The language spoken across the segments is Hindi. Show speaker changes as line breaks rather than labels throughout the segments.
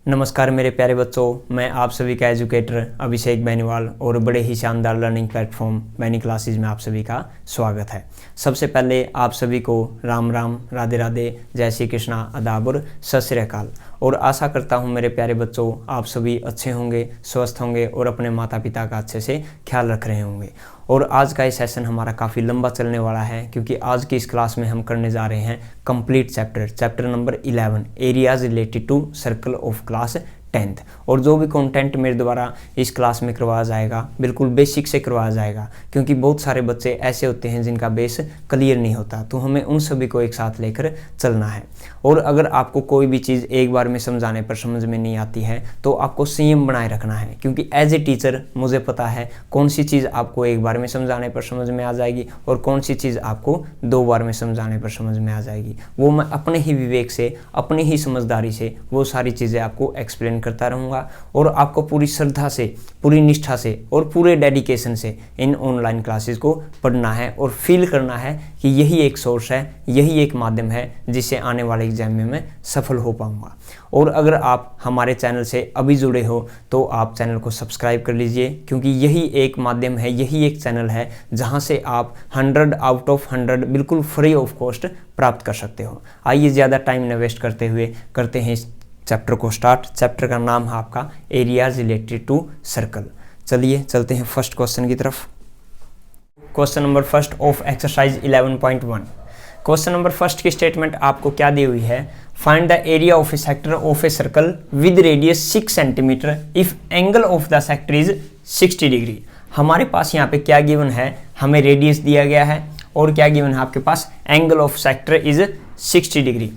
नमस्कार मेरे प्यारे बच्चों, मैं आप सभी का एजुकेटर अभिषेक बेनीवाल और बड़े ही शानदार लर्निंग प्लेटफॉर्म बैनी क्लासेस में आप सभी का स्वागत है। सबसे पहले आप सभी को राम राम, राधे राधे, जय श्री कृष्णा, आदाब और सत श्री अकाल। और आशा करता हूं मेरे प्यारे बच्चों आप सभी अच्छे होंगे, स्वस्थ होंगे और अपने माता पिता का अच्छे से ख्याल रख रहे होंगे। और आज का ये सेशन हमारा काफ़ी लंबा चलने वाला है क्योंकि आज की इस क्लास में हम करने जा रहे हैं complete chapter number 11 areas related to circle of class 10th। और जो भी कंटेंट मेरे द्वारा इस क्लास में करवाया जाएगा बिल्कुल बेसिक से करवाया जाएगा, क्योंकि बहुत सारे बच्चे ऐसे होते हैं जिनका बेस क्लियर नहीं होता, तो हमें उन सभी को एक साथ लेकर चलना है। और अगर आपको कोई भी चीज़ एक बार में समझाने पर समझ में नहीं आती है तो आपको संयम बनाए रखना है, क्योंकि एज ए टीचर मुझे पता है कौन सी चीज़ आपको एक बार में समझाने पर समझ में आ जाएगी और कौन सी चीज़ आपको 2 बार में समझाने पर समझ में आ जाएगी। वो मैं अपने ही विवेक से, अपनी ही समझदारी से वो सारी चीज़ें आपको एक्सप्लेन करता रहूँगा। और आपको पूरी श्रद्धा से, पूरी निष्ठा से और पूरे डेडिकेशन से इन ऑनलाइन क्लासेस को पढ़ना है और फील करना है कि यही एक सोर्स है, यही एक माध्यम है जिससे आने वाले एग्जाम में मैं सफल हो पाऊँगा। और अगर आप हमारे चैनल से अभी जुड़े हो तो आप चैनल को सब्सक्राइब कर लीजिए, क्योंकि यही एक माध्यम है, यही एक चैनल है जहां से आप 100 आउट ऑफ 100 बिल्कुल फ्री ऑफ कॉस्ट प्राप्त कर सकते हो। आइए ज़्यादा टाइम न वेस्ट करते हुए करते हैं इस चैप्टर को स्टार्ट। चैप्टर का नाम है आपका एरियाज रिलेटेड टू सर्कल। चलिए चलते हैं फर्स्ट क्वेश्चन की तरफ। Question number first of exercise 11.1। Question number first की स्टेटमेंट आपको क्या दी हुई है? Find the area of A sector of a circle with radius 6 centimetre if angle of the sector is 60 degree. हमारे पास यहाँ पे क्या गिवन है? हमें रेडियस दिया गया है और क्या गिवन है आपके पास? Angle of sector is 60 degree.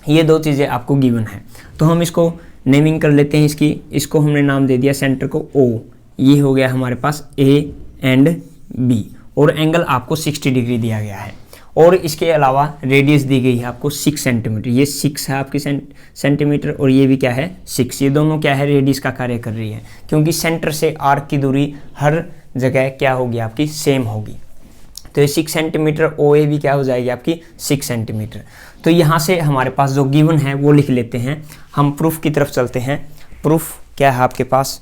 ये 2 चीज़ें आपको गिवन है, तो हम इसको नेमिंग कर लेते हैं। इसको हमने नाम दे दिया सेंटर को O। ये हो गया हमारे पास A एंड B और एंगल आपको 60 डिग्री दिया गया है। और इसके अलावा रेडियस दी गई है आपको 6 सेंटीमीटर। ये 6 है आपकी सेंटीमीटर और ये भी क्या है 6। ये दोनों क्या है? रेडियस का कार्य कर रही है, क्योंकि सेंटर से आर्क की दूरी हर जगह क्या होगी आपकी? सेम होगी। तो ये 6 सेंटीमीटर OA भी क्या हो जाएगी आपकी? 6 सेंटीमीटर। तो यहाँ से हमारे पास जो गिवन है वो लिख लेते हैं। हम प्रूफ की तरफ चलते हैं। प्रूफ क्या है आपके पास?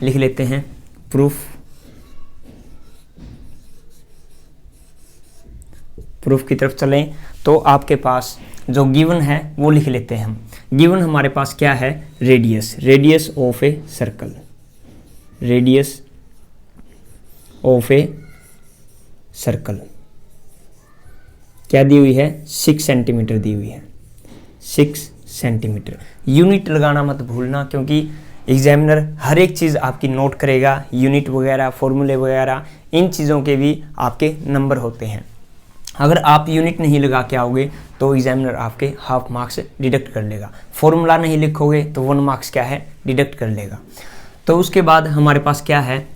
लिख लेते हैं प्रूफ की तरफ चलें तो आपके पास जो गिवन है वो लिख लेते हैं हम। गिवन हमारे पास क्या है? Radius of a circle. Radius of a circle क्या दी हुई है? 6 सेंटीमीटर दी हुई है। 6 सेंटीमीटर। यूनिट लगाना मत भूलना, क्योंकि एग्जामिनर हर एक चीज़ आपकी नोट करेगा। यूनिट वगैरह, फॉर्मूले वगैरह, इन चीज़ों के भी आपके नंबर होते हैं। अगर आप यूनिट नहीं लगा के आओगे तो एग्जामिनर आपके हाफ मार्क्स डिडक्ट कर लेगा। फॉर्मूला नहीं लिखोगे तो 1 मार्क्स क्या है? डिडक्ट कर लेगा। तो उसके बाद हमारे पास क्या है?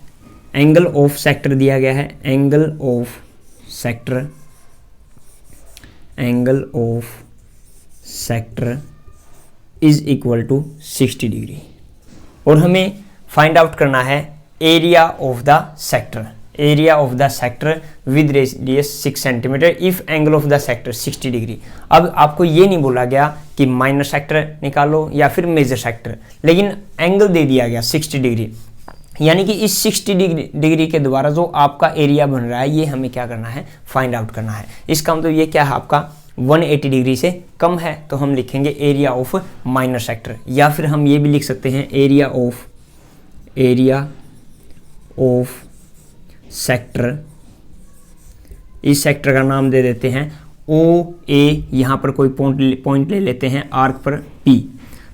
एंगल ऑफ सेक्टर दिया गया है। Angle of sector is equal to 60 degree. और हमें फाइंड आउट करना है area of the sector. Area of the sector with radius 6 centimetre if angle of the sector 60 degree. अब आपको ये नहीं बोला गया कि माइनर सेक्टर निकालो या फिर मेजर सेक्टर, लेकिन एंगल दे दिया गया 60 डिग्री। यानी कि इस 60 डिग्री के द्वारा जो आपका एरिया बन रहा है ये हमें क्या करना है? फाइंड आउट करना है। इसका मतलब ये क्या है आपका? 180 डिग्री से कम है, तो हम लिखेंगे एरिया ऑफ माइनर सेक्टर। या फिर हम ये भी लिख सकते हैं एरिया ऑफ सेक्टर। इस सेक्टर का नाम दे देते हैं OA। यहाँ पर कोई पॉइंट ले लेते हैं आर्क पर P,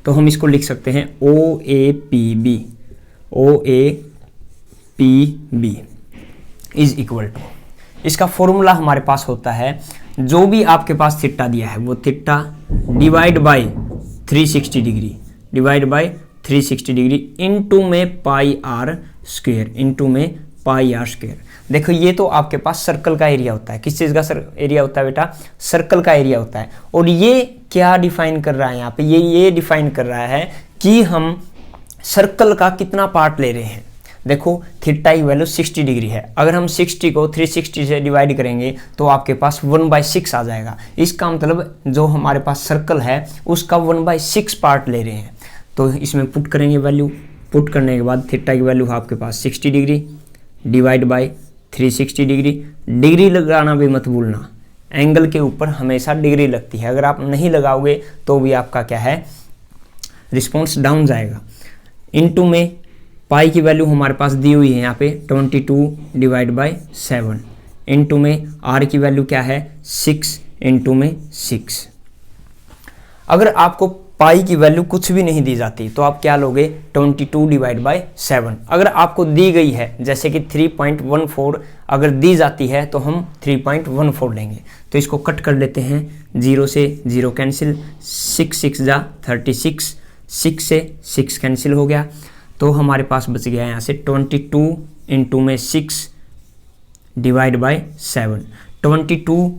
तो हम इसको लिख सकते हैं OAPB इज इक्वल टू। इसका फॉर्मूला हमारे पास होता है, जो भी आपके पास थीटा दिया है वो theta divide by 360 degree into में पाई आर स्क्वायर। देखो ये तो आपके पास सर्कल का एरिया होता है। किस चीज़ का एरिया होता है बेटा? सर्कल का एरिया होता है। और ये क्या डिफाइन कर रहा है यहाँ पे? ये डिफाइन कर रहा है कि हम सर्कल का कितना पार्ट ले रहे हैं। देखो थीटा की वैल्यू 60 डिग्री है। अगर हम 60 को 360 से डिवाइड करेंगे तो आपके पास 1/6 आ जाएगा। इसका मतलब जो हमारे पास सर्कल है उसका 1/6 पार्ट ले रहे हैं। तो इसमें पुट करेंगे वैल्यू, पुट करने के बाद थीटा की वैल्यू है आपके पास 60 degree divide by 360 degree. Degree लगाना भी मत भूलना, एंगल के ऊपर हमेशा डिग्री लगती है, अगर आप नहीं लगाओगे तो भी आपका क्या है रिस्पॉन्स डाउन जाएगा। इनटू में पाई की वैल्यू हमारे पास दी हुई है यहाँ पे 22 डिवाइड बाय 7, इनटू में आर की वैल्यू क्या है 6 इनटू में 6। अगर आपको पाई की वैल्यू कुछ भी नहीं दी जाती तो आप क्या लोगे 22 डिवाइड बाय 7। अगर आपको दी गई है जैसे कि 3.14 अगर दी जाती है तो हम 3.14 लेंगे। तो इसको कट कर लेते हैं, 0 से 0 कैंसिल, 6 6 जा 36, 6 से 6 कैंसिल हो गया, तो हमारे पास बच गया यहाँ से 22 इंटू में 6 डिवाइड बाय 7। 22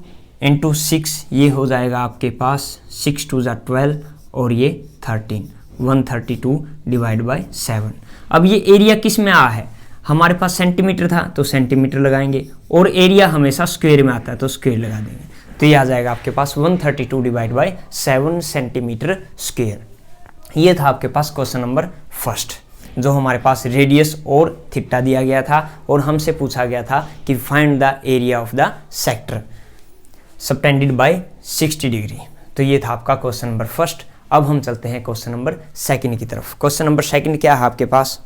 इंटू 6 ये हो जाएगा आपके पास 6 2 जा 12 और ये 13, 132 डिवाइड बाय 7। अब ये एरिया किस में आ है, हमारे पास सेंटीमीटर था तो सेंटीमीटर लगाएंगे, और एरिया हमेशा स्क्वायर में आता है तो स्क्वायर लगा देंगे, तो ये आ जाएगा आपके पास 132 डिवाइड बाय 7 सेंटीमीटर स्क्वायर। ये था आपके पास क्वेश्चन नंबर फर्स्ट, जो हमारे पास रेडियस और थीटा दिया गया था और हमसे पूछा गया था कि find the area of the sector subtended bye 60 degree. तो ये था आपका क्वेश्चन नंबर फर्स्ट। अब हम चलते हैं क्वेश्चन नंबर सेकंड की तरफ। क्वेश्चन नंबर सेकंड क्या है आपके पास,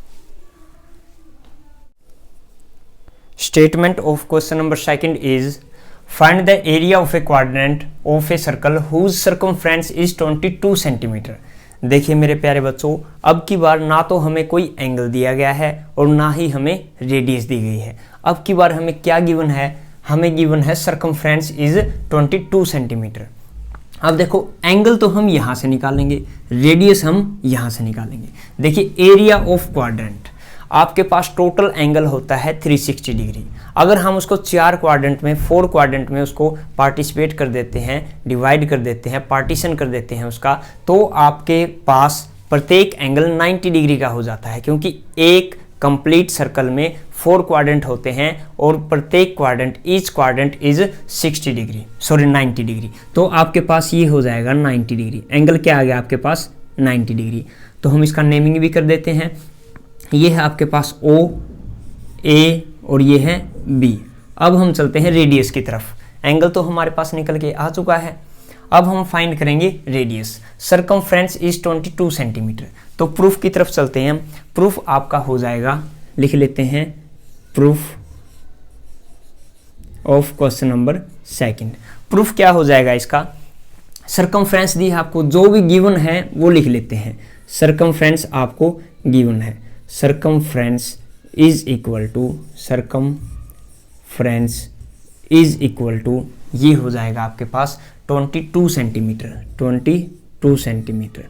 statement of question number second is find the area of a quadrant of a circle whose circumference is 22 centimetre. देखिए मेरे प्यारे बच्चों, अब की बार ना तो हमें कोई एंगल दिया गया है और ना ही हमें रेडियस दी गई है। अब की बार हमें क्या गिवन है, हमें गिवन है सर्कमफ्रेंस इज 22 सेंटीमीटर। अब देखो एंगल तो हम यहाँ से निकालेंगे, रेडियस हम यहाँ से निकालेंगे। देखिए एरिया ऑफ क्वाड्रेंट, आपके पास टोटल एंगल होता है 360 डिग्री। अगर हम उसको 4 क्वाड्रेंट में 4 क्वाड्रेंट में उसको पार्टिसिपेट कर देते हैं, डिवाइड कर देते हैं, पार्टीशन कर देते हैं उसका, तो आपके पास प्रत्येक एंगल 90 डिग्री का हो जाता है, क्योंकि एक कंप्लीट सर्कल में 4 क्वाड्रेंट होते हैं और प्रत्येक quadrant each quadrant is 60 degree, sorry 90 degree. तो आपके पास ये हो जाएगा 90 डिग्री, एंगल क्या आ गया आपके पास 90 डिग्री। तो हम इसका नेमिंग भी कर देते हैं, ये है आपके पास O, A और ये है B। अब हम चलते हैं रेडियस की तरफ। एंगल तो हमारे पास निकल के आ चुका है, अब हम फाइंड kरेंगे रेडियस। Circumference is 22 centimetre. तो प्रूफ की तरफ चलते हैं। प्रूफ आपका हो जाएगा, लिख लेते हैं proof of question number second. Proof क्या हो जाएगा इसका, सर्कमफ्रेंस दी है आपको, जो भी गिवन है वो लिख लेते हैं। सर्कमफ्रेंस आपको गिवन है, सर्कमफ्रेंस इज इक्वल टू ये हो जाएगा आपके पास 22 सेंटीमीटर।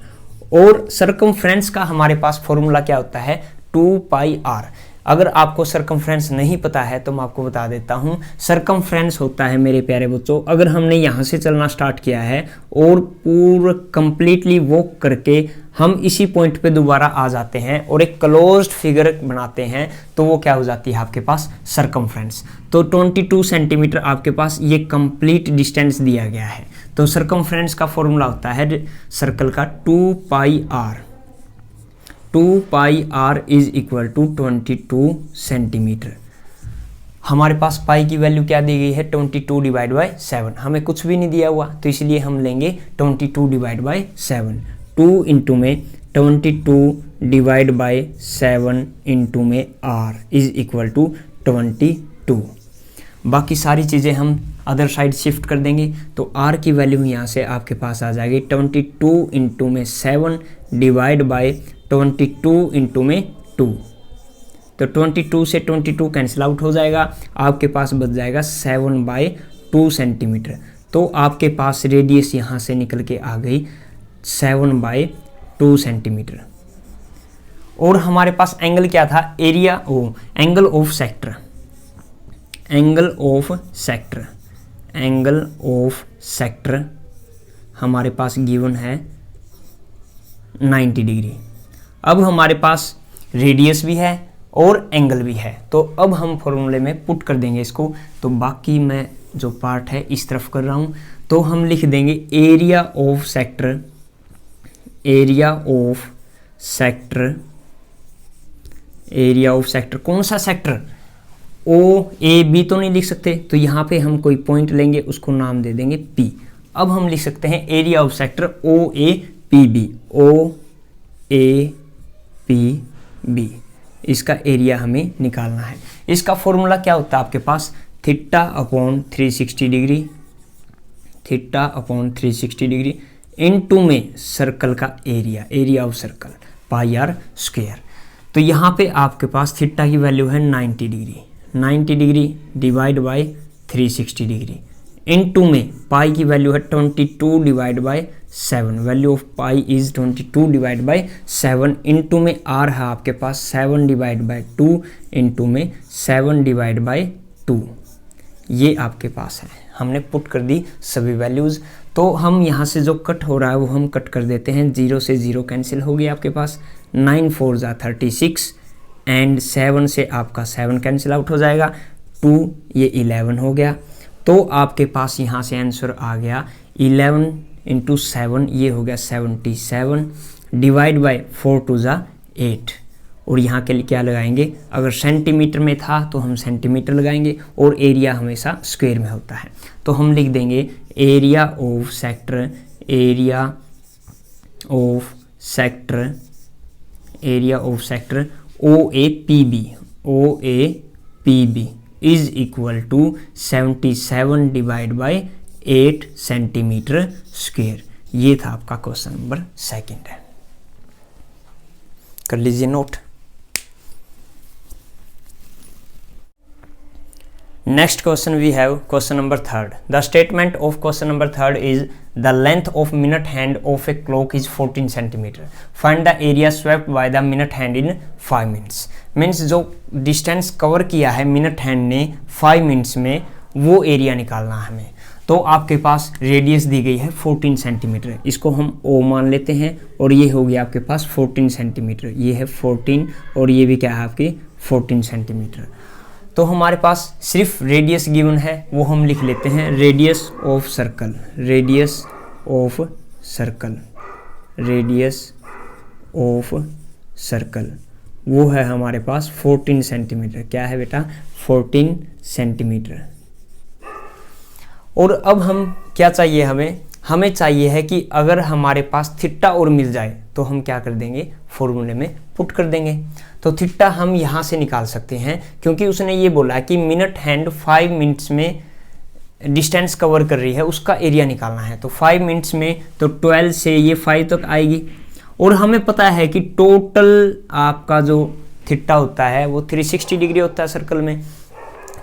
और सर्कमफ्रेंस का हमारे पास फॉर्मूला क्या होता है 2πr। अगर आपको सर्कमफ्रेंस नहीं पता है तो मैं आपको बता देता हूं, सर्कमफ्रेंस होता है मेरे प्यारे बच्चों, अगर हमने यहां से चलना स्टार्ट किया है और पूरा कंप्लीटली वॉक करके हम इसी पॉइंट पे दोबारा आ जाते हैं और एक क्लोज्ड फिगर बनाते हैं, तो वो क्या हो जाती है आपके पास सर्कमफ्रेंस। तो 22 सेंटीमीटर आपके पास ये कंप्लीट डिस्टेंस दिया गया है। तो सर्कमफ्रेंस का फॉर्मूला होता है सर्कल का 2πr। 2πr is equal to 22 centimetre. हमारे पास पाई की वैल्यू क्या दी गई है 22 डिवाइड बाय 7, हमें कुछ भी नहीं दिया हुआ तो इसलिए हम लेंगे 22 डिवाइड बाय 7। 2 इंटू में 22 डिवाइड बाय 7 इंटू में r इज इक्वल टू 22। बाकी सारी चीज़ें हम अदर साइड शिफ्ट कर देंगे, तो r की वैल्यू यहाँ से आपके पास आ जाएगी 22 इंटू में 7 डिवाइड बाय 22 इंटू में 2। तो 22 से 22 कैंसिल आउट हो जाएगा, आपके पास बच जाएगा 7/2 सेंटीमीटर। तो आपके पास रेडियस यहाँ से निकल के आ गई 7/2 सेंटीमीटर। और हमारे पास एंगल क्या था, एरिया एंगल ऑफ सेक्टर हमारे पास गिवन है 90 डिग्री। अब हमारे पास रेडियस भी है और एंगल भी है, तो अब हम फॉर्मूले में पुट कर देंगे इसको। तो बाकी मैं जो पार्ट है इस तरफ कर रहा हूँ, तो हम लिख देंगे area of sector, area of sector, कौन सा सेक्टर, ओ ए बी तो नहीं लिख सकते, तो यहाँ पे हम कोई पॉइंट लेंगे, उसको नाम दे देंगे पी। अब हम लिख सकते हैं area of sector O A P B, O A P B, इसका एरिया हमें निकालना है। इसका फॉर्मूला क्या होता है आपके पास, theta upon 360 degree, theta upon 360 degree into में सर्कल का area, area of circle pi are square. तो यहाँ पे आपके पास थीटा की वैल्यू है 90 degree, 90 degree divide by 360 degree into में पाई की वैल्यू है 22 divide by 7, value of pi is 22 divide by 7 into में आर है आपके पास 7 डिवाइड बाय 2 इनटू में 7 डिवाइड बाय 2, ये आपके पास है। हमने पुट कर दी सभी वैल्यूज़। तो हम यहाँ से जो कट हो रहा है वो हम कट कर देते हैं, 0 से 0 कैंसिल हो गया आपके पास, 9 4 जा 36 एंड 7 से आपका 7 कैंसिल आउट हो जाएगा, 2 ये 11 हो गया। तो आपके पास यहाँ से आंसर आ गया 11 इंटू 7, ये हो गया 77 डिवाइड बाय 4 2 जा 8। और यहाँ के लिए क्या लगाएंगे, अगर सेंटीमीटर में था तो हम सेंटीमीटर लगाएंगे और एरिया हमेशा स्क्वायर में होता है। तो हम लिख देंगे area of sector, area of sector, area of sector O A P B, O A P B is equal to 77 divide by 8 centimetre square. ये था आपका क्वेश्चन नंबर 2 है, कर लीजिए note. Next question we have question number 3rd. The statement of question number 3rd is the length of minute hand of a clock is 14 centimeter. Find the area swept by the minute hand in 5 minutes. Means जो distance cover किया है minute hand ने 5 minutes में, वो एरिया निकालना है हमें। तो आपके पास रेडियस दी गई है 14 सेंटीमीटर, इसको हम O मान लेते हैं और ये हो गया आपके पास 14 सेंटीमीटर, ये है 14 और ये भी क्या है आपकी 14 सेंटीमीटर। तो हमारे पास सिर्फ रेडियस गिवन है, वो हम लिख लेते हैं radius of circle, radius of circle, radius of circle वो है हमारे पास 14 सेंटीमीटर। क्या है बेटा, 14 सेंटीमीटर। और अब हम क्या चाहिए, हमें चाहिए है कि अगर हमारे पास थीटा और मिल जाए तो हम क्या कर देंगे, फॉर्मूले में पुट कर देंगे। तो थीटा हम यहाँ से निकाल सकते हैं, क्योंकि उसने ये बोला कि मिनट हैंड 5 मिनट्स में डिस्टेंस कवर कर रही है, उसका एरिया निकालना है। तो 5 मिनट्स में तो 12 से ये 5 तक आएगी, और हमें पता है कि टोटल आपका जो थीटा होता है वो 360 डिग्री होता है सर्कल में।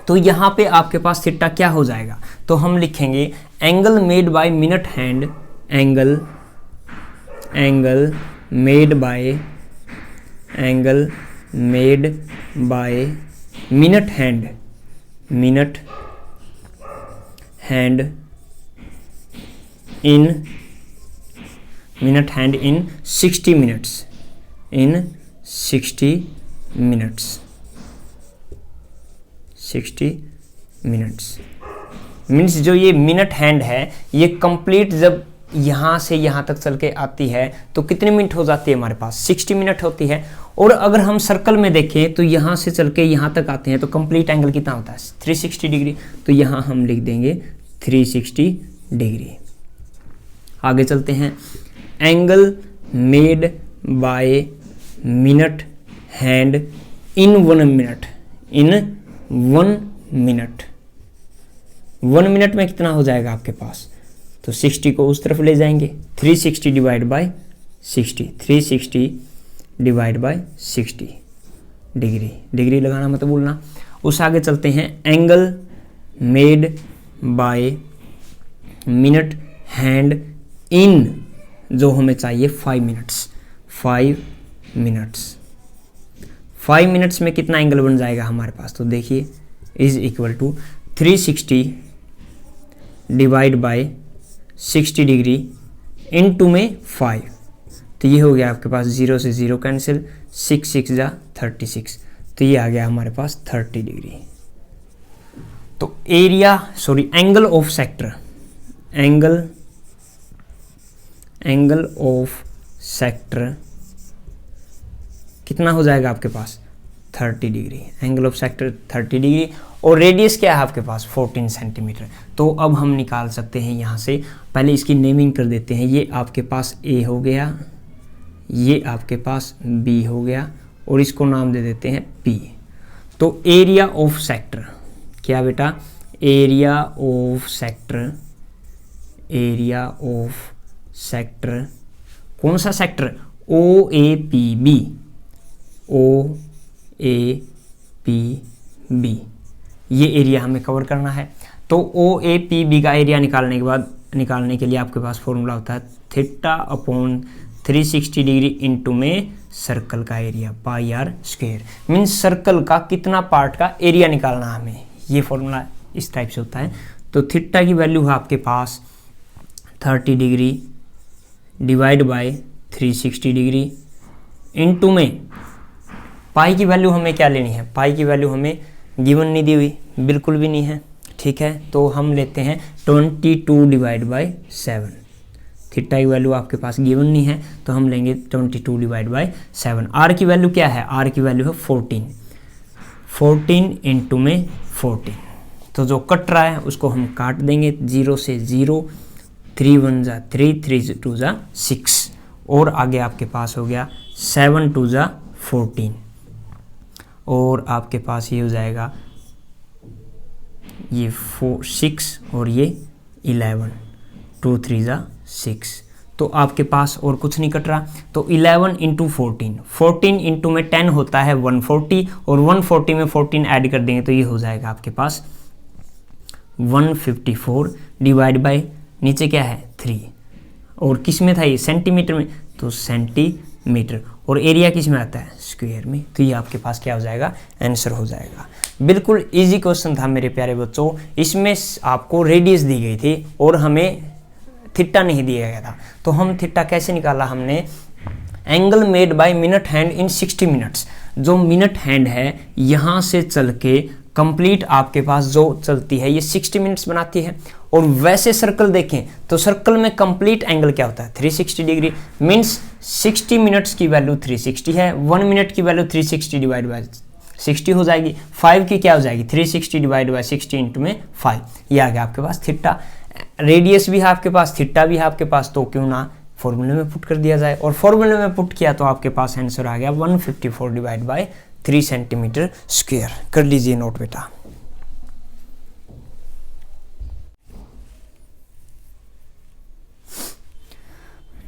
तो यहाँ पे आपके पास थीटा क्या हो जाएगा, तो हम लिखेंगे angle made by minute hand, angle made by minute hand in 60 minutes, in 60 minutes, 60 minutes. Means जो ये मिनट हैंड है ये कंप्लीट जब यहाँ से यहाँ तक चल के आती है तो कितने मिनट हो जाती है हमारे पास, 60 मिनट होती है। और अगर हम सर्कल में देखें तो यहाँ से चल के यहाँ तक आते हैं तो कंप्लीट एंगल कितना होता है, 360 डिग्री। तो यहाँ हम लिख देंगे 360 डिग्री। आगे चलते हैं, angle made by minute hand in 1 minute, in 1 minute, 1 minute में कितना हो जाएगा आपके पास, तो 60 को उस तरफ ले जाएंगे, 360 divide by 60, 360 divide by 60 degree, degree लगाना मत भूलना। उस आगे चलते हैं, angle made by minute hand in, जो हमें चाहिए 5 मिनट्स, 5 मिनट्स, 5 मिनट्स में कितना एंगल बन जाएगा हमारे पास, तो देखिए is equal to 360 divide by 60 degree into में 5, तो ये हो गया आपके पास 0 से 0 कैंसिल, 6 6 जा 36, तो ये आ गया हमारे पास 30 डिग्री। तो angle of sector, angle of sector कितना हो जाएगा आपके पास 30 degree, angle of sector 30 degree, और रेडियस क्या है आपके पास 14 सेंटीमीटर। तो अब हम निकाल सकते हैं यहाँ से, पहले इसकी नेमिंग कर देते हैं। ये आपके पास ए हो गया, ये आपके पास बी हो गया, और इसको नाम दे देते हैं पी। तो एरिया ऑफ सेक्टर क्या बेटा, area of sector, area of sector, कौन सा sector, O A P B, O A P B, ये एरिया हमें कवर करना है। तो ओ ए पी बी का एरिया निकालने के लिए आपके पास फॉर्मूला होता है थीटा अपॉन 360 डिग्री इंटू में सर्कल का area pi are square, means circle का कितना पार्ट का एरिया निकालना है हमें। ये फॉर्मूला इस टाइप से होता है। तो थीटा की वैल्यू है आपके पास 30 degree divide by 360 degree into में पाई की वैल्यू हमें क्या लेनी है, पाई की वैल्यू हमें गिवन नहीं दी हुई, बिल्कुल भी नहीं है, ठीक है। तो हम लेते हैं 22 डिवाइड बाय 7, थीटा की वैल्यू आपके पास गिवन नहीं है तो हम लेंगे 22 डिवाइड बाय 7। आर की वैल्यू क्या है, आर की वैल्यू है 14 इंटू में 14। तो जो कट रहा है उसको हम काट देंगे, 0 से 0, 3 1 जा 3, 3 2 जा 6, और आगे आपके पास हो गया 7 2 जा 14, और आपके पास ये हो जाएगा ये 6 और ये 11, 2 3 जा 6। तो आपके पास और कुछ नहीं कट रहा। तो 11 इंटू 14 इंटू में 10 होता है 140, और 140 में 14 ऐड कर देंगे तो ये हो जाएगा आपके पास 154 डिवाइड बाय नीचे क्या है 3, और किस में था ये सेंटीमीटर में, तो सेंटीमीटर, और एरिया किस में आता है स्क्वायर में। तो ये आपके पास क्या हो जाएगा, आंसर हो जाएगा। बिल्कुल इजी क्वेश्चन था मेरे प्यारे बच्चों। इसमें आपको रेडियस दी गई थी और हमें थीटा नहीं दिया गया था। तो हम थीटा कैसे निकाला हमने, angle made by minute hand in 60 minutes. जो मिनट हैंड है यहाँ से चल के कंप्लीट आपके पास जो चलती है ये 60 मिनट्स बनाती है। और वैसे सर्कल देखें तो सर्कल में कंप्लीट एंगल क्या होता है 360 डिग्री, मीन्स 60 मिनट्स की वैल्यू 360 है, 1 मिनट की वैल्यू 360 डिवाइड बाय 60 हो जाएगी, 5 की क्या हो जाएगी 360 डिवाइड बाय 60 इंटू में 5। ये आ गया आपके पास थीटा। रेडियस भी है आपके पास, थीटा भी है आपके पास, तो क्यों ना फॉर्मूले में पुट कर दिया जाए। और फॉर्मूले में पुट किया तो आपके पास आंसर आ गया 154 डिवाइड बाय 3 सेंटीमीटर स्क्वायर। कर लीजिए नोट बेटा।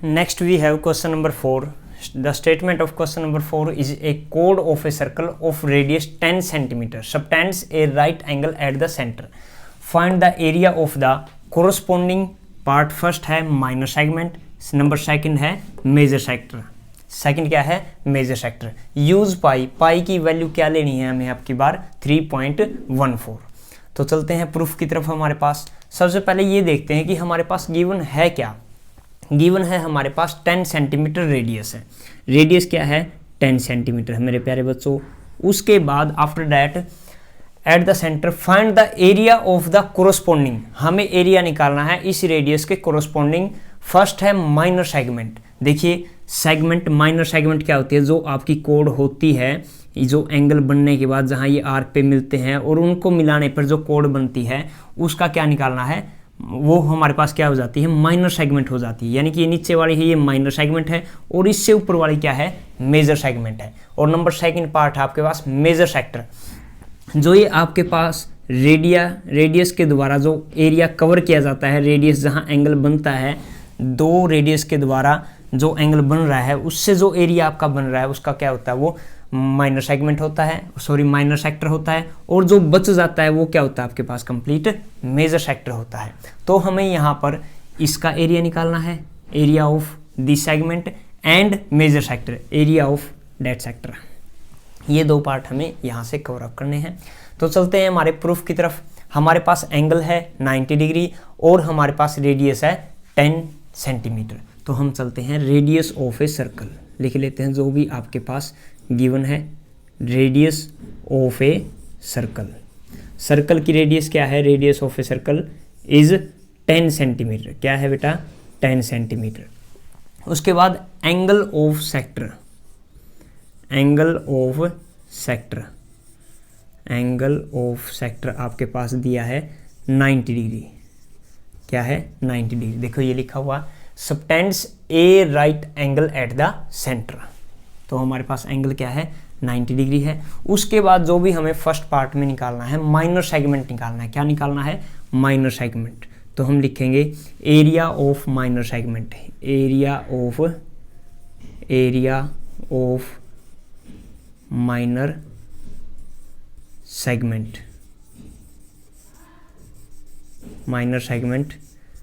Next we have question number 4. The statement of question number 4 is a chord of a circle of radius 10 cm subtends a right angle at the center. Find the area of the corresponding part. First है minor segment, number second है major sector. सेकंड क्या है मेजर सेक्टर। यूज पाई, पाई की वैल्यू क्या लेनी है हमें आपकी बार 3.14। तो चलते हैं प्रूफ की तरफ। हमारे पास सबसे पहले ये देखते हैं कि हमारे पास गिवन है क्या। गिवन है हमारे पास 10 सेंटीमीटर रेडियस है। रेडियस क्या है 10 सेंटीमीटर है मेरे प्यारे बच्चों। उसके बाद after that at the centre find the area of the corresponding, हमें एरिया निकालना है इस रेडियस के कोरोस्पोंडिंग। फर्स्ट है माइनर सेगमेंट। देखिए सेगमेंट, माइनर सेगमेंट क्या होती है, जो आपकी कोड होती है, जो एंगल बनने के बाद जहाँ ये आर्क पे मिलते हैं और उनको मिलाने पर जो कोड बनती है उसका क्या निकालना है, वो हमारे पास क्या हो जाती है माइनर सेगमेंट हो जाती है। यानी कि ये नीचे वाली है ये माइनर सेगमेंट है और इससे ऊपर वाली क्या है मेजर सेगमेंट है। और नंबर सेकंड पार्ट है आपके पास मेजर सेक्टर, जो ये आपके पास रेडियस के द्वारा जो एरिया कवर किया जाता है, रेडियस जहाँ एंगल बनता है, दो रेडियस के द्वारा जो एंगल बन रहा है उससे जो एरिया आपका बन रहा है उसका क्या होता है, वो माइनर सेगमेंट होता है, सॉरी माइनर सेक्टर होता है। और जो बच जाता है वो क्या होता है आपके पास कंप्लीट मेजर सेक्टर होता है। तो हमें यहाँ पर इसका एरिया निकालना है, area of this segment and major sector, area of that sector. ये दो पार्ट हमें यहाँ से कवर अप करने हैं। तो चलते हैं हमारे प्रूफ की तरफ। हमारे पास एंगल है 90 डिग्री और हमारे पास रेडियस है 10 सेंटीमीटर। तो हम चलते हैं रेडियस ऑफ ए सर्कल, लिख लेते हैं जो भी आपके पास गिवन है। Radius of a circle, circle की रेडियस क्या है, radius of a circle is 10 centimetre. क्या है बेटा 10 सेंटीमीटर। उसके बाद angle of sector, angle of sector, angle of sector आपके पास दिया है 90 डिग्री। क्या है? 90 डिग्री। देखो ये लिखा हुआ subtends A right angle at the centre. तो हमारे पास एंगल क्या है? 90 डिग्री है। उसके बाद जो भी हमें फर्स्ट पार्ट में निकालना है, माइनर सेगमेंट निकालना है। क्या निकालना है? Minor segment. तो हम लिखेंगे area of minor segment, area of minor segment, minor segment.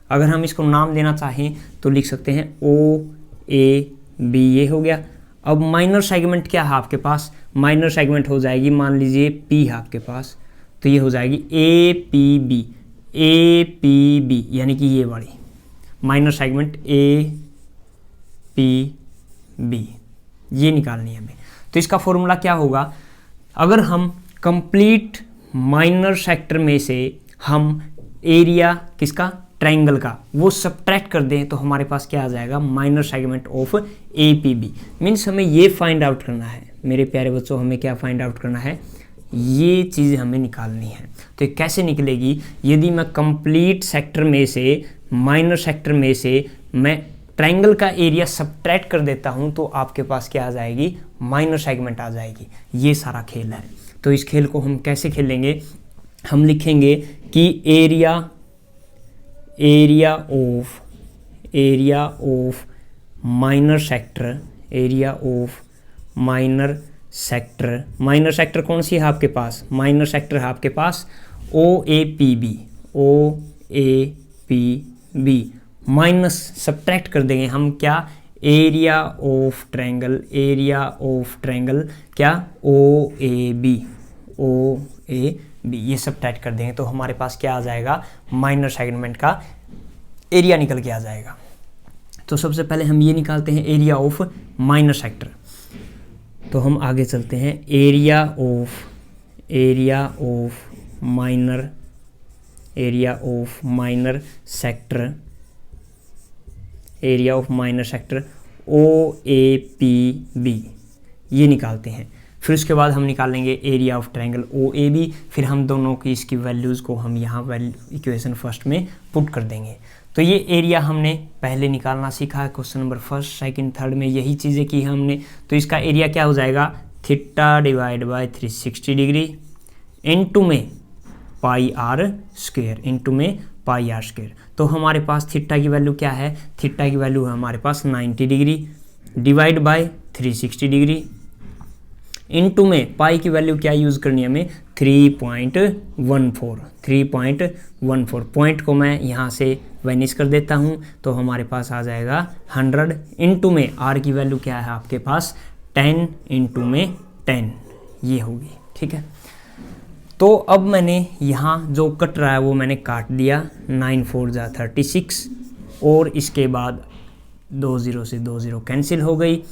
अगर हम इसको नाम देना चाहें तो लिख सकते हैं ओ ए बी, ये हो गया। अब माइनर सेगमेंट क्या है आपके पास? माइनर सेगमेंट हो जाएगी, मान लीजिए पी है आपके पास, तो ये हो जाएगी A P B, A P B, यानी कि ये वाली minor segment A P B, ये निकालनी है हमें। तो इसका फॉर्मूला क्या होगा? अगर हम कंप्लीट माइनर सेक्टर में से हम एरिया किसका? ट्रायंगल का, वो सब्ट्रैक्ट कर दें तो हमारे पास क्या आ जाएगा? Minor segment of A P B. Means हमें ये फाइंड आउट करना है मेरे प्यारे बच्चों, हमें क्या फाइंड आउट करना है? ये चीज़ हमें निकालनी है। तो ये कैसे निकलेगी? यदि मैं कंप्लीट सेक्टर में से, माइनर सेक्टर में से मैं ट्रायंगल का एरिया सब्ट्रैक्ट कर देता हूँ तो आपके पास क्या आ जाएगी? माइनर सेगमेंट आ जाएगी। ये सारा खेल है। तो इस खेल को हम कैसे खेलेंगे? हम लिखेंगे कि area of minor sector, area of minor sector. Minor sector कौन सी है आपके पास? माइनर सेक्टर है आपके पास O A P B, O A P B, minus subtract कर देंगे हम क्या? Area of triangle, area of triangle क्या? O A B, O A B, ये सब्ट्रैक्ट कर देंगे तो हमारे पास क्या आ जाएगा? माइनर सेगमेंट का एरिया निकल के आ जाएगा। तो सबसे पहले हम ये निकालते हैं एरिया ऑफ माइनर सेक्टर। तो हम आगे चलते हैं। Area of minor sector, area of minor sector O A P B, ये निकालते हैं। फिर उसके बाद हम निकालेंगे area of triangle O A B. फिर हम दोनों की इसकी वैल्यूज़ को हम यहाँ इक्वेशन फर्स्ट में पुट कर देंगे। तो ये एरिया हमने पहले निकालना सीखा है, question number first, second, third में यही चीज़ें की हमने। तो इसका एरिया क्या हो जाएगा? Theta divide by 360 degree into में पाई आर स्क्वायर, इनटू में पाई आर स्क्वायर। तो हमारे पास थीटा की वैल्यू क्या है? थीटा की वैल्यू है हमारे पास 90 degree divide by 360 degree into में पाई की वैल्यू क्या यूज़ करनी है हमें? 3.14। पॉइंट को मैं यहाँ से वैनिश कर देता हूँ तो हमारे पास आ जाएगा 100 इनटू में आर की वैल्यू क्या है आपके पास? 10 इनटू में 10, ये होगी। ठीक है। तो अब मैंने यहाँ जो कट रहा है वो मैंने काट दिया। 9 4 जा 36 और इसके बाद 2 0 से 2 0 कैंसिल हो गई।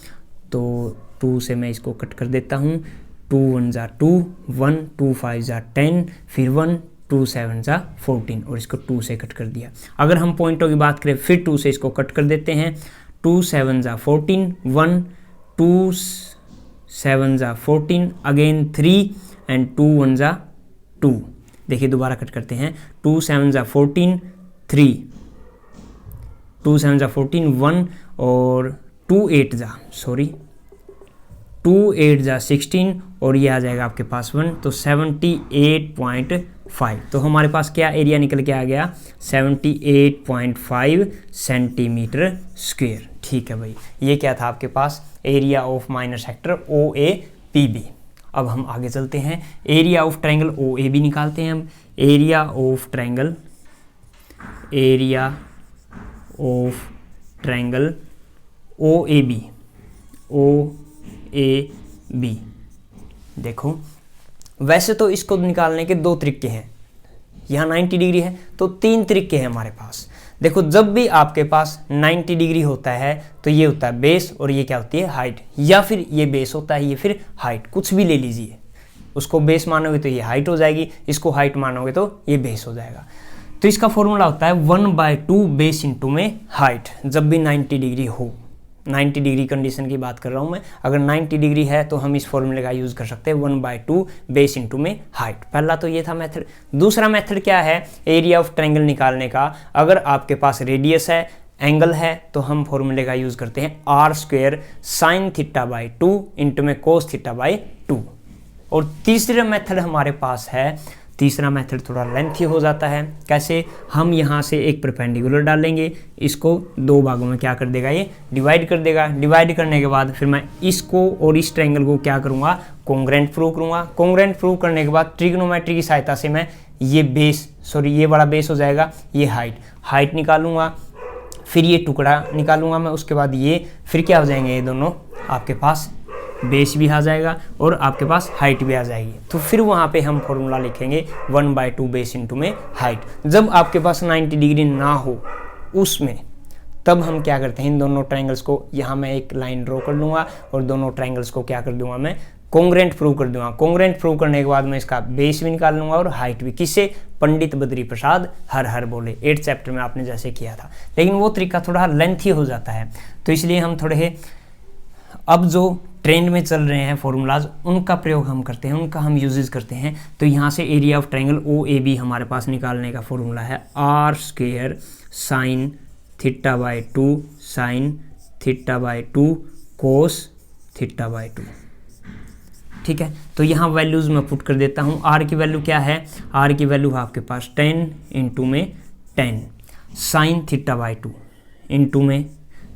तो 2 से मैं इसको कट कर देता हूँ। 2 1 जा 2, 1 2 5 जा 10, फिर 1 2 7 जा 14 और इसको 2 से कट कर दिया। अगर हम पॉइंटों की बात करें फिर 2 से इसको कट कर देते हैं। 2 7 जा 14, 1 2 7 जा 14, अगेन 3 एंड 2 1 जा 2। देखिए दोबारा कट करते हैं। 2 7 जा 14, 3 2 7 जा 14, 1 और 2 8 जा 16 और ये आ जाएगा आपके पास 1, तो 78.5। तो हमारे पास क्या एरिया निकल के आ गया? 78.5 सेंटीमीटर स्क्वायर। ठीक है भाई, ये क्या था आपके पास? Area of minor sector O A P B. अब हम आगे चलते हैं। Area of triangle O A B निकालते हैं हम। Area of triangle O A B. देखो वैसे तो इसको निकालने के 2 तरीके हैं। यहाँ 90 डिग्री है तो 3 तरीके हैं हमारे पास। देखो जब भी आपके पास 90 डिग्री होता है तो ये होता है बेस और ये क्या होती है? हाइट, या फिर ये बेस होता है, ये फिर हाइट, कुछ भी ले लीजिए। उसको बेस मानोगे तो ये हाइट हो जाएगी, इसको हाइट मानोगे तो ये बेस हो जाएगा। तो इसका फॉर्मूला होता है 1/2 बेस इंटू में हाइट, जब भी 90 डिग्री हो। 90 डिग्री कंडीशन की बात कर रहा हूँ मैं। अगर 90 डिग्री है तो हम इस फॉर्मूले का यूज़ कर सकते हैं 1/2 बेस इंटू में हाइट। पहला तो ये था मेथड। दूसरा मेथड क्या है एरिया ऑफ ट्रायंगल निकालने का। अगर आपके पास रेडियस है, एंगल है, तो हम फॉर्मूले का यूज़ करते हैं r² sin θ/2 इंटू में cos θ/2। और तीसरा मेथड हमारे पास है, तीसरा मेथड थोड़ा लेंथी हो जाता है। कैसे? हम यहाँ से एक परपेंडिकुलर डालेंगे, इसको दो भागों में क्या कर देगा, ये डिवाइड कर देगा। डिवाइड करने के बाद फिर मैं इसको और इस ट्रायंगल को क्या करूँगा, कॉन्ग्रुएंट प्रूव करूँगा। कॉन्ग्रुएंट प्रूव करने के बाद ट्रिग्नोमेट्री की सहायता से मैं ये बेस, ये बड़ा बेस हो जाएगा, ये हाइट निकालूंगा, फिर ये टुकड़ा निकालूंगा मैं, उसके बाद ये फिर क्या हो जाएंगे, ये दोनों आपके पास बेस भी आ जाएगा और आपके पास हाइट भी आ जाएगी। तो फिर वहाँ पे हम फॉर्मूला लिखेंगे 1/2 बेस इंटू में हाइट। जब आपके पास 90 डिग्री ना हो उसमें, तब हम क्या करते हैं, इन दोनों ट्रायंगल्स को यहाँ मैं एक लाइन ड्रॉ कर लूँगा और दोनों ट्रायंगल्स को क्या कर दूंगा, मैं कॉन्ग्रुएंट प्रूव कर दूंगा। कॉन्ग्रुएंट प्रूव करने के बाद मैं इसका बेस भी निकाल लूंगा और हाइट भी। किससे? पंडित बद्री प्रसाद हर हर बोले 8th चैप्टर में आपने जैसे किया था। लेकिन वो तरीका थोड़ा लेंथी हो जाता है, तो इसलिए हम थोड़े अब जो ट्रेंड में चल रहे हैं फॉर्मूलाज, उनका प्रयोग हम करते हैं, उनका हम यूजेस करते हैं। तो यहाँ से एरिया ऑफ ट्रायंगल OAB हमारे पास निकालने का फॉर्मूला है r² sin θ/2 sin θ/2 cos θ/2। ठीक है, तो यहाँ वैल्यूज़ मैं पुट कर देता हूँ। r की वैल्यू क्या है, r की वैल्यू है आपके पास 10 इंटू में 10 sin θ/2 इंटू में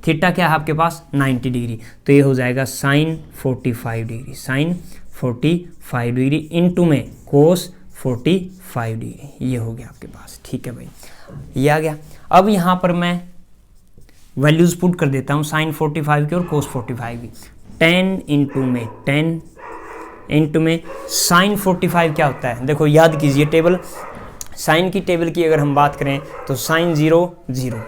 थीटा क्या है आपके पास 90 डिग्री, तो ये हो जाएगा sin 45 degree, sin 45 degree into में cos 45 डिग्री, ये हो गया आपके पास। ठीक है भाई, ये आ गया। अब यहाँ पर मैं वैल्यूज़ पुट कर देता हूँ sin 45 की और cos 45 की। 10 इंटू में 10 इंटू में sin 45 क्या होता है, देखो याद कीजिए टेबल, साइन की टेबल की अगर हम बात करें तो sin 0 0,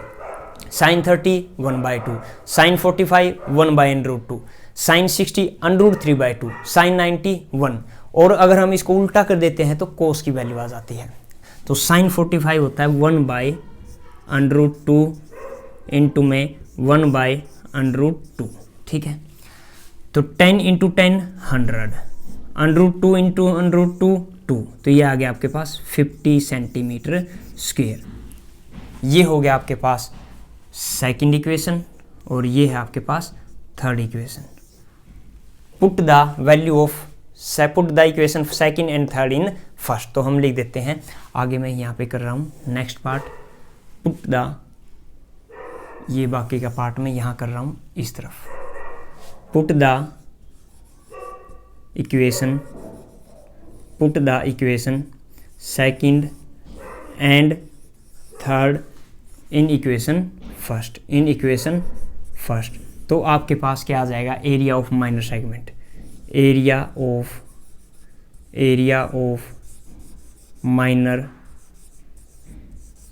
sin 30 1/2, sin 45 1/√2, sin 60 √3/2, sin 90 1। और अगर हम इसको उल्टा कर देते हैं तो cos की वैल्यू आ जाती है। तो sin 45 होता है 1/√2 इंटू में 1/√2। ठीक है, तो 10 इंटू 10 100, √2 इंटू √2 2, तो ये आ गया आपके पास 50 सेंटीमीटर स्क्वायर। ये हो गया आपके पास सेकंड इक्वेशन और ये है आपके पास third equation. Put the equation second and third in first, तो हम लिख देते हैं, आगे मैं यहाँ पे कर रहा हूँ नेक्स्ट पार्ट, पुट द, ये बाकी का पार्ट मैं यहाँ कर रहा हूँ इस तरफ। Put the equation second and third in equation first, तो आपके पास क्या आ जाएगा, area of minor segment, area of minor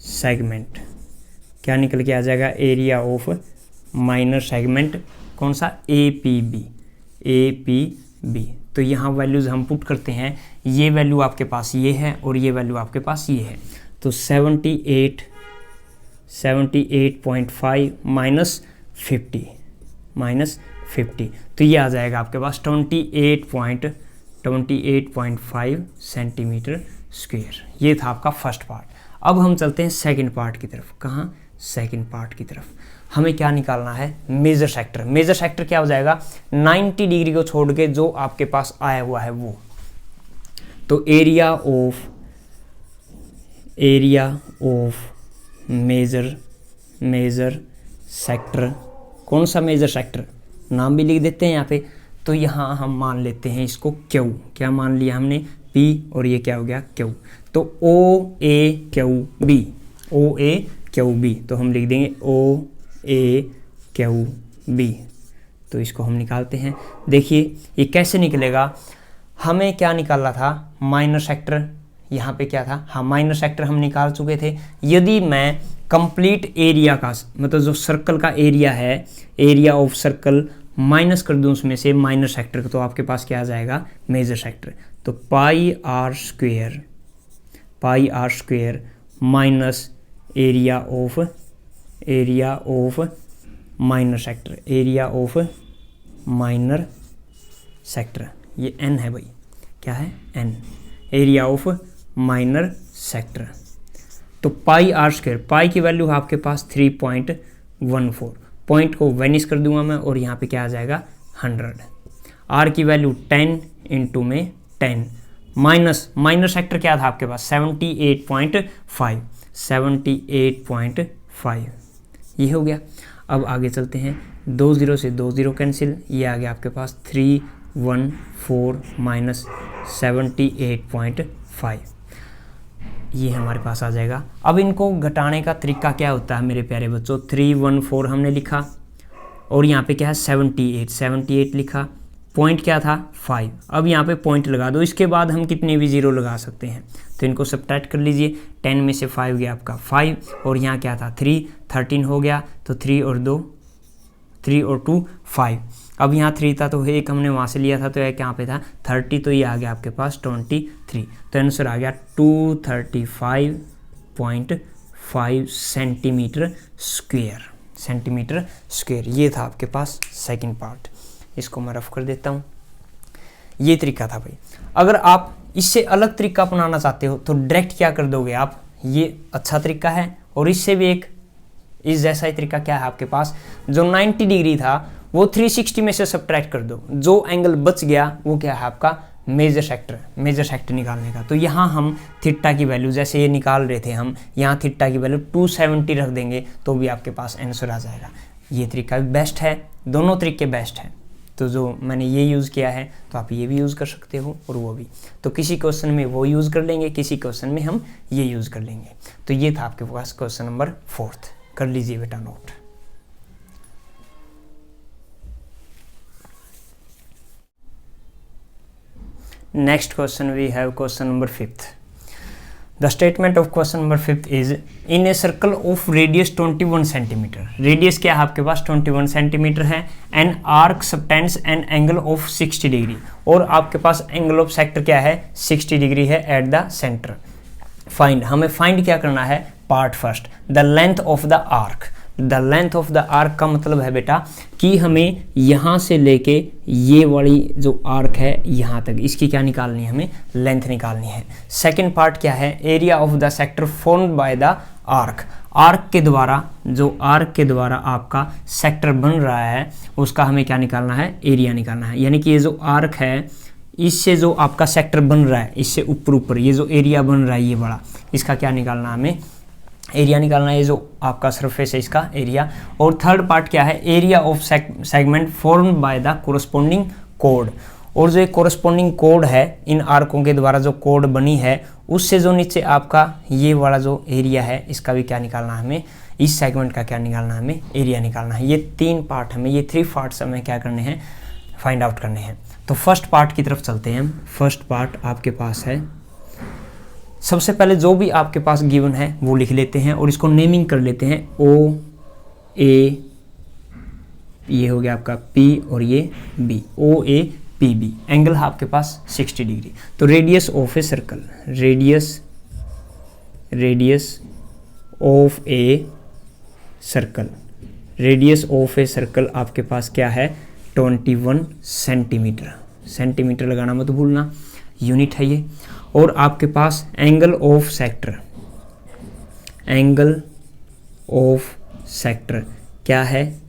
segment क्या निकल के आ जाएगा, एरिया ऑफ माइनर सेगमेंट कौन सा, APB। तो यहाँ वैल्यूज़ हम पुट करते हैं, ये वैल्यू आपके पास ये है और ये वैल्यू आपके पास ये है, तो 78.5 -50, तो ये आ जाएगा आपके पास 28.5 सेंटीमीटर स्क्वायर। ये था आपका फर्स्ट पार्ट। अब हम चलते हैं सेकंड पार्ट की तरफ। कहाँ, सेकंड पार्ट की तरफ हमें क्या निकालना है, मेजर सेक्टर। मेजर सेक्टर क्या हो जाएगा, 90 डिग्री को छोड़ के जो आपके पास आया हुआ है वो, तो एरिया ऑफ मेजर सेक्टर, कौन सा मेजर सेक्टर, नाम भी लिख देते हैं यहाँ पे। तो यहाँ हम मान लेते हैं इसको Q, क्या मान लिया हमने, P, और ये क्या हो गया Q, तो OAQB, तो हम लिख देंगे OAQB। तो इसको हम निकालते हैं। देखिए ये कैसे निकलेगा, हमें क्या निकालना था, माइनर सेक्टर, यहाँ पे क्या था, हाँ माइनर सेक्टर हम निकाल चुके थे। यदि मैं कंप्लीट एरिया का, मतलब जो सर्कल का एरिया है, एरिया ऑफ सर्कल माइनस कर दूं उसमें से माइनर सेक्टर, तो आपके पास क्या आ जाएगा, मेजर सेक्टर। तो pi r square minus area of minor sector, area of minor sector, ये n है भाई, क्या है n, area of minor sector. तो पाई आर स्क्वायर, पाई की वैल्यू है आपके पास 3.14, पॉइंट को वेनिश कर दूंगा मैं और यहाँ पे क्या आ जाएगा 100। आर की वैल्यू 10 इंटू में 10, माइनस माइनर सेक्टर क्या था आपके पास 78.5, 78.5 ये हो गया। अब आगे चलते हैं, 2 0 से 2 0 कैंसिल, ये आ गया आपके पास 314 माइनस 78.5, ये हमारे पास आ जाएगा। अब इनको घटाने का तरीका क्या होता है मेरे प्यारे बच्चों, 314 हमने लिखा और यहाँ पे क्या है 78 लिखा, पॉइंट क्या था 5, अब यहाँ पे पॉइंट लगा दो, इसके बाद हम कितने भी जीरो लगा सकते हैं, तो इनको सब्ट्रैक्ट कर लीजिए। 10 में से 5 गया आपका 5 और यहाँ क्या था 3, 13 हो गया, तो 3 और 2 5। अब यहाँ 3 था तो एक हमने वहाँ से लिया था, तो एक यहाँ पे था 30, तो ये आ गया आपके पास 23, तो आंसर आ गया 235.5 सेंटीमीटर स्क्वायर। ये था आपके पास सेकंड पार्ट, इसको मैं रफ कर देता हूँ। ये तरीका था भाई। अगर आप इससे अलग तरीका अपनाना चाहते हो तो डायरेक्ट क्या कर दोगे आप, ये अच्छा तरीका है, और इससे भी एक इस जैसा ही तरीका क्या है आपके पास, जो 90 डिग्री था वो 360 में से सब्ट्रैक्ट कर दो, जो एंगल बच गया वो क्या है आपका मेजर सेक्टर निकालने का। तो यहाँ हम थीटा की वैल्यू, जैसे ये निकाल रहे थे हम, यहाँ थीटा की वैल्यू 270 रख देंगे तो भी आपके पास आंसर आ जाएगा। ये तरीका भी बेस्ट है, दोनों तरीके बेस्ट हैं। तो जो मैंने ये यूज़ किया है तो आप ये भी यूज़ कर सकते हो और वो भी, तो किसी क्वेश्चन में वो यूज़ कर लेंगे, किसी क्वेश्चन में हम ये यूज़ कर लेंगे। तो ये था आपके पास क्वेश्चन नंबर 4, कर लीजिए बेटा note. Next question we have question number 5th. The statement of question number 5th is in a circle of radius 21 centimeter. Radius क्या है आपके पास 21 सेंटीमीटर है। An arc subtends an angle of 60 degree और आपके पास angle of sector क्या है 60 डिग्री है at the center. Find, हमें find क्या करना है, part first the length of the arc. The length of the arc का मतलब है बेटा कि हमें यहाँ से लेके ये वाली जो आर्क है यहाँ तक, इसकी क्या निकालनी है, हमें लेंथ निकालनी है। सेकंड पार्ट क्या है, area of the sector formed by the arc. Arc के द्वारा आपका सेक्टर बन रहा है, उसका हमें क्या निकालना है, एरिया निकालना है। यानी कि ये जो आर्क है इससे जो आपका सेक्टर बन रहा है, इससे ऊपर ये जो एरिया बन रहा है ये बड़ा, इसका क्या निकालना है, हमें एरिया निकालना है, ये जो आपका सरफेस है इसका एरिया। और थर्ड पार्ट क्या है, area of segment formed by the corresponding code. और जो एक कोरस्पोंडिंग कोड है, इन आर्कों के द्वारा जो कोड बनी है, उससे जो नीचे आपका ये वाला जो एरिया है, इसका भी क्या निकालना है हमें, इस सेगमेंट का क्या निकालना है, हमें एरिया निकालना है। ये 3 पार्ट हमें, ये 3 पार्ट्स हमें क्या करने हैं, फाइंड आउट करने हैं। तो फर्स्ट पार्ट की तरफ चलते हैं। फर्स्ट पार्ट आपके पास है, सबसे पहले जो भी आपके पास गिवन है वो लिख लेते हैं और इसको नेमिंग कर लेते हैं। ओ ए, ये हो गया आपका पी और ये B, O A P B. Angle है आपके पास 60 डिग्री। तो radius of a circle, radius of a circle, radius of a circle आपके पास क्या है 21 सेंटीमीटर। सेंटीमीटर लगाना मत भूलना, यूनिट है ये। और आपके पास एंगल ऑफ सेक्टर क्या है,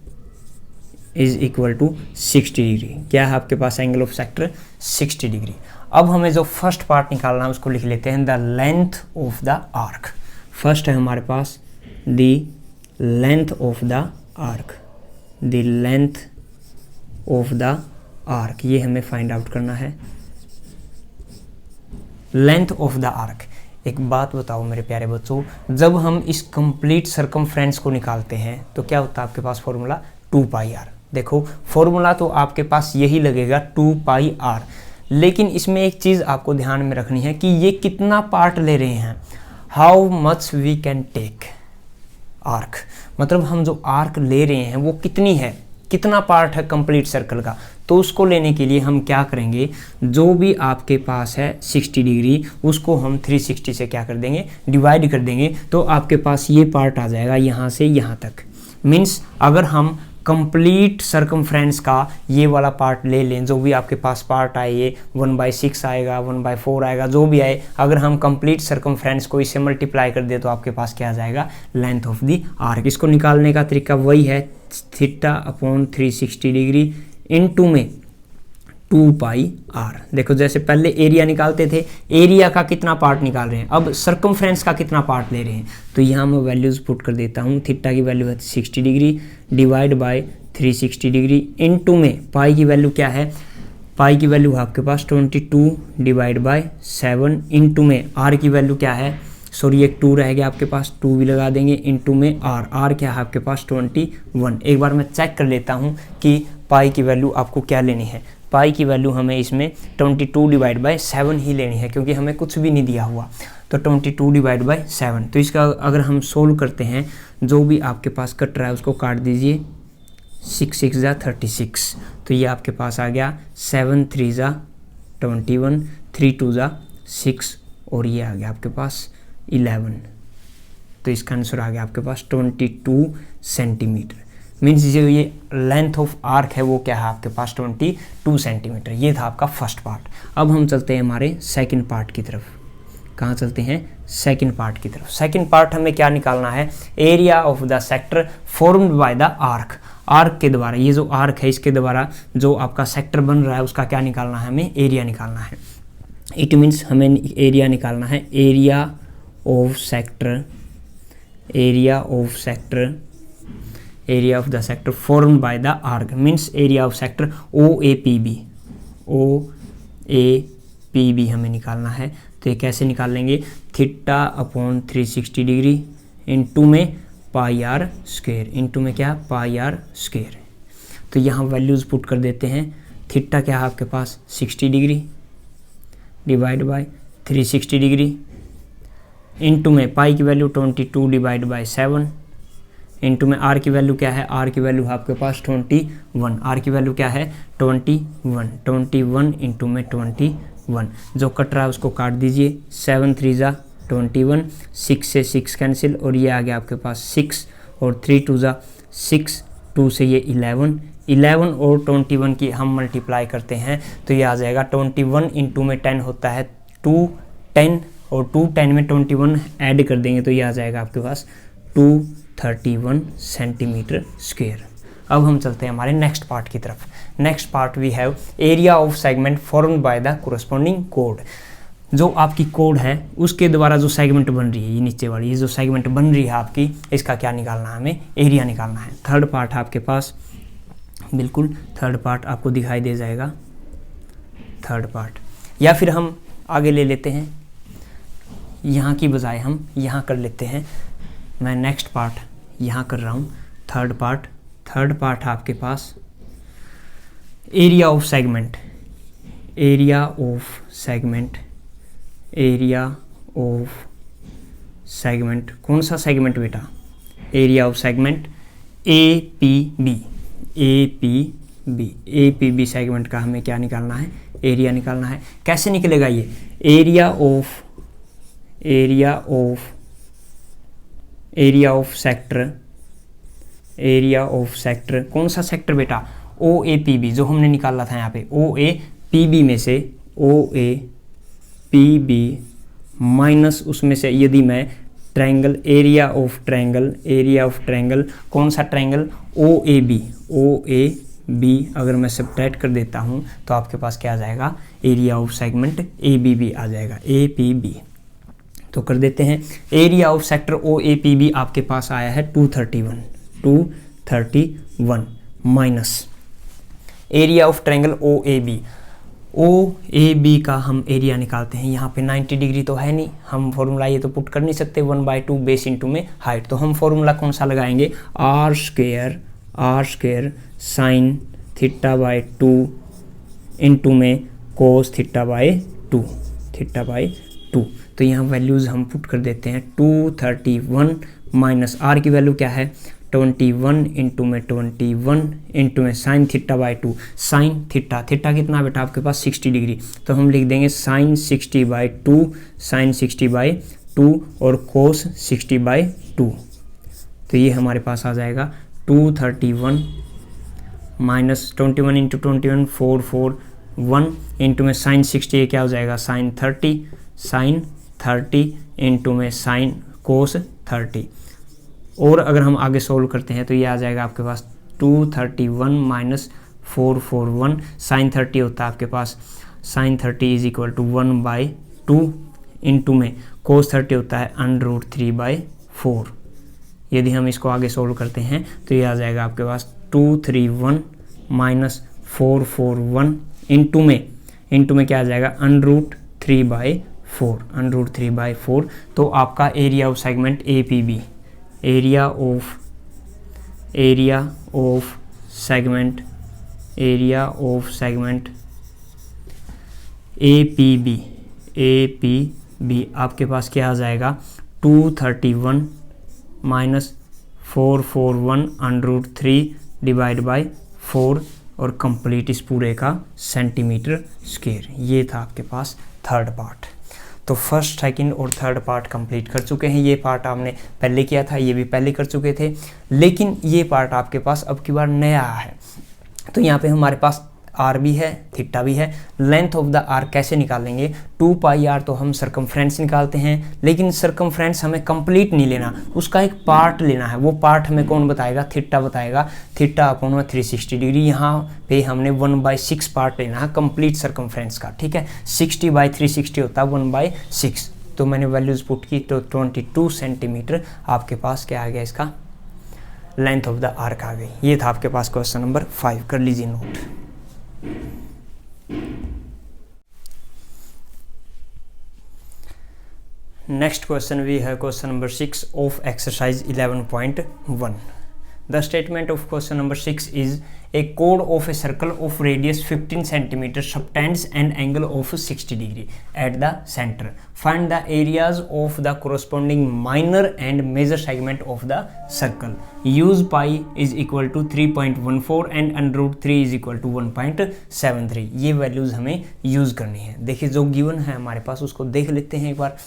इज इक्वल टू 60 डिग्री। क्या है आपके पास एंगल ऑफ सेक्टर 60 डिग्री। अब हमें जो फर्स्ट पार्ट निकालना है उसको लिख लेते हैं, the length of the arc. First है हमारे पास the length of the arc, the length of the arc, ये हमें फाइंड आउट करना है, लेंथ ऑफ द आर्क। एक बात बताओ मेरे प्यारे बच्चों, जब हम इस कंप्लीट सर्कमफ्रेंस को निकालते हैं तो क्या होता है आपके पास फॉर्मूला 2 पाई आर। देखो फॉर्मूला तो आपके पास यही लगेगा 2 पाई आर, लेकिन इसमें एक चीज़ आपको ध्यान में रखनी है कि ये कितना पार्ट ले रहे हैं, how much we can take arc, मतलब हम जो आर्क ले रहे हैं वो कितनी है, कितना पार्ट है कंप्लीट सर्कल का। तो उसको लेने के लिए हम क्या करेंगे, जो भी आपके पास है 60 डिग्री उसको हम 360 से क्या कर देंगे, डिवाइड कर देंगे। तो आपके पास ये पार्ट आ जाएगा यहाँ से यहाँ तक। मीन्स अगर हम कंप्लीट सर्कमफ्रेंस का ये वाला पार्ट ले लें, जो भी आपके पास पार्ट आए, ये 1/6 आएगा, 1/4 आएगा, जो भी आए, अगर हम कंप्लीट सर्कमफ्रेंस को इससे मल्टीप्लाई कर दे तो आपके पास क्या आ जाएगा, लेंथ ऑफ द आर्क। इसको निकालने का तरीका वही है, θ/360 डिग्री इनटू में 2πr। देखो जैसे पहले एरिया निकालते थे, एरिया का कितना पार्ट निकाल रहे हैं, अब सर्कमफ्रेंस का कितना पार्ट ले रहे हैं, तो यहाँ मैं वैल्यूज पुट कर देता हूँ। थीटा की वैल्यू है 60 degree divide by 360 degree into में पाई की वैल्यू क्या है, पाई की वैल्यू है आपके पास 22 डिवाइड बाय 7 इनटू में आर की वैल्यू क्या है, सॉरी एक 2 रह गया आपके पास, 2 भी लगा देंगे इनटू में आर क्या है आपके पास 21। एक बार मैं चेक कर लेता हूँ कि पाई की वैल्यू आपको क्या लेनी है। पाई की वैल्यू हमें इसमें 22 डिवाइड बाय 7 ही लेनी है, क्योंकि हमें कुछ भी नहीं दिया हुआ, तो 22 डिवाइड बाय 7। तो इसका अगर हम सोल्व करते हैं, जो भी आपके पास कट रहा है उसको काट दीजिए, 6 6 जा 36, तो ये आपके पास आ गया 7 3 जा 21, 3 2 जा 6 और ये आ गया आपके पास 11। तो इसका आंसर आ गया आपके पास 22 सेंटीमीटर। मीन्स जो ये लेंथ ऑफ आर्क है वो क्या है आपके पास 22 सेंटीमीटर। ये था आपका फर्स्ट पार्ट। अब हम चलते हैं हमारे सेकंड पार्ट की तरफ। कहाँ चलते हैं, सेकंड पार्ट की तरफ। सेकंड पार्ट हमें क्या निकालना है, area of the sector formed by the arc. Arc के द्वारा, ये जो आर्क है इसके द्वारा जो आपका सेक्टर बन रहा है उसका क्या निकालना है, हमें एरिया निकालना है। इट मीन्स हमें एरिया निकालना है, area of sector, area of sector, area of the sector formed by the arc means area of sector OAPB, OAPB हमें निकालना है। तो ये कैसे निकाल लेंगे, θ/360 डिग्री इनटू में πr स्क्वायर, इनटू में क्या πr स्क्वायर। तो यहाँ वैल्यूज पुट कर देते हैं। थीटा क्या है आपके पास 60 degree divide by 360 degree into में पाई की वैल्यू 22 डिवाइड बाय 7 इनटू में आर की वैल्यू क्या है, आर की वैल्यू है आपके पास 21, आर की वैल्यू क्या है 21 इनटू में 21। जो कट रहा है उसको काट दीजिए, 7 3 जा 21, 6 से 6 कैंसिल और ये आ गया आपके पास 6 और 3 2 जा 6, 2 से ये 11 और 21 की हम मल्टीप्लाई करते हैं तो ये आ जाएगा 21 इनटू में 10 होता है 210 और 210 में 21 ऐड कर देंगे तो ये आ जाएगा आपके पास 231 सेंटीमीटर स्क्वायर। अब हम चलते हैं हमारे नेक्स्ट पार्ट की तरफ। Next part we have area of segment formed by the corresponding कोड। जो आपकी कोड है उसके द्वारा जो सेगमेंट बन रही है, ये नीचे वाली ये जो सेगमेंट बन रही है आपकी, इसका क्या निकालना है, हमें एरिया निकालना है। थर्ड पार्ट आपके पास, बिल्कुल थर्ड पार्ट आपको दिखाई दे जाएगा, थर्ड पार्ट। या फिर हम आगे ले लेते हैं, यहाँ की बजाय हम यहाँ कर लेते हैं। मैं नेक्स्ट पार्ट यहाँ कर रहा हूँ, थर्ड पार्ट। थर्ड पार्ट आपके पास area of segment, area of segment, area of segment. कौन सा सेगमेंट बेटा, area of segment APB, APB, APB segment का हमें क्या निकालना है, एरिया निकालना है। कैसे निकलेगा ये, area of, area of, area of sector, area of sector. कौन सा सेक्टर बेटा, OAPB जो हमने निकाला था यहाँ पे, OAPB में से OAPB माइनस उसमें से यदि मैं triangle, area of triangle, area of triangle, कौन सा ट्रायंगल, OAB, OAB अगर मैं सब्ट्रैक्ट कर देता हूँ तो आपके पास क्या आ जाएगा, एरिया ऑफ सेगमेंट ABB आ जाएगा, APB। तो कर देते हैं, एरिया ऑफ सेक्टर OAPB आपके पास आया है 231 minus area of triangle OAB। OAB का हम एरिया निकालते हैं। यहाँ पे 90 डिग्री तो है नहीं, हम फॉर्मूला ये तो पुट कर नहीं सकते, 1/2 बेस इंटू में हाइट। तो हम फॉर्मूला कौन सा लगाएंगे, आर स्क्वायर साइन θ/2 इंटू में कोस θ/2, θ/2। तो यहाँ वैल्यूज़ हम पुट कर देते हैं, 231 माइनस आर की वैल्यू क्या है 21 इंटू में 21 इंटू में साइन θ/2, साइन थीटा, थीटा कितना बेटा आपके पास 60 डिग्री, तो हम लिख देंगे साइन 60/2, साइन 60/2 और कोस 60/2। तो ये हमारे पास आ जाएगा 231 माइनस 21 इंटू 21 441 इंटू में साइन 60, ये क्या हो जाएगा साइन 30 इंटू में साइन कोस 30। और अगर हम आगे सोल्व करते हैं तो ये आ जाएगा आपके पास 231 माइनस 441 साइन 30 होता है आपके पास sine 30 is equal to 1/2 into में कोस 30 होता है √3/4। यदि हम इसको आगे सोल्व करते हैं तो ये आ जाएगा आपके पास 231 माइनस 441 इंटू में क्या आ जाएगा √3/4 तो आपका area of segment APB, area of segment APB आपके पास क्या आ जाएगा 231 माइनस 441 √3/4 और कंप्लीट इस पूरे का सेंटीमीटर स्क्वायर। ये था आपके पास थर्ड पार्ट। तो फर्स्ट, सेकंड और थर्ड पार्ट कंप्लीट कर चुके हैं। ये पार्ट आपने पहले किया था, ये भी पहले कर चुके थे, लेकिन ये पार्ट आपके पास अब की बार नया है। तो यहाँ पे हमारे पास आर भी है, थीटा भी है। लेंथ ऑफ द आर कैसे निकालेंगे 2πr तो हम सर्कमफ्रेंस निकालते हैं, लेकिन सर्कमफ्रेंस हमें कंप्लीट नहीं लेना, उसका एक पार्ट लेना है। वो पार्ट हमें कौन बताएगा, थीटा बताएगा। थीटा अपॉन में 360 डिग्री, यहाँ पे हमने 1/6 पार्ट लेना है कंप्लीट सर्कमफ्रेंस का, ठीक है। 60/360 होता है 1/6। तो मैंने वैल्यूज पुट की तो 22 सेंटीमीटर आपके पास क्या आ गया, इसका लेंथ ऑफ द आर्क आ गई। ये था आपके पास क्वेश्चन नंबर 5, कर लीजिए note. Next question we have question number 6 of exercise 11.1. The statement of question number 6 is a chord of a circle of radius 15 cm subtends an angle of 60 degree at the center. Find the areas of the corresponding minor and major segment of the circle. Use pi is equal to 3.14 and √3 is equal to 1.73. ये वैल्यूज हमें यूज करनी है। देखिए जो गिवन है हमारे पास उसको देख लेते हैं एक बार।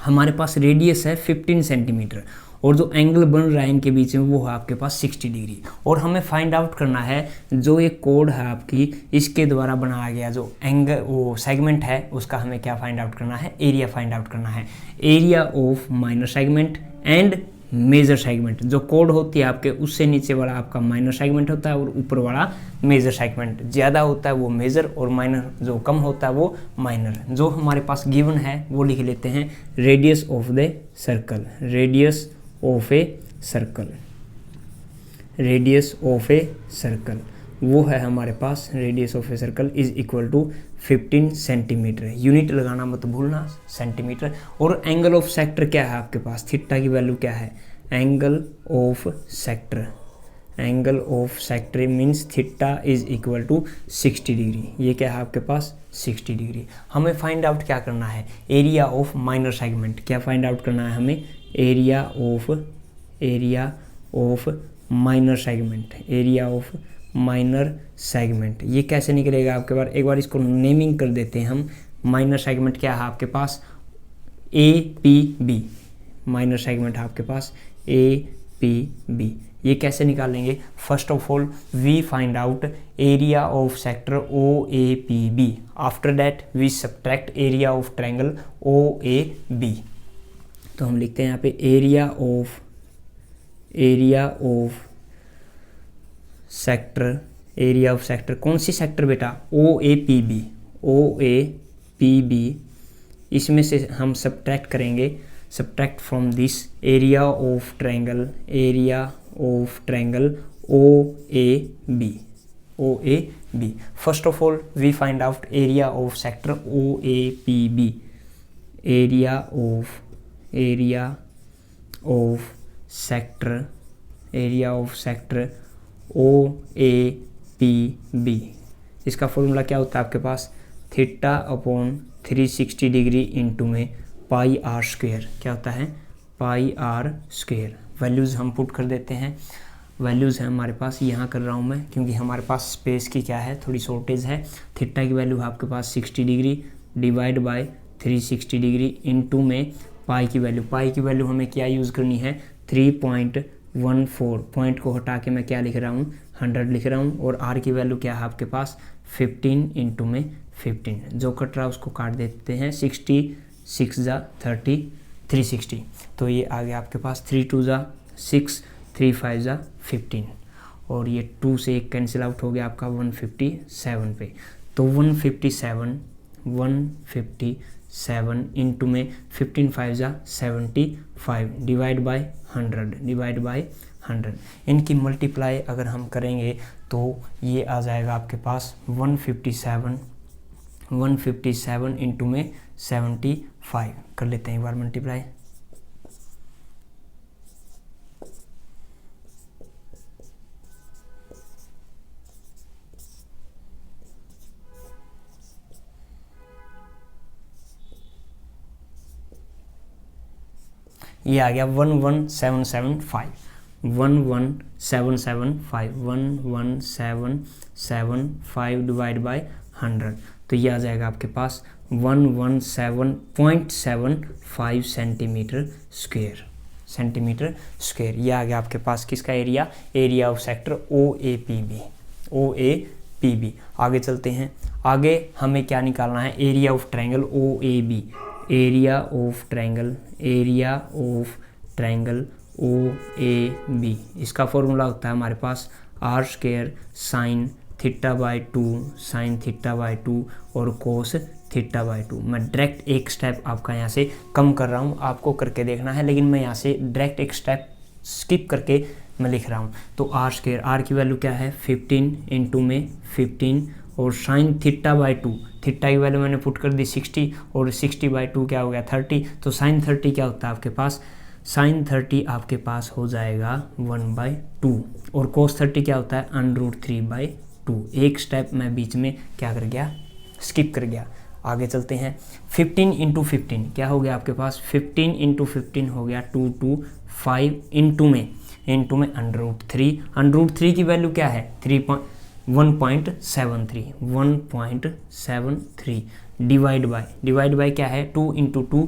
हमारे पास रेडियस है 15 सेंटीमीटर और जो एंगल बन रहा है इनके बीच में वो है आपके पास 60 डिग्री। और हमें फाइंड आउट करना है जो ये कोड है आपकी, इसके द्वारा बनाया गया जो एंगल वो सेगमेंट है उसका हमें क्या फाइंड आउट करना है, एरिया फाइंड आउट करना है। Area of minor segment and major segment, जो कोड होती है आपके उससे नीचे वाला आपका माइनर सेगमेंट होता है और ऊपर वाला मेजर सेगमेंट। ज़्यादा होता है वो मेजर और माइनर जो कम होता है वो माइनर। जो हमारे पास गिवन है वो लिख लेते हैं radius of the circle, radius of a circle, radius of a circle वो है हमारे पास radius of a circle is equal to 15 centimetre. Unit लगाना मत भूलना, सेंटीमीटर। और एंगल ऑफ सेक्टर क्या है आपके पास, थीटा की वैल्यू क्या है, angle of sector, angle of sector means theta is equal to 60 degree. ये क्या है आपके पास 60 डिग्री। हमें फाइंड आउट क्या करना है, एरिया ऑफ माइनर सेगमेंट। क्या फाइंड आउट करना है हमें, area of minor segment, area of minor segment. ये कैसे निकलेगा आपके पास, एक बार इसको नेमिंग कर देते हैं हम। माइनर सेगमेंट क्या है आपके पास APB, माइनर सेगमेंट है आपके पास APB। ये कैसे निकालेंगे, first of all we find out area of sector OAPB, after that we subtract area of triangle OAB। तो हम लिखते हैं यहाँ पे एरिया ऑफ सेक्टर, कौन सी सेक्टर बेटा, OAPB। इसमें से हम सब्ट्रैक्ट करेंगे, subtract from this area of triangle OAB। First of all we find out area of sector OAPB, area of sector OAPB। इसका फॉर्मूला क्या होता है आपके पास, थीटा अपॉन 360 डिग्री इंटू में पाई आर स्क्वायर। क्या होता है, पाई आर स्क्वायर। वैल्यूज़ हम पुट कर देते हैं, वैल्यूज़ हैं हमारे पास, यहाँ कर रहा हूँ मैं क्योंकि हमारे पास स्पेस की क्या है थोड़ी शॉर्टेज है। थीटा की वैल्यू है आपके पास 60 degree divide by 360 degree into में पाई की वैल्यू हमें क्या यूज़ करनी है 3.14। पॉइंट को हटा के मैं क्या लिख रहा हूँ 100 लिख रहा हूँ, और r की वैल्यू क्या है आपके पास 15 इंटू में 15, जो कट रहा है उसको काट देते हैं, 66 जा 30 360, तो ये आ गया आपके पास 3 2 जा 6 3 5 जा 15, और ये 2 से 1 कैंसिल आउट हो गया आपका 157 पे। तो 157 इंटू में 15 5 जा 75 डिवाइड बाय 100 इनकी मल्टीप्लाई अगर हम करेंगे तो ये आ जाएगा आपके पास 157 इंटू में 75, कर लेते हैं एक बार मल्टीप्लाई। ये आ गया 11775 डिवाइड बाय 100, तो ये आ जाएगा आपके पास 117.75 सेंटीमीटर स्क्वायर। ये आ गया आपके पास किसका area of sector O A P B. आगे चलते हैं, आगे हमें क्या निकालना है, area of triangle O A B. Area of triangle O A B, इसका फॉर्मूला होता है हमारे पास r square sine theta by 2 और कोस थीटा बाई 2। मैं डायरेक्ट एक स्टेप आपका यहाँ से कम कर रहा हूँ, आपको करके देखना है, लेकिन मैं यहाँ से डायरेक्ट एक स्टेप स्किप करके मैं लिख रहा हूँ। तो r स्क्वायर, r की वैल्यू क्या है 15 इंटू में 15, और साइन थीटा बाई 2, थीटा की वैल्यू मैंने पुट कर दी 60, और 60 बाई 2 क्या हो गया 30, तो साइन 30 क्या होता है आपके पास, साइन 30 आपके पास हो जाएगा 1/2, और कोस 30 क्या होता है √3/2। एक स्टेप मैं बीच में क्या कर गया, स्किप कर गया। आगे चलते हैं, 15 इंटू 15 क्या हो गया आपके पास, 15 इंटू 15 हो गया 225 इंटू में √3 की वैल्यू क्या है 1.73 डिवाइड बाय क्या है 2 इंटू 2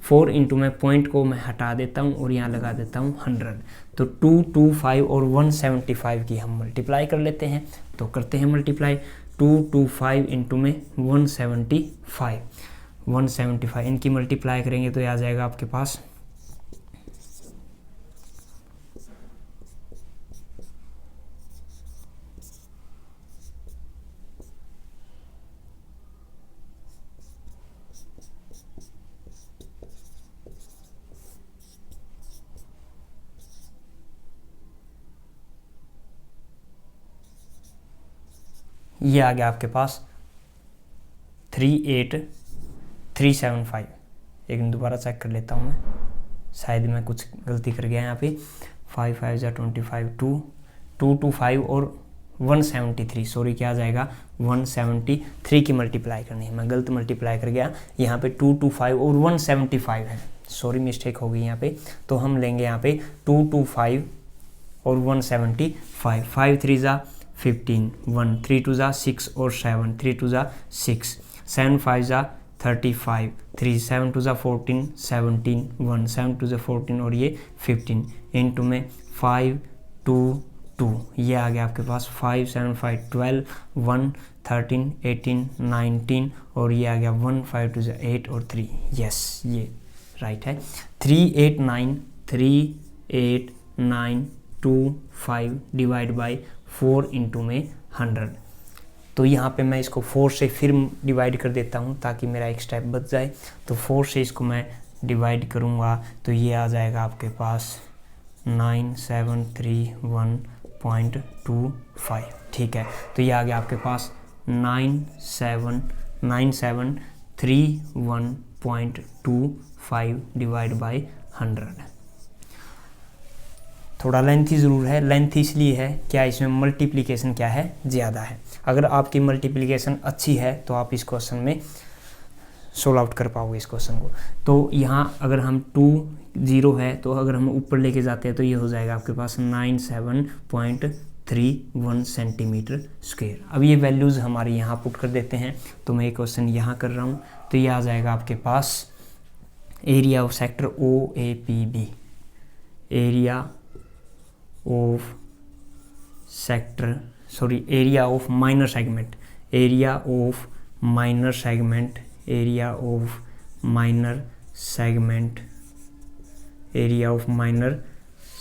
4 इंटू में पॉइंट को मैं हटा देता हूँ और यहाँ लगा देता हूँ 100, तो 225 और 175 की हम मल्टीप्लाई कर लेते हैं। तो करते हैं मल्टीप्लाई, 225 इंटू में 175 इनकी मल्टीप्लाई करेंगे तो ये आ जाएगा आपके पास ये आ गया आपके पास 38375। एक दोबारा चेक कर लेता हूँ मैं, शायद मैं कुछ गलती कर गया यहाँ पे। 5 5 जा 25 225 और 173, सॉरी क्या आ जाएगा 173 की मल्टीप्लाई करनी है, मैं गलत मल्टीप्लाई कर गया। यहाँ पे 225 और 175 है, सॉरी मिस्टेक हो गई यहाँ पे। तो हम लेंगे यहाँ पे 225 और 175, 5 3 जा 15, 1 3 2 जा 6 और 7 3 2 जा 6, 7 5 जा 35, 3 7 2 जा 14 17, 1 7 2 जा 14 और ये 15 इंटू में 5 2 2, ये आ गया आपके पास 5 7 5 12 1 13 18 19 और ये आ गया 1 5 2 जा 8 और 3, यस ये राइट है। 38925 डिवाइड बाई 4 इंटू में 100। तो यहाँ पे मैं इसको 4 से फिर डिवाइड कर देता हूँ ताकि मेरा एक स्टेप बच जाए। तो 4 से इसको मैं डिवाइड करूँगा तो ये आ जाएगा आपके पास 9731.25, ठीक है। तो ये आ गया आपके पास 9731.25 डिवाइड बाई 100। थोड़ा लेंथी ज़रूर है, लेंथ इसलिए है क्या इसमें मल्टीप्लिकेशन क्या है ज़्यादा है। अगर आपकी मल्टीप्लिकेशन अच्छी है तो आप इस क्वेश्चन में सोल्व आउट कर पाओगे इस क्वेश्चन को। तो यहाँ अगर हम 2 0 है तो अगर हम ऊपर लेके जाते हैं तो ये हो जाएगा आपके पास 97.31 सेंटीमीटर स्क्वायर। अब ये वैल्यूज़ हमारी यहाँ पुट कर देते हैं, तो मैं ये क्वेश्चन यहाँ कर रहा हूँ। तो ये आ जाएगा आपके पास area of sector OAPB, area of sector sorry area of minor segment, area of minor segment, area of minor segment, area of minor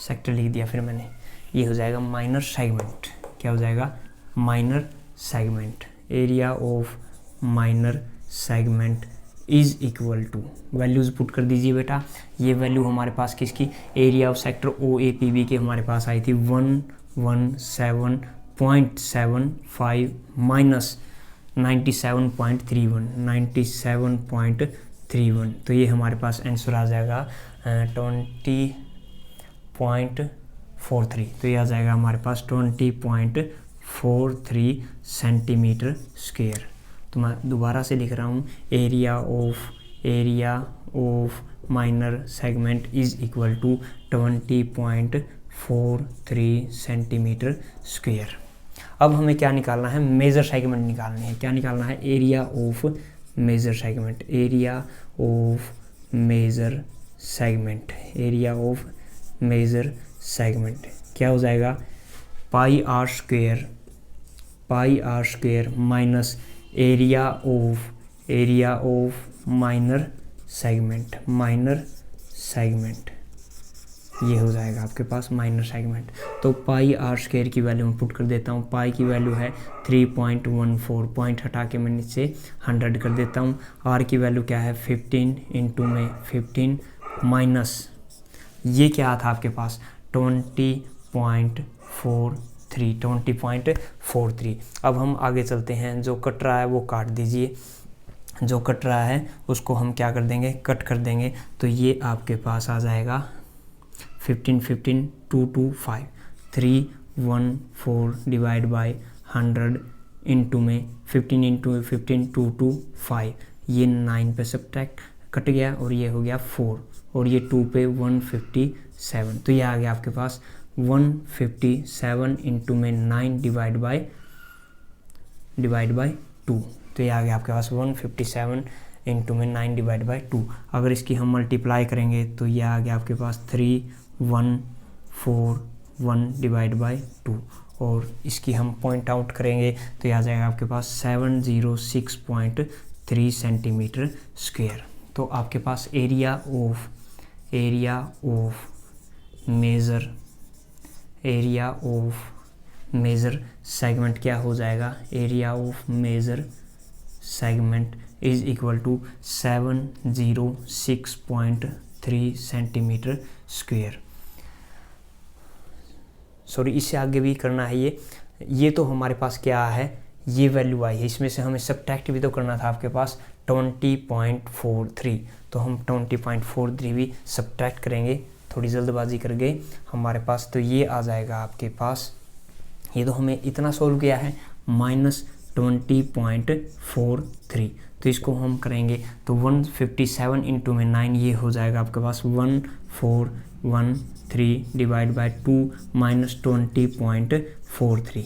sector लिख दिया फिर मैंने, ये हो जाएगा माइनर सेगमेंट। क्या हो जाएगा? Minor segment. Area of minor segment is equal to, values put कर दीजिए बेटा। ये वैल्यू हमारे पास किसकी? Area of sector O A P B के हमारे पास आई थी 117.75 माइनस 97.31, 97.31। तो ये हमारे पास आंसर आ जाएगा 20.43। तो ये आ जाएगा हमारे पास 20.43 सेंटीमीटर स्क्वायर। तो मैं दोबारा से लिख रहा हूँ, area of minor segment is equal to 20.43 centimetre square. अब हमें क्या निकालना है? मेजर सेगमेंट निकालनी है। क्या निकालना है? Area of major segment, area of major segment, area of major segment क्या हो जाएगा? Pi are square minus area of minor segment, ये हो जाएगा आपके पास माइनर सेगमेंट। तो पाई आर स्क्वायर की वैल्यू मैं पुट कर देता हूँ। पाई की वैल्यू है 3.14, पॉइंट हटा के मैं नीचे 100 कर देता हूँ। आर की वैल्यू क्या है? 15 इंटू में 15 माइनस ये क्या था आपके पास? 20.43। अब हम आगे चलते हैं। जो कट रहा है वो काट दीजिए, जो कट रहा है उसको हम क्या कर देंगे? कट कर देंगे। तो ये आपके पास आ जाएगा 15 15 225 314 डिवाइड बाय 100 इंटू में 15 इंटू 15 225। ये 9 पे सब्ट्रैक्ट कट गया और ये हो गया 4 और ये 2 पे 157। तो ये आ गया आपके पास 157 इंटू में 9 डिवाइड बाय 2। तो ये आ गया आपके पास 157 इंटू में 9 डिवाइड बाय 2। अगर इसकी हम मल्टीप्लाई करेंगे तो ये आ गया आपके पास 3141 डिवाइड बाय 2 और इसकी हम पॉइंट आउट करेंगे तो ये आ जाएगा आपके पास 706.3 सेंटीमीटर स्क्वायर। तो आपके पास एरिया ऑफ मेजर सेगमेंट क्या हो जाएगा? Area of major segment is equal to 706.3 centimetre square. Sorry, इससे आगे भी करना है। ये तो हमारे पास क्या है? ये वैल्यू आई है, इसमें से हमें सब्ट्रैक्ट भी तो करना था आपके पास 20.43। तो हम 20.43 भी सब्ट्रैक्ट करेंगे, थोड़ी जल्दबाजी कर गए हमारे पास। तो ये आ जाएगा आपके पास, ये तो हमें इतना सोल्व किया है -20.43। तो इसको हम करेंगे तो 157 इंटू में 9 ये हो जाएगा आपके पास 1413 डिवाइड बाय 2 -20.43।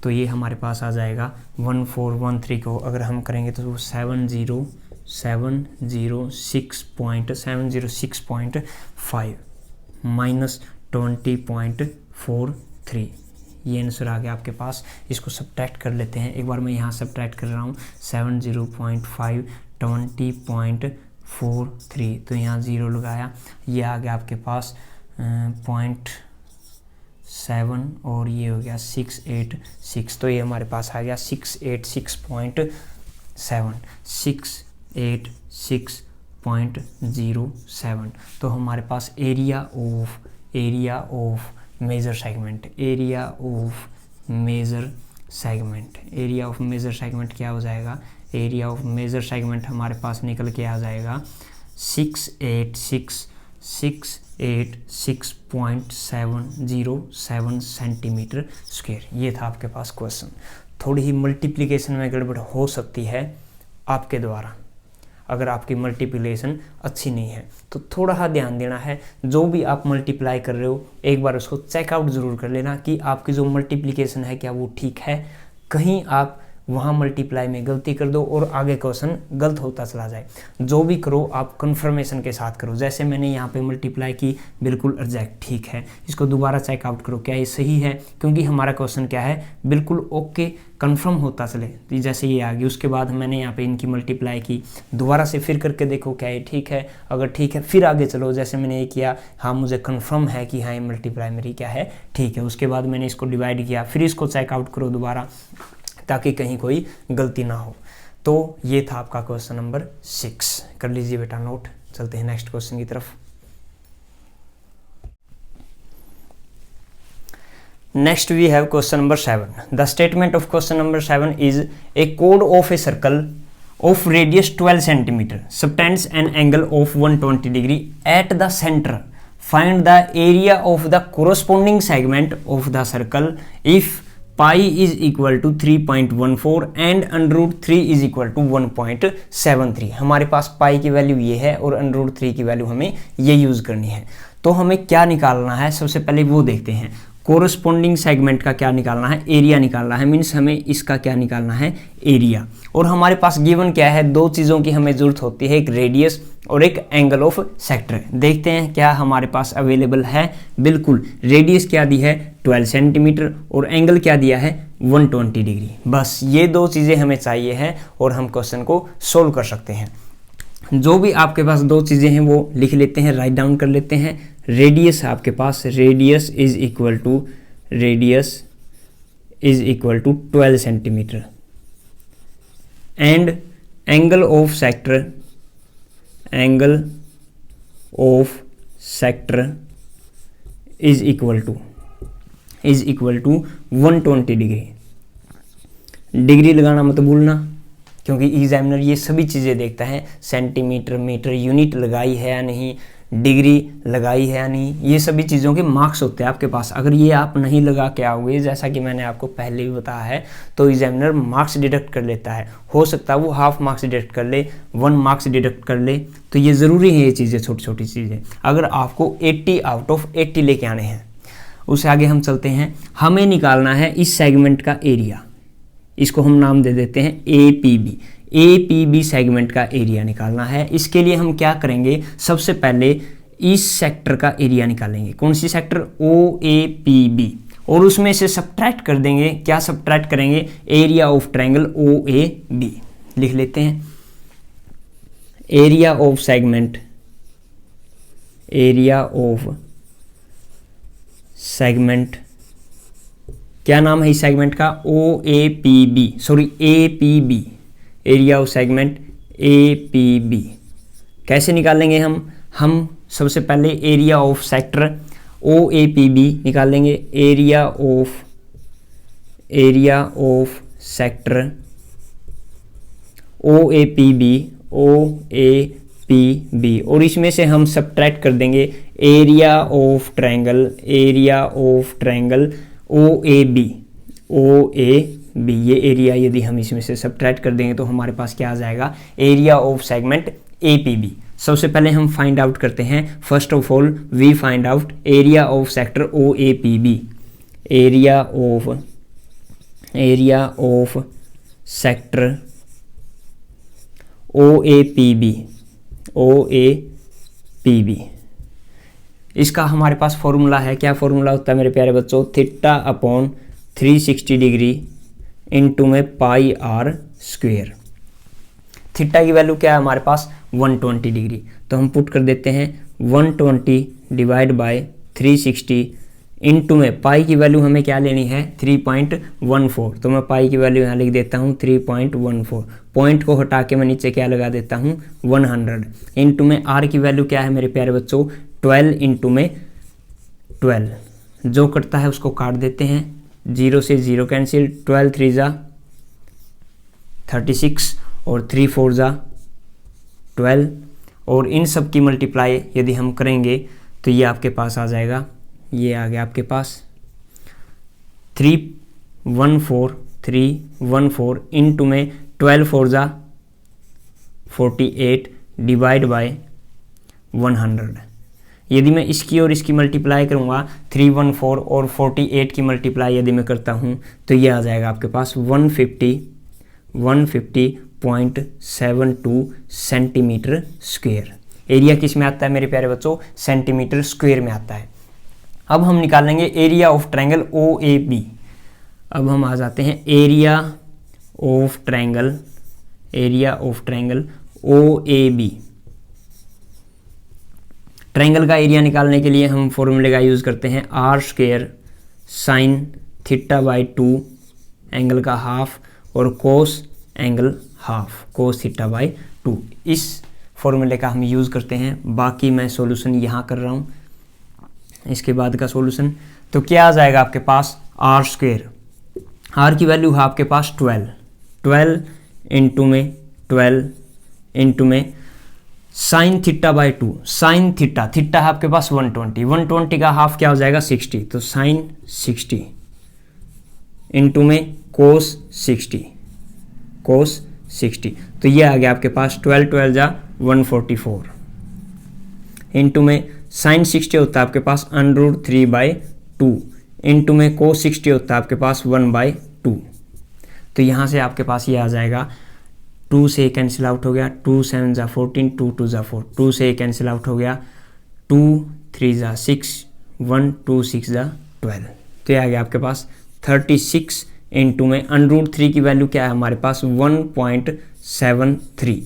तो ये हमारे पास आ जाएगा 1413 को अगर हम करेंगे तो वो 706.5 -20.43 ये आंसर आ गया आपके पास। इसको सब्ट्रैक्ट कर लेते हैं। एक बार मैं यहाँ सब्ट्रैक्ट कर रहा हूँ 70.5 20.43। तो यहाँ 0 लगाया, ये आ गया आपके पास 0.7 और ये हो गया 686। तो ये हमारे पास आ गया 686.07। तो हमारे पास एरिया ऑफ मेजर सेगमेंट क्या हो जाएगा? एरिया ऑफ मेजर सेगमेंट हमारे पास निकल के आ जाएगा 686.707 सेंटीमीटर स्क्वायर। ये था आपके पास क्वेश्चन। थोड़ी ही मल्टीप्लिकेशन में गड़बड़ हो सकती है आपके द्वारा, अगर आपकी मल्टीप्लिकेशन अच्छी नहीं है तो थोड़ा सा ध्यान देना है। जो भी आप मल्टीप्लाई कर रहे हो एक बार उसको चेकआउट ज़रूर कर लेना कि आपकी जो मल्टीप्लिकेशन है क्या वो ठीक है। कहीं आप वहाँ मल्टीप्लाई में गलती कर दो और आगे क्वेश्चन गलत होता चला जाए। जो भी करो आप कंफर्मेशन के साथ करो। जैसे मैंने यहाँ पे मल्टीप्लाई की, बिल्कुल एग्जैक्ट ठीक है, इसको दोबारा चेकआउट करो क्या ये सही है, क्योंकि हमारा क्वेश्चन क्या है, बिल्कुल ओके कंफर्म होता चले। तो जैसे ये आ गई, उसके बाद मैंने यहाँ पे इनकी मल्टीप्लाई की, दोबारा से फिर करके देखो क्या ये ठीक है, अगर ठीक है फिर आगे चलो। जैसे मैंने ये किया, हाँ मुझे कंफर्म है कि हाँ ये मल्टीप्लाई मेरी क्या है ठीक है। उसके बाद मैंने इसको डिवाइड किया, फिर इसको चेकआउट करो दोबारा, ताकि कहीं कोई गलती ना हो। तो ये था आपका क्वेश्चन नंबर 6। कर लीजिए बेटा नोट। चलते हैं नेक्स्ट क्वेश्चन की तरफ। Next we have question number 7. The statement of question number 7 is a chord of a circle of radius 12 cm subtends an angle of 120 degree at the center. Find the area of the corresponding segment of the circle if pi is equal to 3.14 and under root 3 is equal to 1.73. हमारे पास पाई की वैल्यू ये है और अंडर रूट 3 की वैल्यू हमें ये यूज करनी है। तो हमें क्या निकालना है, सबसे पहले वो देखते हैं। कोरस्पॉन्डिंग सेगमेंट का क्या निकालना है, एरिया निकालना है, मीन्स हमें इसका क्या निकालना है, एरिया। और हमारे पास गिवन क्या है, दो चीज़ों की हमें ज़रूरत होती है, एक रेडियस और एक एंगल ऑफ सेक्टर। देखते हैं क्या हमारे पास अवेलेबल है। बिल्कुल, रेडियस क्या दी है 12 सेंटीमीटर और एंगल क्या दिया है 120 डिग्री। बस ये दो चीज़ें हमें चाहिए है और हम क्वेश्चन को सोल्व कर सकते हैं। जो भी आपके पास दो चीज़ें हैं वो लिख लेते हैं, राइट डाउन कर लेते हैं। रेडियस आपके पास, radius is equal to 12 centimetre and angle of sector is equal to 120 degree. Degree लगाना मत भूलना, क्योंकि एग्जामिनर ये सभी चीज़ें देखता है, सेंटीमीटर, मीटर, यूनिट लगाई है या नहीं, डिग्री लगाई है या नहीं, ये सभी चीज़ों के मार्क्स होते हैं आपके पास। अगर ये आप नहीं लगा के आओगे, जैसा कि मैंने आपको पहले भी बताया है, तो एग्जामिनर मार्क्स डिडक्ट कर लेता है। हो सकता है वो हाफ मार्क्स डिडक्ट कर ले, 1 मार्क्स डिडक्ट कर ले। तो ये ज़रूरी है ये चीज़ें, छोटी छोटी चीज़ें। अगर आपको 80 आउट ऑफ 80 लेके आने हैं। उससे आगे हम चलते हैं। हमें निकालना है इस सेगमेंट का एरिया, इसको हम नाम दे देते हैं APB सेगमेंट का एरिया निकालना है। इसके लिए हम क्या करेंगे, सबसे पहले इस सेक्टर का एरिया निकालेंगे। कौन सी सेक्टर, OAPB, और उसमें से सब्ट्रैक्ट कर देंगे। क्या सब्ट्रैक्ट करेंगे, एरिया ऑफ ट्रायंगल OAB। लिख लेते हैं, एरिया ऑफ सेगमेंट, क्या नाम है इस सेगमेंट का, APB, area of segment APB। कैसे निकालेंगे हम सबसे पहले एरिया ऑफ सेक्टर OAPB निकालेंगे। एरिया ऑफ सेक्टर OAPB, और इसमें से हम सब्ट्रैक्ट कर देंगे एरिया ऑफ ट्रायंगल OAB। ये एरिया यदि हम इसमें से सब्ट्रैक्ट कर देंगे तो हमारे पास क्या आ जाएगा, एरिया ऑफ सेगमेंट APB। सबसे पहले हम फाइंड आउट करते हैं। First of all we find out area of sector OAPB। Area of sector OAPB। इसका हमारे पास फॉर्मूला है। क्या फॉर्मूला होता है मेरे प्यारे बच्चों, θ/360 डिग्री इंटू में πr²। थीटा की वैल्यू क्या है हमारे पास, 120 डिग्री। तो हम पुट कर देते हैं 120 डिवाइड बाय 360 इंटू में पाई की वैल्यू हमें क्या लेनी है, 3.14। तो मैं पाई की वैल्यू यहाँ लिख देता हूँ 3.14। पॉइंट को हटा के मैं नीचे क्या लगा देता हूँ 100। इंटू में आर की वैल्यू क्या है मेरे प्यारे बच्चों, 12 इंटू में 12। जो कटता है उसको काट देते हैं, 0 से 0 कैंसिल, 12 3 जा 36 और 3 4 जा 12। और इन सब की मल्टीप्लाई यदि हम करेंगे तो ये आपके पास आ जाएगा, ये आ गया आपके पास 314 इंटू में 12 4 जा 48 डिवाइड बाय 100। यदि मैं इसकी और इसकी मल्टीप्लाई करूँगा, 314 और 48 की मल्टीप्लाई यदि मैं करता हूँ तो ये आ जाएगा आपके पास 150 150.72 सेंटीमीटर स्क्वायर। एरिया किस में आता है मेरे प्यारे बच्चों? सेंटीमीटर स्क्वायर में आता है। अब हम निकालेंगे एरिया ऑफ ट्रायंगल OAB। अब हम आ जाते हैं area of triangle OAB। Triangle का एरिया निकालने के लिए हम फॉर्मूले का यूज़ करते हैं r² sin θ/2 एंगल का हाफ और कोस एंगल हाफ कोस θ/2। इस फॉर्मूले का हम यूज़ करते हैं। बाकी मैं सॉल्यूशन यहाँ कर रहा हूँ, इसके बाद का सॉल्यूशन। तो क्या आ जाएगा आपके पास? r², r की वैल्यू है आपके पास 12 इंटू में साइन θ/2, साइन थीटा है आपके पास 120 का हाफ क्या हो जाएगा? 60, तो साइन 60 इंटू में कोस 60, तो ये आ गया आपके पास 12 जा 144 इंटू में साइन 60 होता है आपके पास √3/2 इंटू में कोस 60 होता है आपके पास 1/2। तो यहाँ से आपके पास ये आ जाएगा 2 से कैंसिल आउट हो गया, 2 7 जा 14, 2 2 जा 4, 2 से कैंसिल आउट हो गया, 2 3 जा 6, 1 2 6 जा 12। तो ये आ गया आपके पास 36 इंटू में √3 की वैल्यू क्या है हमारे पास? 1.73।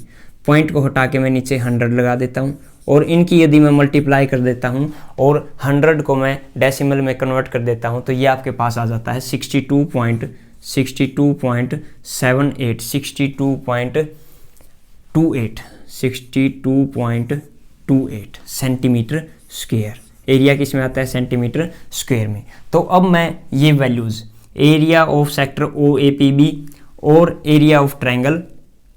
पॉइंट को हटा के मैं नीचे 100 लगा देता हूँ और इनकी यदि मैं मल्टीप्लाई कर देता हूँ और 100 को मैं डेसिमल में कन्वर्ट कर देता हूँ तो ये आपके पास आ जाता है 62.28 सेंटीमीटर स्क्वायर। एरिया किस में आता है? सेंटीमीटर स्क्वायर में। तो अब मैं ये values area of sector OAPB और एरिया ऑफ ट्रायंगल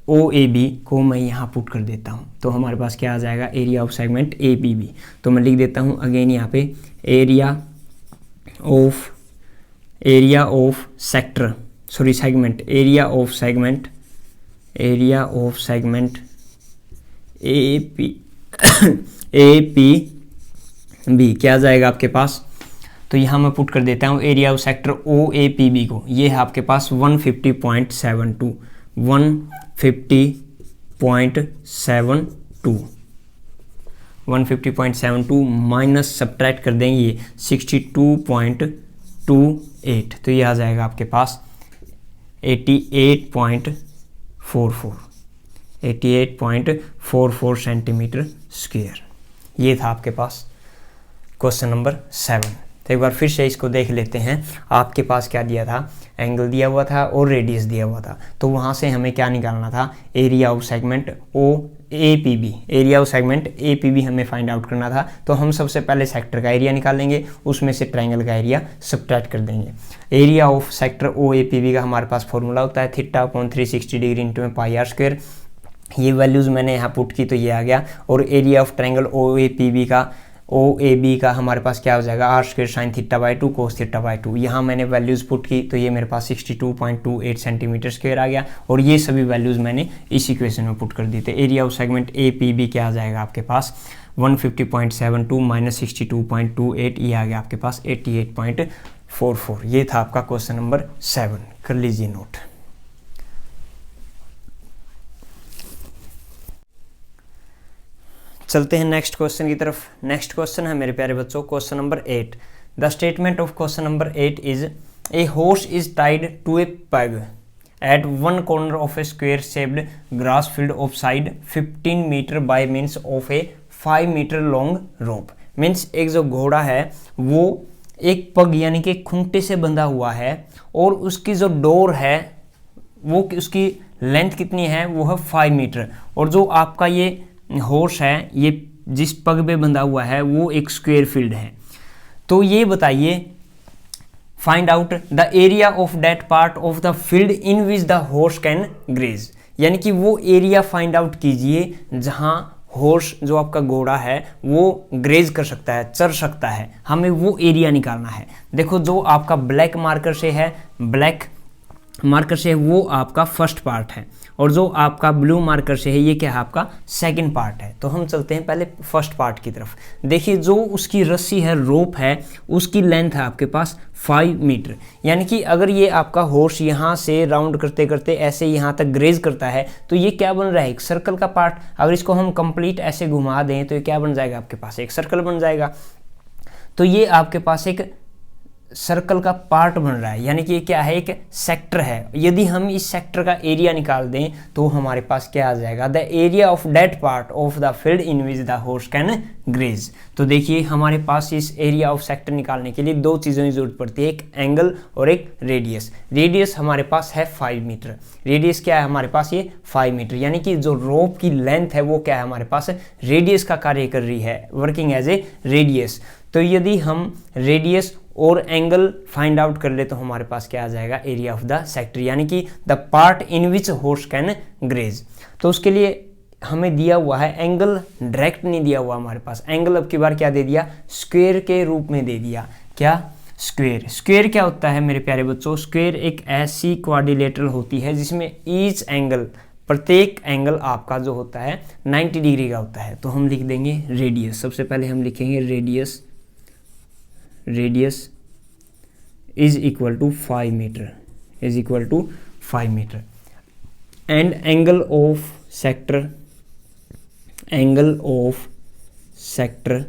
OAB को मैं यहाँ पुट कर देता हूँ। तो हमारे पास क्या आ जाएगा? Area of segment APB। तो मैं लिख देता हूँ अगेन यहाँ पे एरिया ऑफ सेगमेंट APB क्या आ जाएगा आपके पास? तो यहाँ मैं पुट कर देता हूँ एरिया ऑफ सेक्टर OAPB को। ये है आपके पास 150.72 माइनस सब्ट्रैक्ट कर देंगे ये 62.28, तो ये आ जाएगा आपके पास 88.44 सेंटीमीटर स्क्वायर। ये था आपके पास क्वेश्चन नंबर 7। तो एक बार फिर से इसको देख लेते हैं। आपके पास क्या दिया था? एंगल दिया हुआ था और रेडियस दिया हुआ था। तो वहाँ से हमें क्या निकालना था? Area of segment OAPB। Area of segment APB हमें फाइंड आउट करना था। तो हम सबसे पहले सेक्टर का एरिया निकालेंगे, उसमें से ट्रायंगल का एरिया सब्ट्रैक्ट कर देंगे। एरिया ऑफ सेक्टर OAPB का हमारे पास फॉर्मूला होता है θ/360 डिग्री इंटू में πr²। ये वैल्यूज़ मैंने यहाँ पुट की तो ये आ गया। और एरिया ऑफ ट्रायंगल OAB का हमारे पास क्या हो जाएगा? r² sin θ/2 cos θ/2। यहाँ मैंने वैल्यूज़ पुट की तो ये मेरे पास 62.28 सेंटीमीटर स्क्वायर आ गया और ये सभी वैल्यूज़ मैंने इस इक्वेशन में पुट कर दी। तो एरिया ऑफ सेगमेंट APB क्या आ जाएगा आपके पास? 150.72 माइनस 62.28, ये आ गया आपके पास 88.44। ये था आपका क्वेश्चन नंबर 7। कर लीजिए नोट। चलते हैं नेक्स्ट क्वेश्चन की तरफ। नेक्स्ट क्वेश्चन है मेरे प्यारे बच्चों question number 8। The statement of question number 8 is a horse is tied to a peg at one corner of a square shaped grass field of side 15 metre by means of a 5 metre long rope. Means एक जो घोड़ा है वो एक पग यानी कि खूंटे से बंधा हुआ है और उसकी जो डोर है वो उसकी लेंथ कितनी है? वो है 5 मीटर। और जो आपका ये हॉर्स है, ये जिस पग पे बंधा हुआ है वो एक स्क्वायर फील्ड है। तो ये बताइए find out the area of that part of the field in which the horse can graze. यानी कि वो एरिया फाइंड आउट कीजिए जहां हॉर्स जो आपका घोड़ा है वो ग्रेज कर सकता है, चर सकता है। हमें वो एरिया निकालना है। देखो जो आपका ब्लैक मार्कर से है, ब्लैक मार्कर से है वो आपका फर्स्ट पार्ट है, और जो आपका ब्लू मार्कर से है ये क्या है, आपका सेकंड पार्ट है। तो हम चलते हैं पहले फर्स्ट पार्ट की तरफ। देखिए जो उसकी रस्सी है, रोप है, उसकी लेंथ है आपके पास 5 मीटर। यानी कि अगर ये आपका हॉर्स यहाँ से राउंड करते करते ऐसे यहाँ तक ग्रेज करता है तो ये क्या बन रहा है, एक सर्कल का पार्ट। अगर इसको हम कंप्लीट ऐसे घुमा दें तो ये क्या बन जाएगा, आपके पास एक सर्कल बन जाएगा। तो ये आपके पास एक सर्कल का पार्ट बन रहा है, यानी कि ये क्या है, एक सेक्टर है। यदि हम इस सेक्टर का एरिया निकाल दें तो हमारे पास क्या आ जाएगा, the area of that part of the field in which the horse can graze. तो देखिए हमारे पास इस एरिया ऑफ सेक्टर निकालने के लिए दो चीज़ों की जरूरत पड़ती है, एक एंगल और एक रेडियस। रेडियस हमारे पास है 5 मीटर। रेडियस क्या है हमारे पास, ये 5 मीटर, यानी कि जो रोप की लेंथ है वो क्या है हमारे पास रेडियस का कार्य कर रही है, वर्किंग एज ए रेडियस। तो यदि हम रेडियस और एंगल फाइंड आउट कर ले तो हमारे पास क्या आ जाएगा, एरिया ऑफ द सेक्टर, यानी कि the part in which horse can graze. तो उसके लिए हमें दिया हुआ है एंगल, डायरेक्ट नहीं दिया हुआ हमारे पास। एंगल अब की बार क्या दे दिया, स्क्वायर के रूप में दे दिया। क्या, स्क्वायर। स्क्वायर क्या होता है मेरे प्यारे बच्चों, स्क्वायर एक ऐसी क्वाड्रिलेटरल होती है जिसमें ईच एंगल, प्रत्येक एंगल आपका जो होता है 90 डिग्री का होता है। तो हम लिख देंगे रेडियस। सबसे पहले हम लिखेंगे radius, radius is equal to 5 metre, is equal to 5 metre. And angle of sector, angle of sector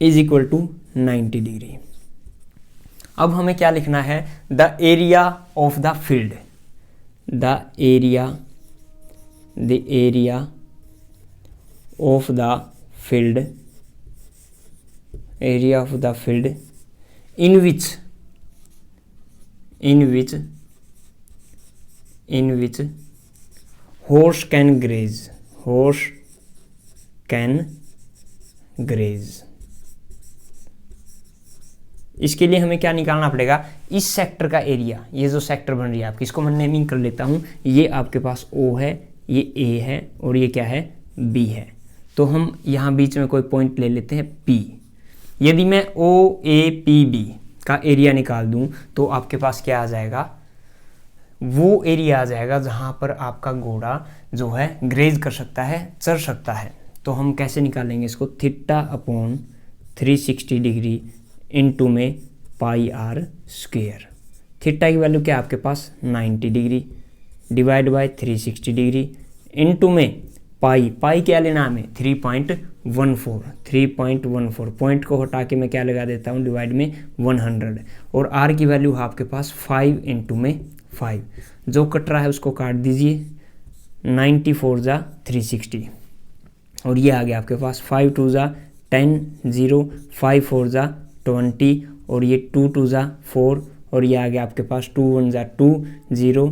is equal to 90 degree. अब हमें क्या लिखना है, the area of the field, the area of the field, area of the field in which horse can graze, horse can graze। इसके लिए हमें क्या निकालना पड़ेगा, इस सेक्टर का एरिया। ये जो सेक्टर बन रही है आपकी, इसको मैं नेमिंग कर लेता हूँ। ये आपके पास O है, ये A है और ये क्या है, B है। तो हम यहाँ बीच में कोई पॉइंट ले लेते हैं P। यदि मैं OAPB का एरिया निकाल दूं तो आपके पास क्या आ जाएगा, वो एरिया आ जाएगा जहां पर आपका घोड़ा जो है ग्रेज कर सकता है, चल सकता है। तो हम कैसे निकालेंगे इसको, थीटा अपॉन 360 डिग्री इनटू में पाई आर स्क्वायर। थीटा की वैल्यू क्या आपके पास 90 degree divide by 360 degree into में पाई, पाई क्या लेना हमें 3.14 पॉइंट को हटा के मैं क्या लगा देता हूँ, डिवाइड में 100। और आर की वैल्यू है आपके पास 5 इंटू में 5, जो कट रहा है उसको काट दीजिए, 94 जा 360 और ये आ गया आपके पास 5 2 जा 10 0 5 4 जा 20 और ये 2 2 जा 4 और ये आ गया आपके पास 2 1 जा 2 0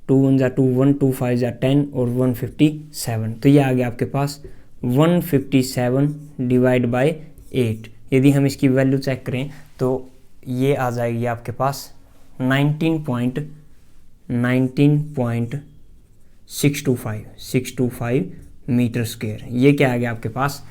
2 1 जा 2 1 2 5 जा 10 और 157। तो ये आ गया आपके पास 157 डिवाइड बाय 8। यदि हम इसकी वैल्यू चेक करें तो ये आ जाएगी आपके पास 19.625 मीटर स्क्वायर। ये क्या आ गया आपके पास,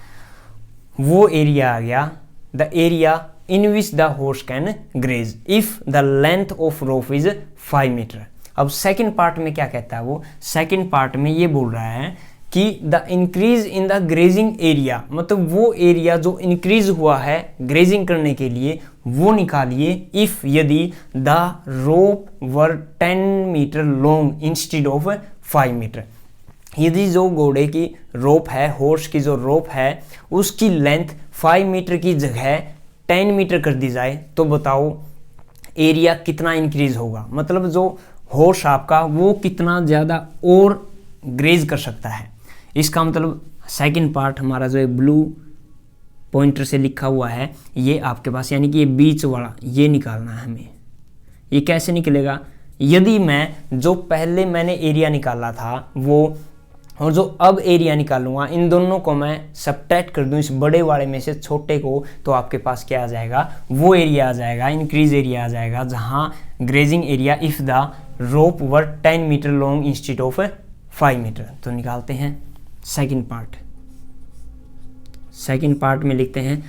वो एरिया आ गया, the area in which the horse can graze if the length of rope is 5 metre. अब सेकंड पार्ट में क्या कहता है वो, सेकंड पार्ट में ये बोल रहा है कि the increase in the grazing area, मतलब वो एरिया जो इंक्रीज हुआ है ग्रेजिंग करने के लिए वो निकालिए इफ यदि the rope were 10 metre long instead of 5 metre. यदि जो घोड़े की रोप है, हॉर्स की जो रोप है उसकी लेंथ 5 मीटर की जगह 10 मीटर कर दी जाए तो बताओ एरिया कितना इंक्रीज होगा, मतलब जो हॉर्स आपका वो कितना ज़्यादा और ग्रेज कर सकता है। इसका मतलब सेकंड पार्ट हमारा जो है ब्लू पॉइंटर से लिखा हुआ है ये आपके पास, यानी कि ये बीच वाला ये निकालना है हमें। ये कैसे निकलेगा, यदि मैं जो पहले मैंने एरिया निकाला था वो और जो अब एरिया निकालूंगा इन दोनों को मैं सबट्रैक्ट कर दूं इस बड़े वाले में से छोटे को, तो आपके पास क्या आ जाएगा, वो एरिया आ जाएगा, इंक्रीज एरिया आ जाएगा जहां grazing area if the rope were 10 metre long instead of 5 metre. तो निकालते हैं सेकंड पार्ट। सेकंड पार्ट में लिखते हैं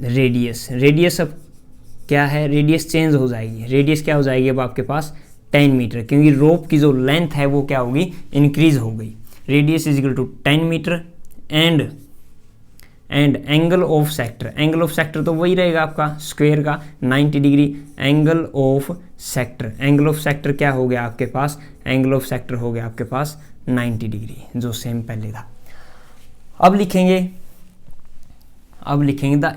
रेडियस। रेडियस अब क्या है, रेडियस चेंज हो जाएगी। रेडियस क्या हो जाएगी अब आपके पास 10 मीटर, क्योंकि रोप की जो लेंथ है वो क्या होगी, इंक्रीज हो गई। Radius is equal to 10 metre and angle of sector, angle of sector तो वही रहेगा आपका स्क्वायर का 90 degree. Angle of sector, angle of sector क्या हो गया आपके पास, एंगल ऑफ सेक्टर हो गया आपके पास 90 डिग्री, जो सेम पहले था। अब लिखेंगे द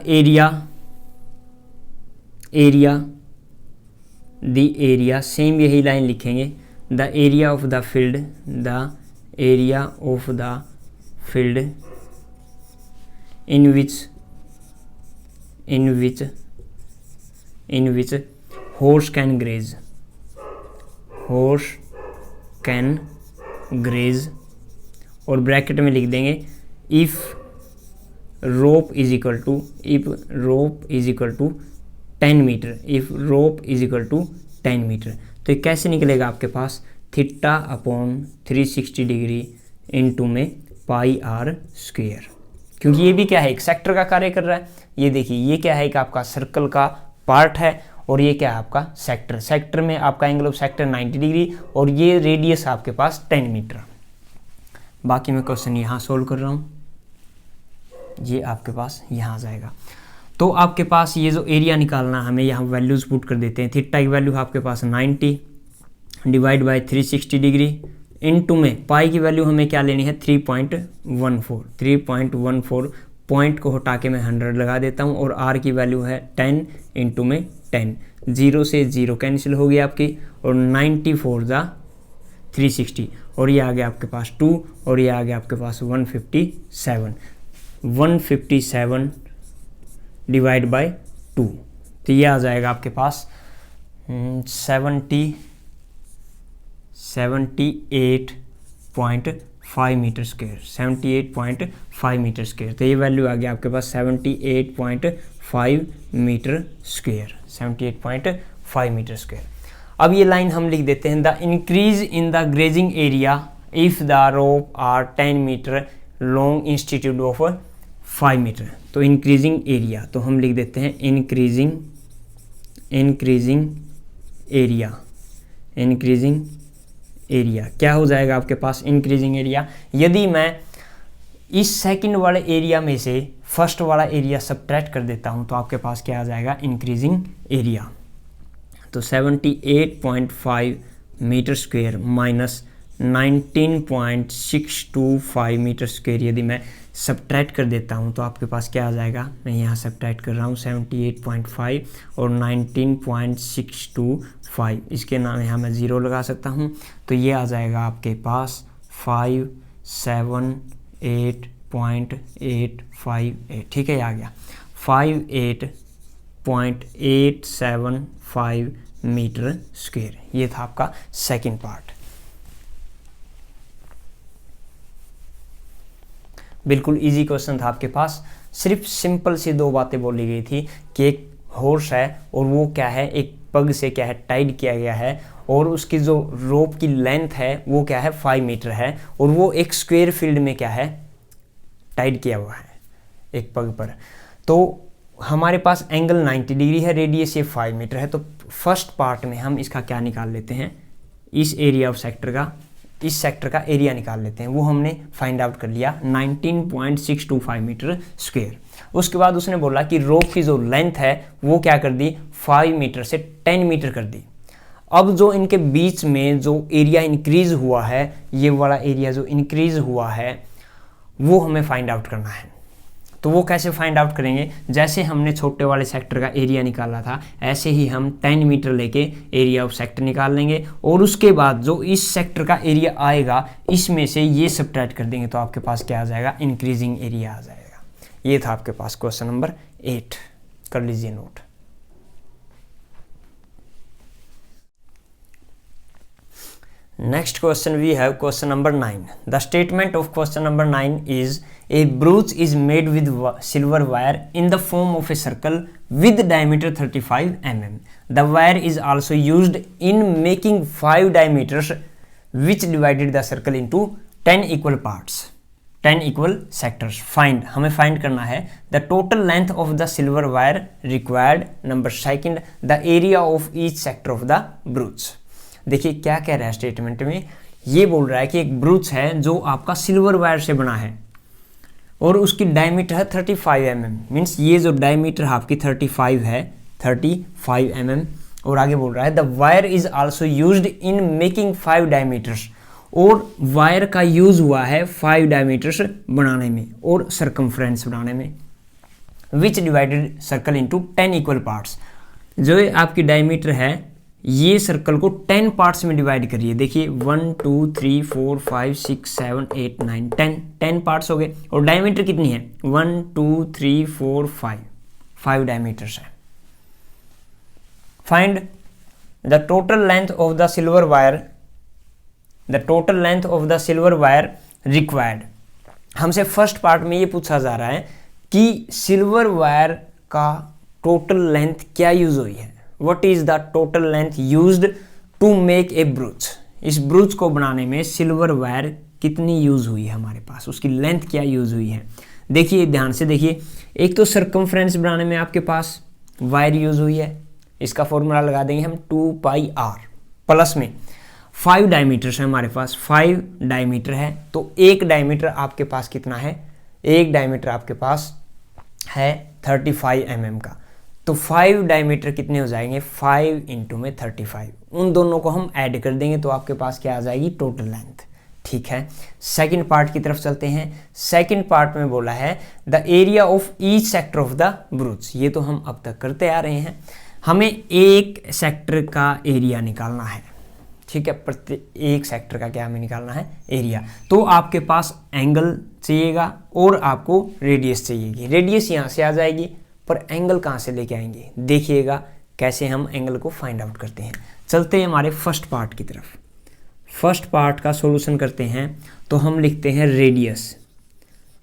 एरिया, सेम यही लाइन लिखेंगे, the area of the field, in which horse can graze, और ब्रैकेट में लिख देंगे if rope is equal to 10 metre, तो ये कैसे निकलेगा आपके पास, थीटा अपॉन 360 डिग्री इंटू में पाई आर स्क्वायर, क्योंकि ये भी क्या है, एक सेक्टर का कार्य कर रहा है। ये देखिए ये क्या है, कि आपका सर्कल का पार्ट है और ये क्या है आपका सेक्टर में आपका एंगल ऑफ सेक्टर 90 डिग्री और ये रेडियस आपके पास 10 मीटर। बाकी मैं क्वेश्चन यहाँ सोल्व कर रहा हूँ, ये आपके पास यहाँ आ जाएगा। तो आपके पास ये जो एरिया निकालना, हमें यहाँ वैल्यूज पुट कर देते हैं। थीटा की वैल्यू आपके पास 90 डिवाइड बाय 360 डिग्री इनटू में पाई की वैल्यू हमें क्या लेनी है, 3.14, पॉइंट को हटा के मैं 100 लगा देता हूँ और आर की वैल्यू है 10 इंटू में 10, 0 से 0 कैंसिल हो गई आपकी, और 94 ज़ा 360, और ये आ गया आपके पास 2, और ये आ गया आपके पास 157 डिवाइड बाय 2, तो ये आ जाएगा आपके पास 78.5 मीटर स्क्वायर, 78.5 मीटर स्क्वायर। तो ये वैल्यू आ गया आपके पास 78.5 मीटर स्क्वायर, 78.5 मीटर स्क्वायर। अब ये लाइन हम लिख देते हैं, the increase in the grazing area if the rope are 10 metre long institute of 5 metre. तो इंक्रीजिंग एरिया, तो हम लिख देते हैं इंक्रीजिंग एरिया क्या हो जाएगा आपके पास, इंक्रीजिंग एरिया। यदि मैं इस सेकंड वाले एरिया में से फर्स्ट वाला एरिया सब्ट्रैक्ट कर देता हूं तो आपके पास क्या आ जाएगा, इंक्रीजिंग एरिया। तो 78.5 metre square minus 19.625 metre square यदि मैं सब्ट्रैक्ट कर देता हूं तो आपके पास क्या आ जाएगा, मैं यहाँ सब्ट्रैक्ट कर रहा हूँ 78.5 और 19.625, इसके नाम यहाँ मैं 0 लगा सकता हूँ। तो ये आ जाएगा आपके पास 578.858, ठीक है, ये आ गया 58.875 मीटर स्क्वायर। ये था आपका सेकंड पार्ट। बिल्कुल इजी क्वेश्चन था आपके पास। सिर्फ सिंपल सी दो बातें बोली गई थी कि एक हॉर्स है और वो क्या है, एक पग से क्या है टाइड किया गया है और उसकी जो रोप की लेंथ है वो क्या है 5 मीटर है और वो एक स्क्वायर फील्ड में क्या है टाइड किया हुआ है एक पग पर। तो हमारे पास एंगल 90 डिग्री है, रेडियस ये 5 मीटर है। तो फर्स्ट पार्ट में हम इसका क्या निकाल लेते हैं, इस एरिया ऑफ सेक्टर का, इस सेक्टर का एरिया निकाल लेते हैं। वो हमने फाइंड आउट कर लिया 19.625 मीटर स्क्वायर। उसके बाद उसने बोला कि रोप की जो लेंथ है वो क्या कर दी 5 मीटर से 10 मीटर कर दी। अब जो इनके बीच में जो एरिया इंक्रीज हुआ है, ये वाला एरिया जो इंक्रीज हुआ है वो हमें फाइंड आउट करना है। तो वो कैसे फाइंड आउट करेंगे, जैसे हमने छोटे वाले सेक्टर का एरिया निकाला था ऐसे ही हम 10 मीटर लेके एरिया ऑफ सेक्टर निकाल लेंगे और उसके बाद जो इस सेक्टर का एरिया आएगा इसमें से ये सब्ट्रैक्ट कर देंगे तो आपके पास क्या आ जाएगा, इंक्रीजिंग एरिया आ जाएगा। ये था आपके पास क्वेश्चन नंबर 8, कर लीजिए note. Next question we have question number 9. The statement of question number 9 is a brooch is made with silver wire in the form of a circle with diameter 35 mm. The wire is also used in making 5 diameters which divided the circle into 10 equal parts. 10 equal sectors. Find, हमें फाइंड करना है the total length of the silver wire required. Number second, the area of each sector of the ब्रूच। देखिए क्या कह रहा है स्टेटमेंट में, ये बोल रहा है कि एक ब्रूच है जो आपका सिल्वर वायर से बना है और उसकी डायमीटर है 35 mm, मीन्स ये जो डायमीटर आपकी 35 है, 35 mm। और आगे बोल रहा है the wire is also used in making 5 diameters, और वायर का यूज हुआ है 5 डायमीटर्स बनाने में और सर्कमफ्रेंस बनाने में, which divided circle into 10 equal parts. जो आपकी डायमीटर है ये सर्कल को 10 पार्ट्स में डिवाइड करिए। देखिए 1 2 3 4 5 6 7 8 9 10 पार्ट्स हो गए। और डायमीटर कितनी है 1 2 3 4 5 डायमीटर्स है। Find the total length of the silver wire, the total length of the silver wire required. हमसे फर्स्ट पार्ट में ये पूछा जा रहा है कि सिल्वर वायर का टोटल लेंथ क्या यूज हुई है। What is the total length used to make a brooch? इस ब्रूच को बनाने में सिल्वर वायर कितनी यूज हुई है हमारे पास, उसकी लेंथ क्या यूज हुई है। देखिए ध्यान से देखिए, एक तो सर्कमफ्रेंस बनाने में आपके पास वायर यूज हुई है, इसका फॉर्मूला लगा देंगे हम 2πr, प्लस में 5 डायमीटर्स है हमारे पास, 5 डायमीटर है तो एक डायमीटर आपके पास कितना है, एक डायमीटर आपके पास है 35 mm का। तो 5 डायमीटर कितने हो जाएंगे, 5 इंटू में 35, उन दोनों को हम ऐड कर देंगे तो आपके पास क्या आ जाएगी टोटल लेंथ। ठीक है, सेकंड पार्ट की तरफ चलते हैं। सेकंड पार्ट में बोला है the area of each sector of the ब्रूच। ये तो हम अब तक करते आ रहे हैं, हमें एक सेक्टर का एरिया निकालना है। ठीक है, प्रत्येक एक सेक्टर का क्या हमें निकालना है, एरिया। तो आपके पास एंगल चाहिएगा और आपको रेडियस चाहिएगी। रेडियस यहाँ से आ जाएगी पर एंगल कहाँ से लेके आएंगे, देखिएगा कैसे हम एंगल को फाइंड आउट करते हैं। चलते हैं हमारे फर्स्ट पार्ट की तरफ। फर्स्ट पार्ट का सॉल्यूशन करते हैं तो हम लिखते हैं रेडियस।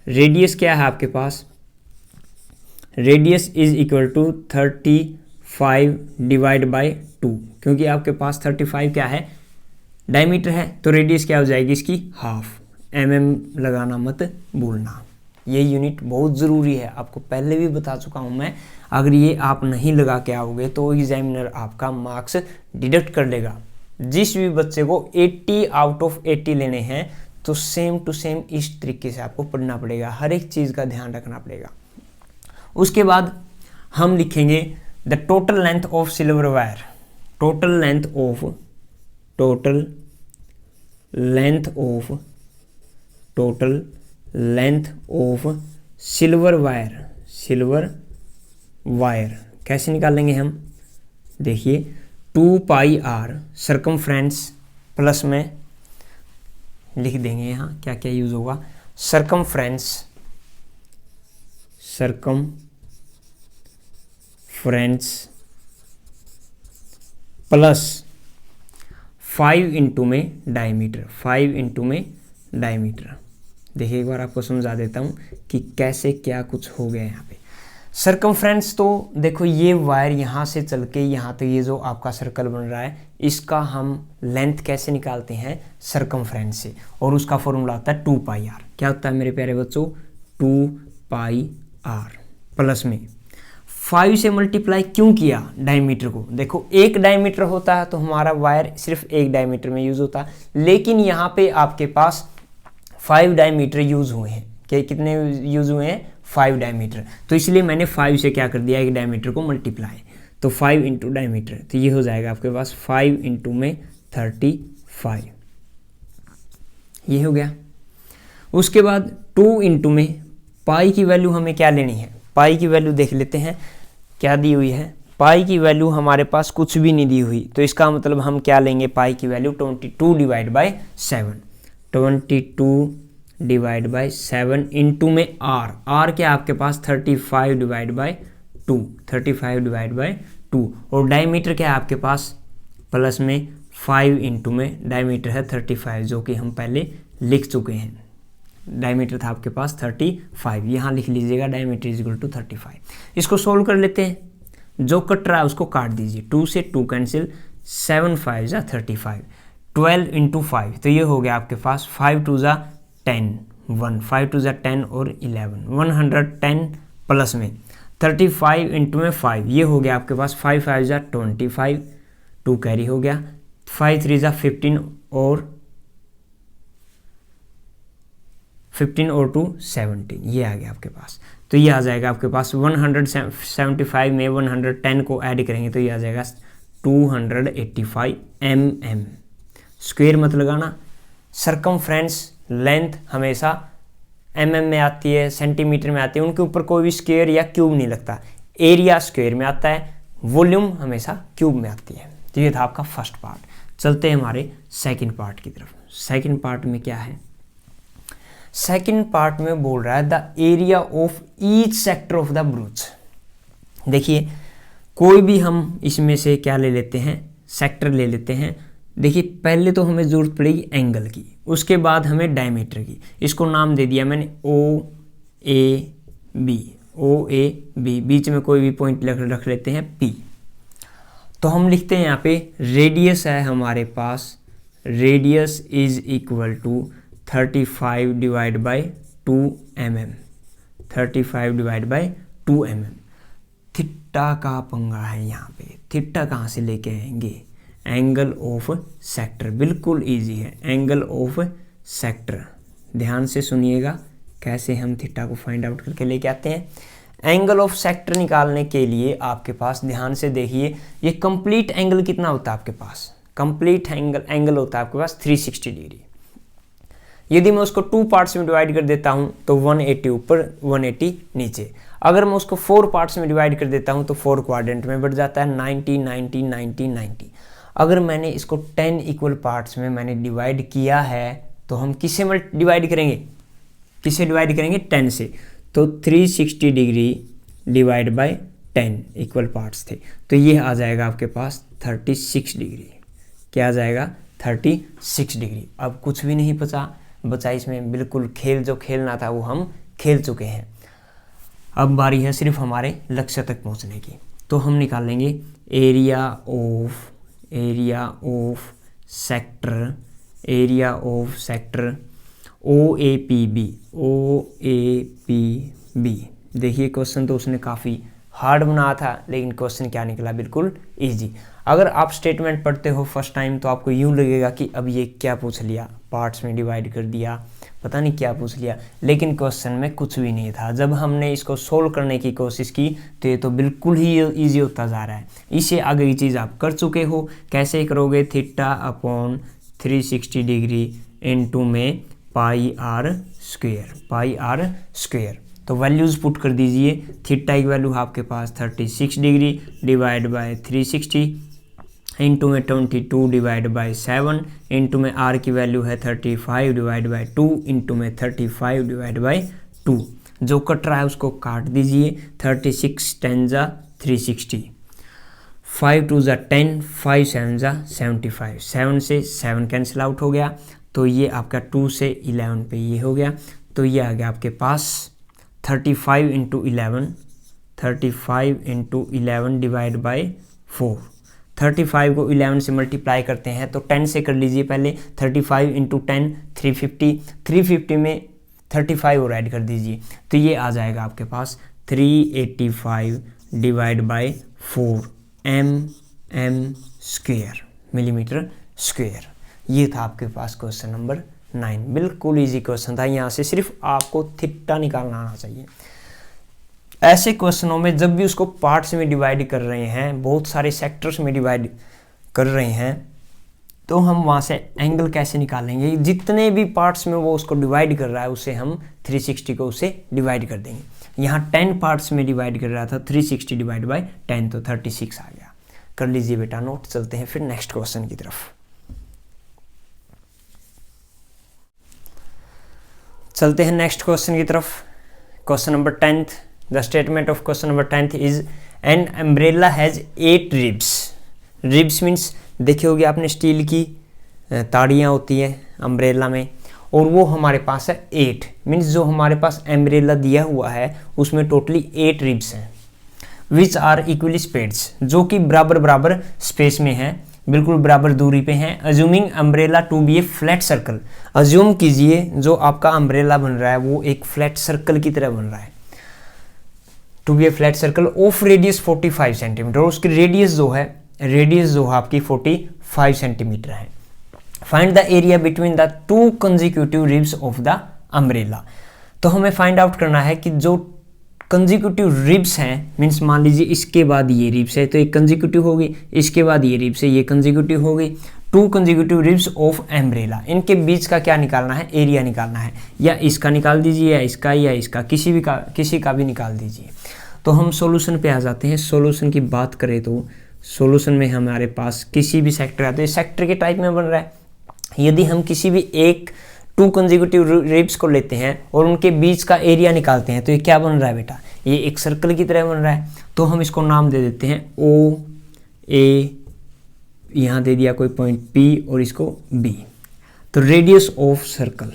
रेडियस क्या है आपके पास, radius is equal to 35 divide by 2, क्योंकि आपके पास 35 क्या है डायमीटर है तो रेडियस क्या हो जाएगी इसकी हाफ। mm लगाना मत भूलना, ये यूनिट बहुत ज़रूरी है, आपको पहले भी बता चुका हूँ मैं। अगर ये आप नहीं लगा के आओगे तो एग्जामिनर आपका मार्क्स डिडक्ट कर लेगा। जिस भी बच्चे को 80 आउट ऑफ 80 लेने हैं तो सेम टू सेम इस तरीके से आपको पढ़ना पड़ेगा, हर एक चीज़ का ध्यान रखना पड़ेगा। उसके बाद हम लिखेंगे the total length of silver wire, total length of, total length of, total length of silver wire, silver wire कैसे निकालेंगे हम, देखिए 2πr सर्कमफ्रेंस प्लस में लिख देंगे यहाँ क्या क्या यूज होगा, सर्कमफ्रेंस, सर्कमफ्रेंस प्लस 5 इंटू में डायमीटर, 5 इंटू में डायमीटर। देखिए एक बार आपको समझा देता हूँ कि कैसे क्या कुछ हो गया यहाँ पे। सर्कमफ्रेंस तो देखो ये वायर यहाँ से चल के यहाँ तक ये जो आपका सर्कल बन रहा है इसका हम लेंथ कैसे निकालते हैं सर्कमफ्रेंस से, और उसका फॉर्मूला होता है 2πr। क्या होता है मेरे प्यारे बच्चों 2πr प्लस में 5 से मल्टीप्लाई क्यों किया डायमीटर को। देखो एक डायमीटर होता है तो हमारा वायर सिर्फ एक डायमीटर में यूज होता है, लेकिन यहाँ पे आपके पास 5 डायमीटर यूज हुए हैं। क्या कितने यूज हुए हैं 5 डायमीटर, तो इसलिए मैंने 5 से क्या कर दिया एक डायमीटर को मल्टीप्लाई, तो 5 इंटू डायमीटर, तो ये हो जाएगा आपके पास 5 इंटू में 35, ये हो गया। उसके बाद 2 इंटू में पाई की वैल्यू हमें क्या लेनी है, पाई की वैल्यू देख लेते हैं क्या दी हुई है। पाई की वैल्यू हमारे पास कुछ भी नहीं दी हुई, तो इसका मतलब हम क्या लेंगे पाई की value 22 divide by 7, 22 divide by 7 into में आर क्या आपके पास 35 डिवाइड बाई 2, 35 डिवाइड बाई 2, और डायमीटर क्या है आपके पास प्लस में 5 इंटू में डायमीटर है 35 जो कि हम पहले लिख चुके हैं। डायमीटर था आपके पास 35, यहाँ लिख लीजिएगा डायमीटर इज इक्वल टू 35। इसको सोल्व कर लेते हैं, जो कट रहा है उसको काट दीजिए, 2 से 2 कैंसिल, 7 5 जा 35, 12 इंटू 5 तो ये हो गया आपके पास 5 2 जा 10, 1, 5 2 10 और 11, 110 प्लस में 35 इंटू में 5, ये हो गया आपके पास 5 5 25, 2 कैरी हो गया, 5 3 15 और 2 17, ये आ गया आपके पास। तो ये आ जाएगा आपके पास 175 में 110 को ऐड करेंगे तो ये आ जाएगा 285 mm। स्क्वायर मत लगाना, सरकमफ्रेंस लेंथ हमेशा mm में आती है, सेंटीमीटर में आती है, उनके ऊपर कोई भी स्क्वायर या क्यूब नहीं लगता। एरिया स्क्वायर में आता है, वॉल्यूम हमेशा क्यूब में आती है। तो ये था आपका फर्स्ट पार्ट। चलते हैं हमारे सेकंड पार्ट की तरफ। सेकंड पार्ट में क्या है? सेकंड पार्ट में बोल रहा है the area of each sector of the ब्रूच। देखिए कोई भी हम इसमें से क्या ले लेते हैं, सेक्टर ले लेते हैं। देखिए पहले तो हमें ज़रूरत पड़ेगी एंगल की, उसके बाद हमें डायमीटर की। इसको नाम दे दिया मैंने OAB, OAB, बीच में कोई भी पॉइंट रख लेते हैं P। तो हम लिखते हैं यहाँ पे रेडियस है हमारे पास, radius is equal to 35 divide by 2 mm, 35 divide by 2 mm। Theta का पंगा है यहाँ पे, थीटा कहाँ से लेके आएंगे? एंगल ऑफ सेक्टर, बिल्कुल इजी है, एंगल ऑफ सेक्टर। ध्यान से सुनिएगा कैसे हम थीटा को फाइंड आउट करके लेके आते हैं। एंगल ऑफ सेक्टर निकालने के लिए आपके पास ध्यान से देखिए, ये कंप्लीट एंगल कितना होता है आपके पास? कंप्लीट एंगल होता है आपके पास 360 डिग्री। यदि मैं उसको 2 पार्ट्स में डिवाइड कर देता हूं तो 180 ऊपर 180 नीचे। अगर मैं उसको 4 पार्ट्स में डिवाइड कर देता हूं तो 4 क्वाड्रेंट में बढ़ जाता है 90 90 90 90। अगर मैंने इसको 10 इक्वल पार्ट्स में मैंने डिवाइड किया है तो हम किससे डिवाइड करेंगे? किससे डिवाइड करेंगे? 10 से। तो 360 degree divide by 10 equal parts थे, तो ये आ जाएगा आपके पास 36 डिग्री। क्या आ जाएगा? 36 डिग्री। अब कुछ भी नहीं बचा इसमें, बिल्कुल खेल जो खेलना था वो हम खेल चुके हैं। अब बारी है सिर्फ हमारे लक्ष्य तक पहुंचने की। तो हम निकालेंगे एरिया ऑफ सेक्टर OAPB। देखिए क्वेश्चन तो उसने काफ़ी हार्ड बनाया था, लेकिन क्वेश्चन क्या निकला? बिल्कुल इजी। अगर आप स्टेटमेंट पढ़ते हो फर्स्ट टाइम तो आपको यूँ लगेगा कि अब ये क्या पूछ लिया, पार्ट्स में डिवाइड कर दिया, पता नहीं क्या पूछ लिया, लेकिन क्वेश्चन में कुछ भी नहीं था। जब हमने इसको सोल्व करने की कोशिश की तो ये तो बिल्कुल ही ईजी होता जा रहा है। इससे आगे की चीज़ आप कर चुके हो। कैसे करोगे? थीटा अपॉन 360 डिग्री इनटू में पाई आर स्क्वायर। तो वैल्यूज़ पुट कर दीजिए। थीटा की वैल्यू आपके पास 36 डिग्री डिवाइड बाय 360 इंटू में 22 डिवाइड बाई 7 इंटू में आर की वैल्यू है 35 डिवाइड बाई 2 इंटू में 35 डिवाइड बाई 2। जो कट रहा है उसको काट दीजिए। 36 10 जा 360, 5 2 जा 10, 5 7 जा 75, 7 से 7 कैंसिल आउट हो गया। तो ये आपका 2 से 11 पे ये हो गया। तो ये आ गया आपके पास 35 इंटू 11 डिवाइड बाई 4। 35 को 11 से मल्टीप्लाई करते हैं तो 10 से कर लीजिए पहले। 35 इंटू 10 350 में 35 और ऐड कर दीजिए तो ये आ जाएगा आपके पास 385 divide by 4 mm square, millimetre square. ये था आपके पास क्वेश्चन नंबर 9। बिल्कुल इजी क्वेश्चन था। यहाँ से सिर्फ आपको थीटा निकालना आना चाहिए। ऐसे क्वेश्चनों में जब भी उसको पार्ट्स में डिवाइड कर रहे हैं, बहुत सारे सेक्टर्स में डिवाइड कर रहे हैं, तो हम वहाँ से एंगल कैसे निकालेंगे? जितने भी पार्ट्स में वो उसको डिवाइड कर रहा है उसे हम 360 को उसे डिवाइड कर देंगे। यहाँ 10 पार्ट्स में डिवाइड कर रहा था, 360 डिवाइड बाई 10 तो 36 आ गया। कर लीजिए बेटा नोट। चलते हैं फिर नेक्स्ट क्वेश्चन की तरफ। चलते हैं नेक्स्ट क्वेश्चन की तरफ। Question number 10th। The statement of question number 10th is an umbrella has 8 ribs. Ribs means देखी होगी आपने स्टील की ताड़ियाँ होती है अम्ब्रेला में, और वो हमारे पास है 8। मीन्स जो हमारे पास अम्ब्रेला दिया हुआ है उसमें टोटली 8 रिब्स हैं, विच आर इक्वली स्पेड्स, जो कि बराबर स्पेस में है। बिल्कुल बराबर दूरी पे हैं। Assuming umbrella to be a flat circle, assume कीजिए जो आपका अम्ब्रेला बन रहा है वो एक फ्लैट सर्कल की तरह बन रहा है, to be a flat circle of radius 45 centimetre, और उसकी रेडियस जो है आपकी 45 सेंटीमीटर है। Find the area between the two consecutive ribs of the umbrella. तो हमें फाइंड आउट करना है कि जो कंसेक्यूटिव रिब्स हैं, मीन्स मान लीजिए इसके बाद ये रिब्स है तो एक कंसेक्यूटिव होगी, इसके बाद ये रिब्स है ये कंसेक्यूटिव होगी, to consecutive ribs of umbrella, इनके बीच का क्या निकालना है, एरिया निकालना है। या इसका निकाल दीजिए या इसका किसी का भी निकाल दीजिए। तो हम सॉल्यूशन पे आ जाते हैं। सॉल्यूशन की बात करें तो सॉल्यूशन में हमारे पास किसी भी सेक्टर है तो ये सेक्टर के टाइप में बन रहा है। यदि हम किसी भी एक टू कंसेक्यूटिव रिब्स को लेते हैं और उनके बीच का एरिया निकालते हैं तो ये क्या बन रहा है बेटा, ये एक सर्कल की तरह बन रहा है। तो हम इसको नाम दे देते हैं ओ ए, यहाँ दे दिया कोई पॉइंट पी और इसको बी। तो रेडियस ऑफ सर्कल,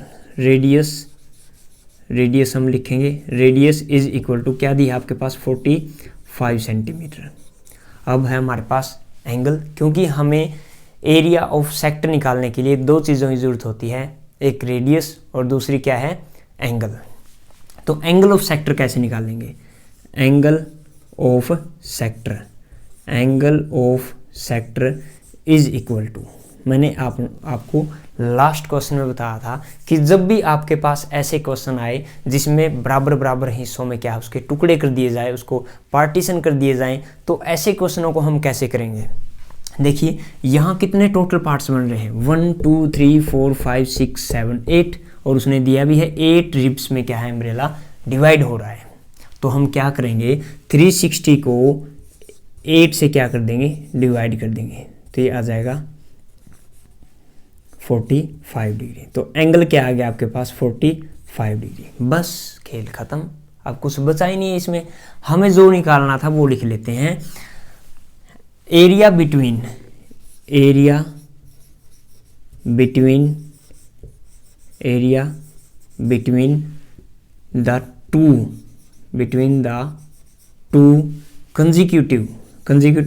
रेडियस हम लिखेंगे, रेडियस इज इक्वल टू क्या दिया आपके पास 45 सेंटीमीटर। अब है हमारे पास एंगल, क्योंकि हमें एरिया ऑफ सेक्टर निकालने के लिए दो चीज़ों की ज़रूरत होती है, एक रेडियस और दूसरी क्या है, एंगल। तो एंगल ऑफ सेक्टर कैसे निकालेंगे, angle of sector is equal to, मैंने आपको लास्ट क्वेश्चन में बताया था कि जब भी आपके पास ऐसे क्वेश्चन आए जिसमें बराबर हिस्सों में क्या है उसके टुकड़े कर दिए जाए, उसको पार्टीशन कर दिए जाएं, तो ऐसे क्वेश्चनों को हम कैसे करेंगे। देखिए यहाँ कितने टोटल पार्ट्स बन रहे हैं, 1 2 3 4 5 6 7 8, और उसने दिया भी है 8 रिब्स में क्या है अम्ब्रेला डिवाइड हो रहा है। तो हम क्या करेंगे, 360 को 8 से क्या कर देंगे, डिवाइड कर देंगे, तो ये आ जाएगा 45 डिग्री। तो एंगल क्या आ गया आपके पास 45 डिग्री। बस खेल खत्म, अब कुछ बचा ही नहीं है इसमें। हमें जो निकालना था वो लिख लेते हैं, area between the two consecutive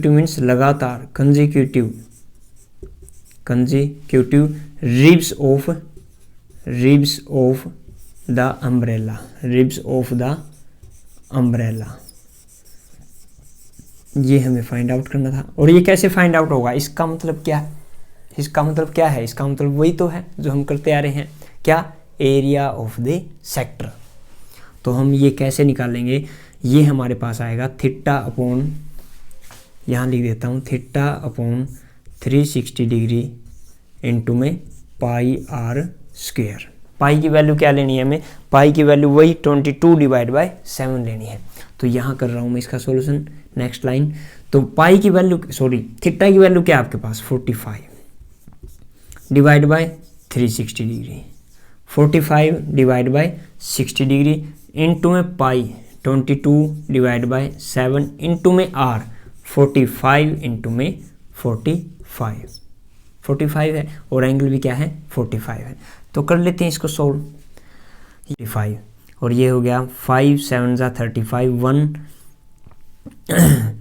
means लगातार, consecutive ribs of the umbrella, ये हमें फाइंड आउट करना था। और ये कैसे फाइंड आउट होगा, इसका मतलब क्या है, इसका मतलब वही तो है जो हम करते आ रहे हैं, क्या, एरिया ऑफ द सेक्टर। तो हम ये कैसे निकालेंगे, ये हमारे पास आएगा थीटा अपॉन, यहाँ लिख देता हूँ, थीटा अपॉन 360 डिग्री इंटू में पाई आर स्क्वायर। पाई की वैल्यू क्या लेनी है हमें, पाई की वैल्यू वही 22 डिवाइड बाय 7 लेनी है। तो यहाँ कर रहा हूँ मैं इसका सॉल्यूशन, नेक्स्ट लाइन। तो पाई की वैल्यू थीटा की वैल्यू क्या है आपके पास 45 divide by 360 degree, 45 divide by 60 degree into में पाई 22 डिवाइड बाय 7 इंटू में आर 45 इंटू में 45 है, और एंगल भी क्या है 45 है। तो कर लेते हैं इसको सोल्व, 5 और ये हो गया 5 7 जा 35, 1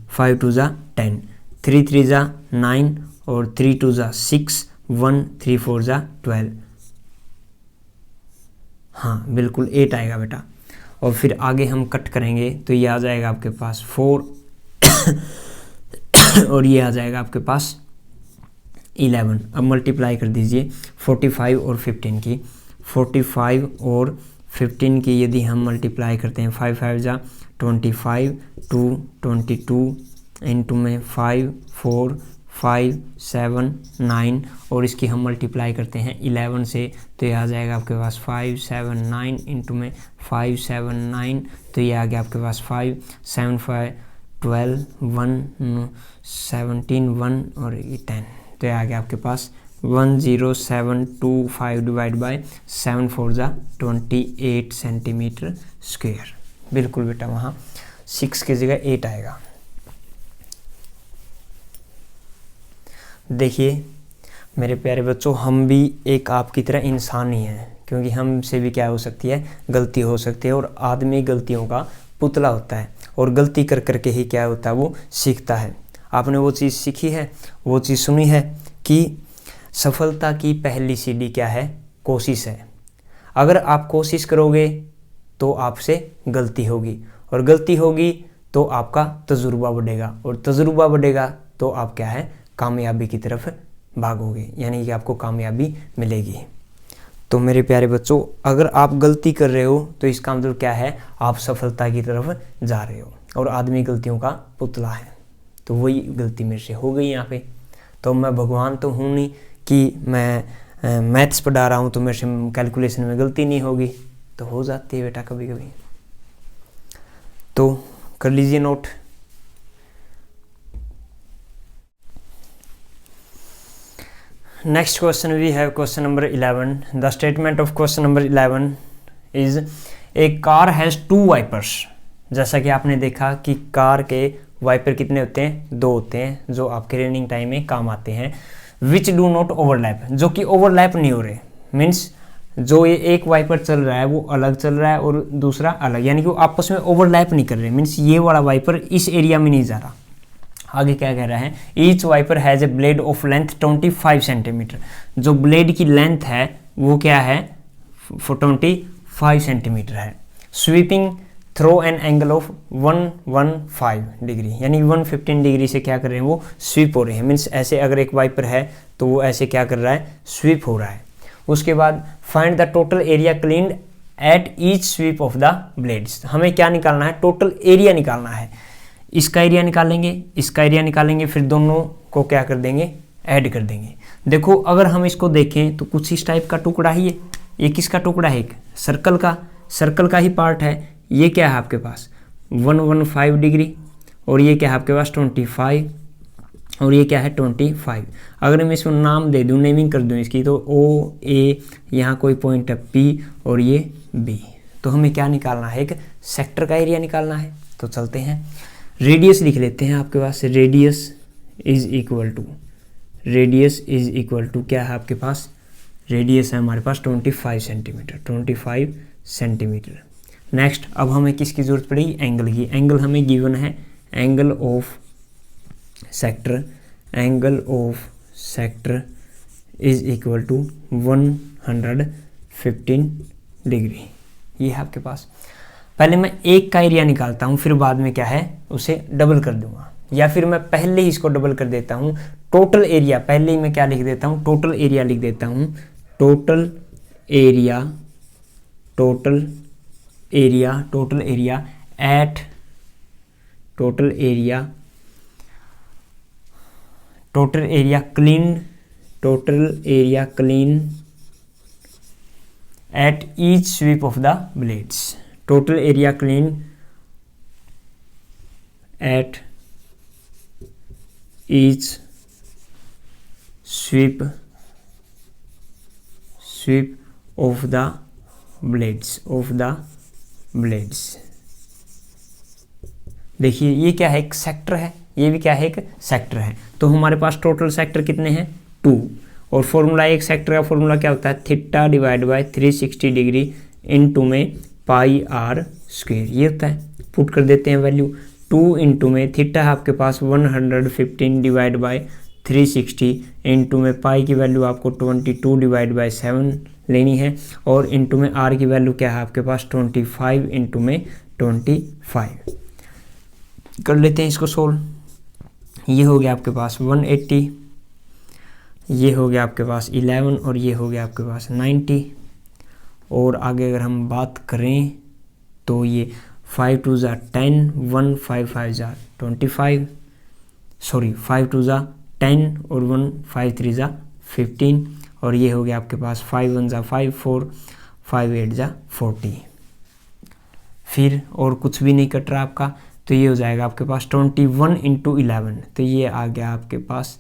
5 2 जा 10, 3 3 जा 9 और 3 2 जा 6, 1 3 4 जा 12, हाँ बिल्कुल 8 आएगा बेटा। और फिर आगे हम कट करेंगे तो ये आ जाएगा आपके पास 4 और ये आ जाएगा आपके पास 11। अब मल्टीप्लाई कर दीजिए 45 और 15 की, 45 और 15 की यदि हम मल्टीप्लाई करते हैं 5 5 जा 25, 2 22 इंटू में 5 4 5 7 9 और इसकी हम मल्टीप्लाई करते हैं 11 से, तो ये आ जाएगा आपके पास 5 7 9 इंटू में 5 7 9, तो ये आ गया आपके पास 5 7 5 12 1 17 1 और 10, तो ये आ गया आपके पास 10725 डिवाइड बाय 7 4 जा 28 सेंटीमीटर स्क्वायर। बिल्कुल बेटा वहाँ 6 की जगह 8 आएगा। देखिए मेरे प्यारे बच्चों, हम भी एक आपकी तरह इंसान ही हैं, क्योंकि हमसे भी क्या हो सकती है, गलती हो सकती है, और आदमी गलतियों का पुतला होता है और गलती कर करके ही क्या होता है, वो सीखता है। आपने वो चीज़ सीखी है, वो चीज़ सुनी है कि सफलता की पहली सीढ़ी क्या है? कोशिश है। अगर आप कोशिश करोगे तो आपसे गलती होगी, और गलती होगी तो आपका तजुर्बा बढ़ेगा, और तजुर्बा बढ़ेगा तो आप क्या है? कामयाबी की तरफ भागोगे, यानी कि आपको कामयाबी मिलेगी। तो मेरे प्यारे बच्चों, अगर आप गलती कर रहे हो तो इसका मतलब क्या है? आप सफलता की तरफ जा रहे हो, और आदमी गलतियों का पुतला है। तो वही गलती मेरे से हो गई यहाँ पे। तो मैं भगवान तो हूँ नहीं कि मैं मैथ्स पढ़ा रहा हूँ तो मेरे से कैलकुलेशन में गलती नहीं होगी, तो हो जाती है बेटा कभी कभी। तो कर लीजिए note. Next question we have question number 11। The statement of question number 11 is a car has 2 wipers. जैसा कि आपने देखा कि कार के वाइपर कितने होते हैं? 2 होते हैं, जो आपके रनिंग टाइम में काम आते हैं। विच डू नॉट ओवरलैप, जो कि ओवरलैप नहीं हो रहे, मीन्स जो ये एक वाइपर चल रहा है वो अलग चल रहा है और दूसरा अलग, यानी कि वो आपस में ओवरलैप नहीं कर रहे, मीन्स ये वाला वाइपर इस एरिया में नहीं जा रहा। आगे क्या कह रहा है? Each wiper has a blade of length 25 centimetre. जो ब्लेड की लेंथ है वो क्या है? 25 सेंटीमीटर है। Sweeping through an angle of 115 degree, यानी 115 डिग्री से क्या कर रहे हैं? वो स्वीप हो रहे हैं। मीन्स ऐसे अगर एक वाइपर है तो वो ऐसे क्या कर रहा है? स्वीप हो रहा है। उसके बाद find the total area cleaned at each sweep of the blades. हमें क्या निकालना है? टोटल एरिया निकालना है। इसका एरिया निकालेंगे, इसका एरिया निकालेंगे, फिर दोनों को क्या कर देंगे? ऐड कर देंगे। देखो अगर हम इसको देखें तो कुछ इस टाइप का टुकड़ा ही है। ये किसका टुकड़ा है? एक सर्कल का ही पार्ट है। ये क्या है आपके पास? 115 डिग्री, और ये क्या है आपके पास? 25, और ये क्या है? 25। अगर मैं इसको नाम दे दूँ, नेमिंग कर दूँ इसकी, तो ओ ए, यहाँ कोई पॉइंट है पी, और ये बी। तो हमें क्या निकालना है? एक सेक्टर का एरिया निकालना है। तो चलते हैं, रेडियस लिख लेते हैं आपके पास। रेडियस इज इक्वल टू क्या है आपके पास? रेडियस है हमारे पास 25 सेंटीमीटर, 25 सेंटीमीटर। नेक्स्ट, अब हमें किसकी ज़रूरत पड़ेगी? एंगल की। एंगल हमें गिवन है, angle of sector is equal to 115 degree. ये है आपके पास। पहले मैं एक का एरिया निकालता हूँ, फिर बाद में क्या है? उसे डबल कर दूंगा, या फिर मैं पहले ही इसको डबल कर देता हूँ। टोटल एरिया पहले ही मैं क्या लिख देता हूँ? टोटल एरिया लिख देता हूँ। Total area clean at each sweep of the blades. Total area clean at each sweep of the blades. देखिए ये क्या है? एक सेक्टर है, ये भी क्या है? एक सेक्टर है। तो हमारे पास टोटल सेक्टर कितने हैं? 2। और फॉर्मूला, एक सेक्टर का फॉर्मूला क्या होता है? Theta divide by 360 degree into में पाई आर स्क्वायर, ये होता है। पुट कर देते हैं वैल्यू। 2 इंटू में थीटा है आपके पास 115 डिवाइड बाय 360 इंटू में पाई की वैल्यू आपको 22 डिवाइड बाय 7 लेनी है, और इंटू में आर की वैल्यू क्या है आपके पास? 25 इंटू में 25। कर लेते हैं इसको सोल्व। ये हो गया आपके पास 180, ये हो गया आपके पास 11, और ये हो गया आपके पास 90। और आगे अगर हम बात करें तो ये 5 2 ज़ा 10, 1 5 5 ज़ा 25, सॉरी 5 2 ज़ा 10 और 1 5 3 ज़ा 15, और ये हो गया आपके पास 5 1 ज़ा 5 4 5 8 ज़ा 40। फिर और कुछ भी नहीं कट रहा आपका, तो ये हो जाएगा आपके पास 21 इंटू 11, तो ये आ गया आपके पास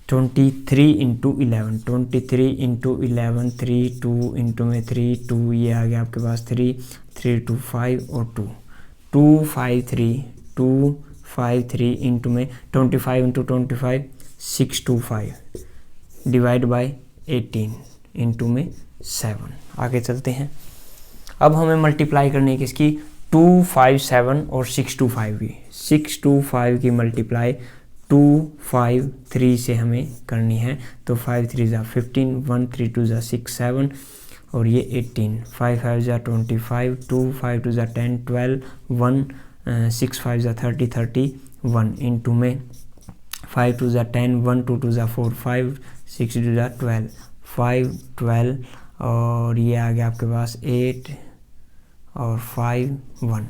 23 इंटू 11, 23 इंटू 11, 3 2 इंटू में 3 2, ये आ गया आपके पास 3 3 2 5 और 2 2 5 3 इंटू में 25 इंटू 25 625 डिवाइड बाय 18 इंटू में 7। आगे चलते हैं। अब हमें मल्टीप्लाई करनी है किसकी? 2 5 7 और 625 की। 625 की मल्टीप्लाई 2 5 3 से हमें करनी है। तो 5 3 ज़ा 15, 1 3 2 ज़ा 6 7 और ये 18, 5 5 ज़ा 25, 2 5 2 ज़ा 10 12, 1 6 5 ज़ा 30 31 इंटू में 5 2 ज़ा 10, 1 2 2 ज़ा 4 5, 6 2 ज़ा 12, 5 12 और ये आ गया आपके पास 8 और 5 1,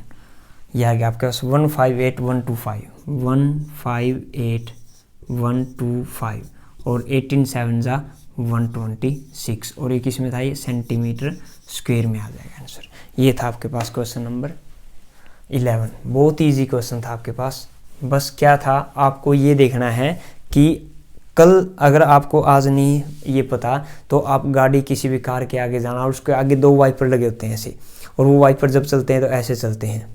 ये आ गया आपके पास 158125, 158125 और 18 7 ज़ा 126 और एक इसमें था ये सेंटीमीटर स्क्वायर में आ जाएगा आंसर। ये था आपके पास क्वेश्चन नंबर 11। बहुत इजी क्वेश्चन था आपके पास। बस क्या था, आपको ये देखना है कि कल अगर आपको आज नहीं ये पता तो आप गाड़ी किसी भी कार के आगे जाना और उसके आगे 2 वाइपर लगे होते हैं ऐसे, और वो वाइपर जब चलते हैं तो ऐसे चलते हैं,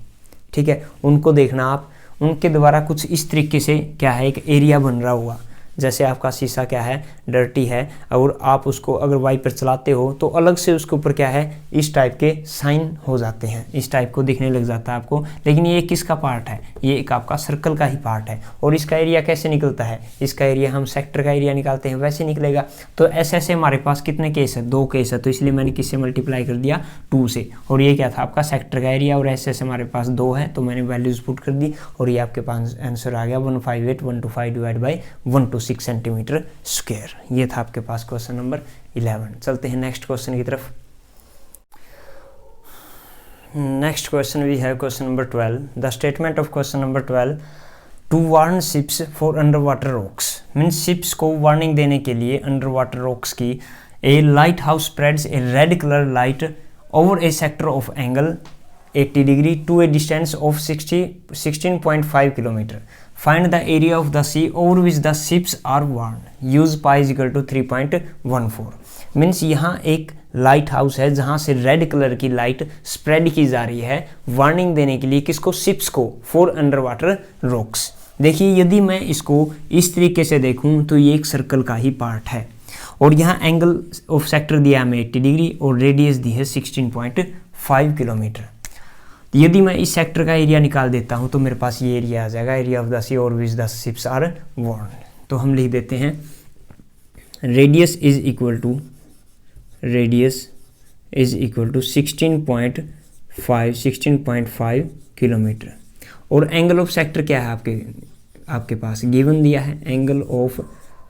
ठीक है। उनको देखना आप, उनके द्वारा कुछ इस तरीके से क्या है एक एरिया बन रहा हुआ, जैसे आपका शीशा क्या है डर्टी है और आप उसको अगर वाइपर चलाते हो तो अलग से उसके ऊपर क्या है इस टाइप के साइन हो जाते हैं, इस टाइप को दिखने लग जाता है आपको। लेकिन ये किसका पार्ट है, ये एक आपका सर्कल का ही पार्ट है। और इसका एरिया कैसे निकलता है, इसका एरिया हम सेक्टर का एरिया निकालते हैं वैसे निकलेगा। तो ऐसे ऐसे हमारे पास कितने केस है, 2 केस है, तो इसलिए मैंने किससे मल्टीप्लाई कर दिया 2 से। और ये क्या था आपका सेक्टर का एरिया और ऐसे ऐसे हमारे पास 2 है तो मैंने वैल्यूज पुट कर दी और ये आपके पास आंसर आ गया 158125 डिवाइड बाई 126 सेंटीमीटर स्क्वायर। ये था आपके पास क्वेश्चन नंबर 11। चलते हैं नेक्स्ट क्वेश्चन की तरफ। नेक्स्ट क्वेश्चन भी है question number 12। The statement of question number 12 to warn ships for under water rocks, means ships को वार्निंग देने के लिए अंडर वाटर रॉक्स की a light house spreads a red colour light over a sector of angle 80 degree to a distance of 16.5 kilometre. Find the area of the sea over which the ships are warned. Use pi is equal to 3.14. Means यहाँ एक लाइट हाउस है जहाँ से रेड कलर की लाइट स्प्रेड की जा रही है वार्निंग देने के लिए किसको, शिप्स को, फॉर अंडर वाटर रॉक्स। देखिए यदि मैं इसको इस तरीके से देखूँ तो ये एक सर्कल का ही पार्ट है और यहाँ एंगल ऑफ सेक्टर दिया हमें 80 डिग्री और रेडियस दी है 16.5 किलोमीटर। यदि मैं इस सेक्टर का एरिया निकाल देता हूं तो मेरे पास ये एरिया आ जाएगा, एरिया ऑफ द सी और which the ships are warned. तो हम लिख देते हैं radius is equal to 16.5 kilometre और एंगल ऑफ सेक्टर क्या है आपके पास गिवन दिया है, angle of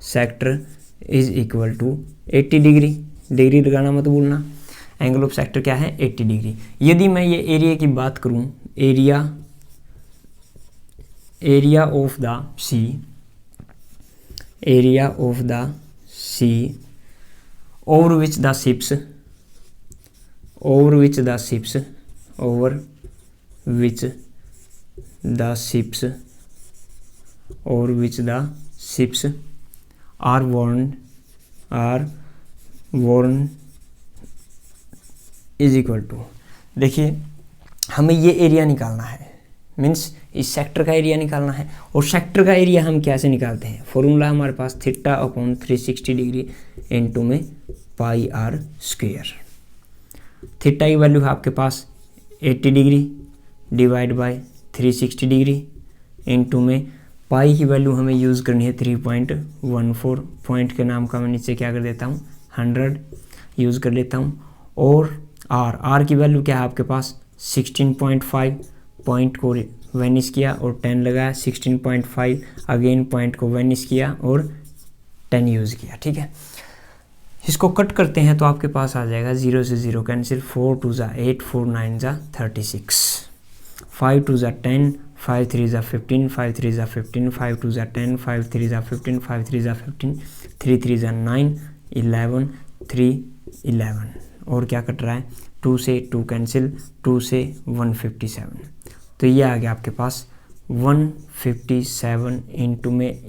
sector is equal to 80 degree लगाना मत भूलना। एंगल ऑफ सेक्टर क्या है 80 डिग्री। यदि मैं ये एरिया की बात करूं, area of the sea over which the ships are warned is equal to, देखिए हमें ये एरिया निकालना है, मीन्स इस सेक्टर का एरिया निकालना है। और सेक्टर का एरिया हम कैसे निकालते हैं, फॉर्मूला हमारे पास थीटा अपॉन 360 डिग्री इंटू में पाई आर स्क्वायर। थीटा की वैल्यू है आपके पास 80 degree divide by 360 degree into में पाई की वैल्यू हमें यूज़ करनी है 3.14, पॉइंट के नाम का मैं नीचे क्या कर देता हूँ 100 यूज़ कर लेता हूँ। और आर की वैल्यू क्या है आपके पास 16.5, पॉइंट को वेनिश किया और 10 लगाया, 16.5 अगेन पॉइंट को वेनिश किया और 10 यूज़ किया, ठीक है। इसको कट करते हैं तो आपके पास आ जाएगा 0 से 0 कैंसिल, 4 2 ज़ा 8, 4 9 ज़ा 36, 5 2 ज़ा 10, 5 3 ज़ा 15, 5 3 ज़ा 15, 5 2 ज़ा 10, 5 3 ज़ा 15, 5 3 ज़ा 15, 3 3 ज़ा 9, 11, 3 11 और क्या कट रहा है 2 से 2 कैंसिल, 2 से 157। तो ये आ गया आपके पास 157 इंटू में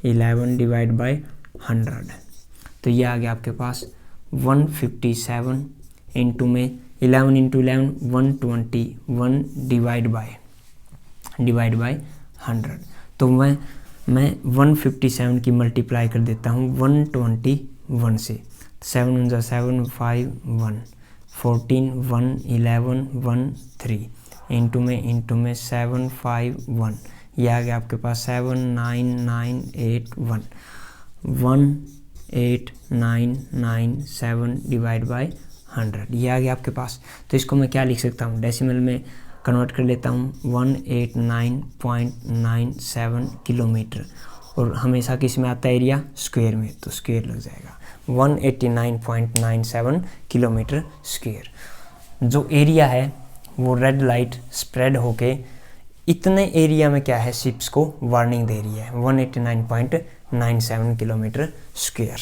11 डिवाइड बाय 100। तो ये आ गया आपके पास 157 इंटू में 11 इंटू 11 121 डिवाइड बाय 100। तो मैं 157 की मल्टीप्लाई कर देता हूँ 121 से, 7 1 7 5 1 14 1 11 1 3 इंटू में 7 5 1, ये आ गया आपके पास 79981, 18997 डिवाइड बाई 100, ये आ गया आपके पास। तो इसको मैं क्या लिख सकता हूँ, डेसिमल में कन्वर्ट कर लेता हूँ, 189.97 किलोमीटर, और हमेशा किस में आता है एरिया, स्क्वायर में, तो स्क्वायर लग जाएगा 189.97 किलोमीटर स्क्वायर। जो एरिया है वो रेड लाइट स्प्रेड होके इतने एरिया में क्या है, शिप्स को वार्निंग दे रही है, 189.97 किलोमीटर स्क्वायर।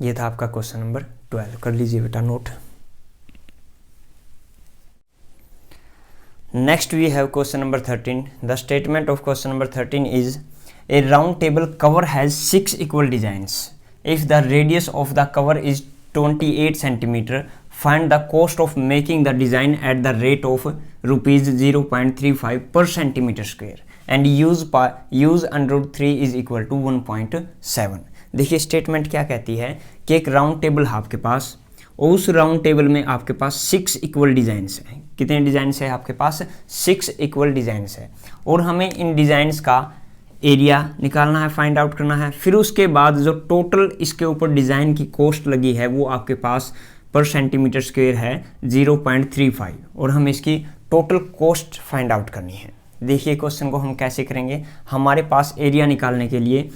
ये था आपका क्वेश्चन नंबर 12, कर लीजिए बेटा note. Next we have question number 13. The statement of question number 13 is a round table cover has 6 equal designs. If the radius of the cover is 28 cm, find the cost of making the design at the rate of rupees 0.35 per centimeter square and use under 3 is equal to 1.7. देखिए स्टेटमेंट क्या कहती है कि एक राउंड टेबल है आपके पास, और उस राउंड टेबल में आपके पास 6 इक्वल डिजाइंस हैं। कितने डिजाइंस है आपके पास, 6 इक्वल डिजाइंस है, और हमें इन डिजाइंस का एरिया निकालना है, फाइंड आउट करना है। फिर उसके बाद जो टोटल इसके ऊपर डिजाइन की कॉस्ट लगी है वो आपके पास पर सेंटीमीटर स्क्वायर है 0.35, और हमें इसकी टोटल कॉस्ट फाइंड आउट करनी है। देखिए क्वेश्चन को हम कैसे करेंगे। हमारे पास एरिया निकालने के लिए,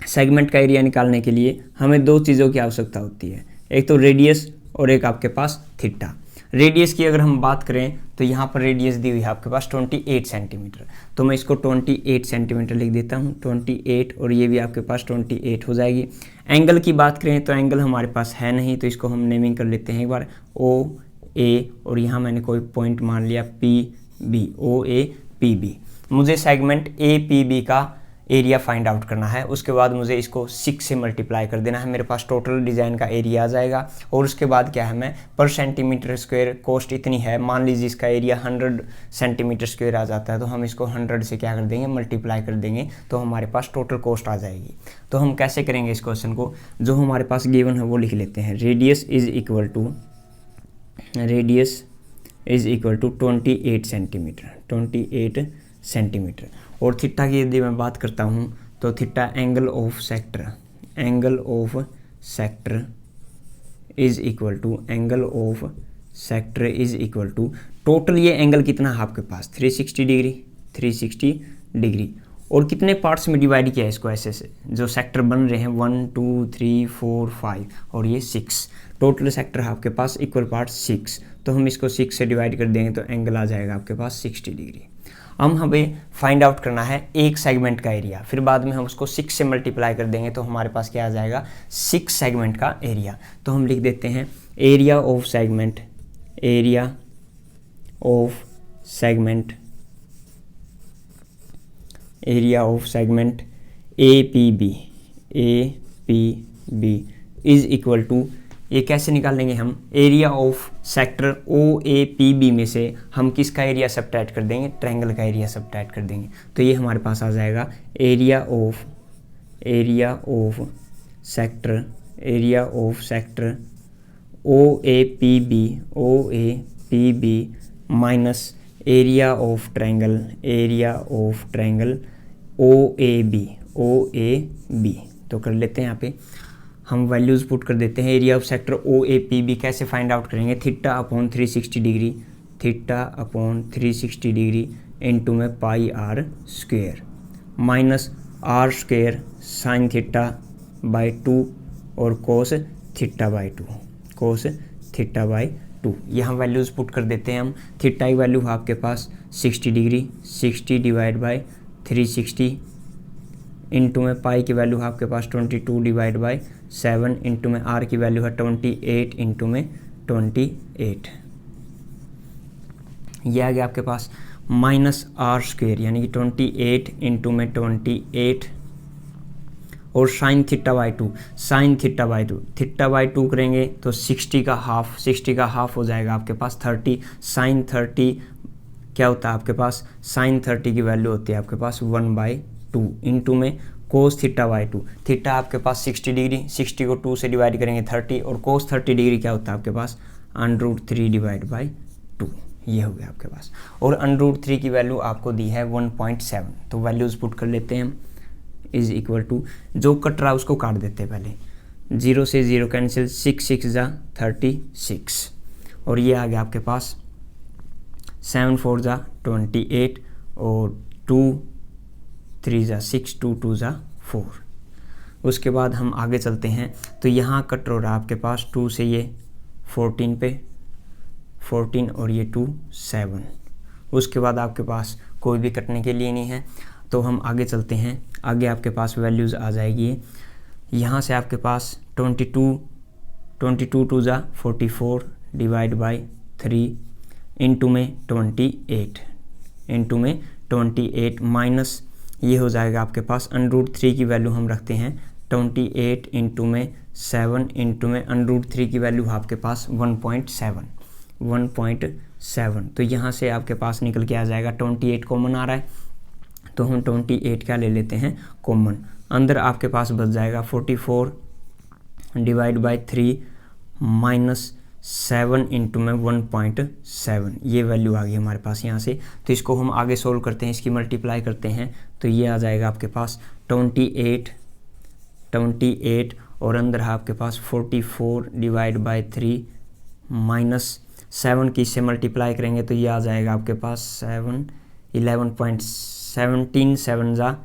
सेगमेंट का एरिया निकालने के लिए हमें दो चीज़ों की आवश्यकता होती है, एक तो रेडियस और एक आपके पास थीटा। रेडियस की अगर हम बात करें तो यहाँ पर रेडियस दी हुई है आपके पास 28 सेंटीमीटर, तो मैं इसको 28 सेंटीमीटर लिख देता हूँ, 28, और ये भी आपके पास 28 हो जाएगी। एंगल की बात करें तो एंगल हमारे पास है नहीं, तो इसको हम नेमिंग कर लेते हैं एक बार, ओ ए, और यहाँ मैंने कोई पॉइंट मान लिया P B, O A P B. मुझे सेगमेंट ए पी बी का एरिया फाइंड आउट करना है। उसके बाद मुझे इसको 6 से मल्टीप्लाई कर देना है, मेरे पास टोटल डिज़ाइन का एरिया आ जाएगा। और उसके बाद क्या है, मैं पर सेंटीमीटर स्क्वायर कॉस्ट इतनी है, मान लीजिए इसका एरिया 100 सेंटीमीटर स्क्वायर आ जाता है, तो हम इसको 100 से क्या कर देंगे, मल्टीप्लाई कर देंगे, तो हमारे पास टोटल कॉस्ट आ जाएगी। तो हम कैसे करेंगे इस क्वेश्चन को, जो हमारे पास गिवन है वो लिख लेते हैं। Radius is equal to 28 centimetre, 28 centimetre. और थीटा की यदि मैं बात करता हूँ तो theta angle of sector is equal to total ये एंगल कितना है आपके पास 360 डिग्री। और कितने पार्ट्स में डिवाइड किया है इसको, ऐसे से जो सेक्टर बन रहे हैं 1 2 3 4 5 और ये 6, टोटल सेक्टर है आपके पास इक्वल पार्ट 6, तो हम इसको 6 से डिवाइड कर देंगे तो एंगल आ जाएगा आपके पास 60 डिग्री। हम हमें फाइंड आउट करना है एक सेगमेंट का एरिया, फिर बाद में हम उसको 6 से मल्टीप्लाई कर देंगे तो हमारे पास क्या आ जाएगा, 6 सेगमेंट का एरिया। तो हम लिख देते हैं area of segment A P B is equal to, ये कैसे निकालेंगे हम, area of sector O A P B में से हम किसका एरिया सब्ट्रैक्ट कर देंगे, ट्रायंगल का एरिया सब्ट्रैक्ट कर देंगे। तो ये हमारे पास आ जाएगा area of sector O A P B minus area of triangle O A B. तो कर लेते हैं यहाँ पे हम वैल्यूज़ पुट कर देते हैं। Area of sector O A P B कैसे फाइंड आउट करेंगे, थीटा अपॉन 360 डिग्री इनटू में pi are square minus r square sine theta by 2 और कोस थीटा बाई 2। यहाँ वैल्यूज़ पुट कर देते हैं हम। थीटा की वैल्यू है आपके पास 60 डिग्री, 60 डिवाइड बाई 360 इंटू में पाई की वैल्यू है आपके पास 22 डिवाइड बाई 7 इंटू में आर की वैल्यू है 28 इंटू में 28। यह आ गया आपके पास माइनस आर स्क्वेयर यानी कि 28 इंटू में 28 और sign theta by 2 theta by 2 करेंगे तो 60 का हाफ हो जाएगा आपके पास 30। साइन 30 क्या होता है आपके पास, साइन 30 की वैल्यू होती है आपके पास 1/2 इंटू में कोस थीटा बाई 2। थीटा आपके पास 60 डिग्री, 60 को 2 से डिवाइड करेंगे 30 और कोस 30 डिग्री क्या होता है आपके पास √3 डिवाइड बाई 2। ये हो गया आपके पास। और √3 की वैल्यू आपको दी है 1.7, तो वैल्यूज़ पुट कर लेते हैं हम, इज इक्वल टू, जो कट रहा है उसको काट देते हैं पहले, 0 से 0 कैंसिल, 6 6 जा 36, और ये आ गया आपके पास 7 4 जा 28, और 2 3 जा 6, 2 2 जा 4। उसके बाद हम आगे चलते हैं, तो यहाँ कट हो रहा है आपके पास 2 से ये 14 पे 14, और ये 2 7। उसके बाद आपके पास कोई भी कटने के लिए नहीं है, तो हम आगे चलते हैं। आगे आपके पास वैल्यूज़ आ जाएगी, यहाँ से आपके पास 22 2 जा 44 डिवाइड बाई 3, इंटू में 28, इंटू में 28 माइनस ये हो जाएगा आपके पास √3 की वैल्यू हम रखते हैं 28 इंटू में 7, इंटू में √3 की वैल्यू आपके पास 1.7, तो यहाँ से आपके पास निकल के आ जाएगा 28 कॉमन आ रहा है, तो हम 28 का ले लेते हैं कॉमन। अंदर आपके पास बच जाएगा 44 डिवाइड बाई 3 माइनस 7 इंटू में 1.7, ये वैल्यू आ गई हमारे पास यहाँ से। तो इसको हम आगे सोल्व करते हैं, इसकी मल्टीप्लाई करते हैं, तो ये आ जाएगा आपके पास 28 और अंदर है आपके पास 44 डिवाइड बाई 3 माइनस 7 की इससे मल्टीप्लाई करेंगे तो ये आ जाएगा आपके पास 11.17 7 जा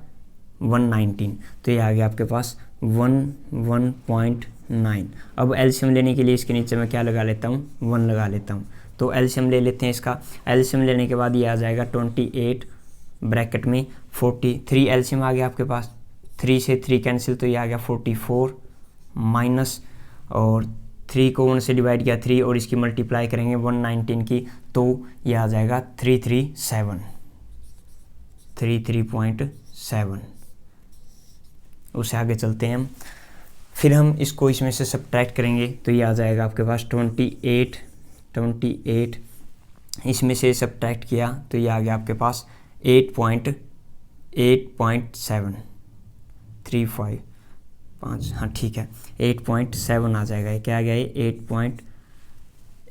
119, तो ये आ गया आपके पास 1.9। अब एलसीएम लेने के लिए इसके नीचे मैं क्या लगा लेता हूँ, 1 लगा लेता हूँ, तो एलसीएम ले लेते हैं इसका। एलसीएम लेने के बाद ये आ जाएगा 28 ब्रैकेट में 43, एलसीएम आ गया आपके पास, 3 से 3 कैंसिल, तो ये आ गया 44 माइनस, और 3 को 1 से डिवाइड किया 3, और इसकी मल्टीप्लाई करेंगे 119 की, तो ये आ जाएगा 33.7। उससे आगे चलते हैं हम, फिर हम इसको इसमें से सब्ट्रैक्ट करेंगे, तो ये आ जाएगा आपके पास 28 इसमें से सब्ट्रैक्ट किया तो ये आ गया आपके पास 8.735, हाँ ठीक है 8.7 आ जाएगा। ये क्या आ गया, ये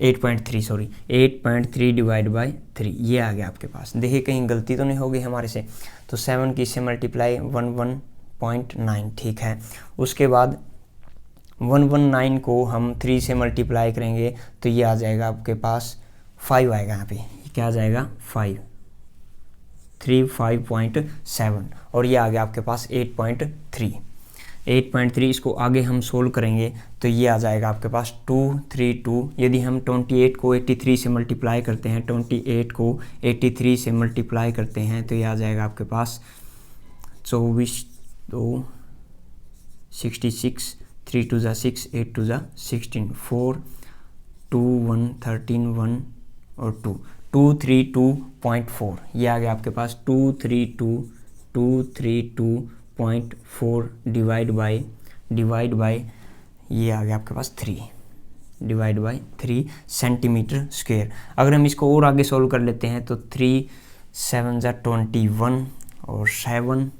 8.3 डिवाइड बाई 3, ये आ गया आपके पास। देखिए कहीं गलती तो नहीं हो गई हमारे से, तो 7 की इससे मल्टीप्लाई 11.9, ठीक है। उसके बाद 119 को हम 3 से मल्टीप्लाई करेंगे तो ये आ जाएगा आपके पास 5 आएगा, यहाँ पे ये क्या आ जाएगा 5.7, और ये आ गया आपके पास 8.3। इसको आगे हम सोल्व करेंगे तो ये आ जाएगा आपके पास 232। यदि हम 28 को 83 से मल्टीप्लाई करते हैं, 28 को 83 से मल्टीप्लाई करते हैं तो ये आ जाएगा आपके पास 24 2 66, 3 2 जा 6, 8 2 जा 16, 4 2 1 13 1 और 232.4, ये आ गया आपके पास 232.4 डिवाइड बाई ये आ गया आपके पास 3 डिवाइड बाई 3 सेंटीमीटर स्क्वायर। अगर हम इसको और आगे सोल्व कर लेते हैं तो 3 7 जा 21 और 7,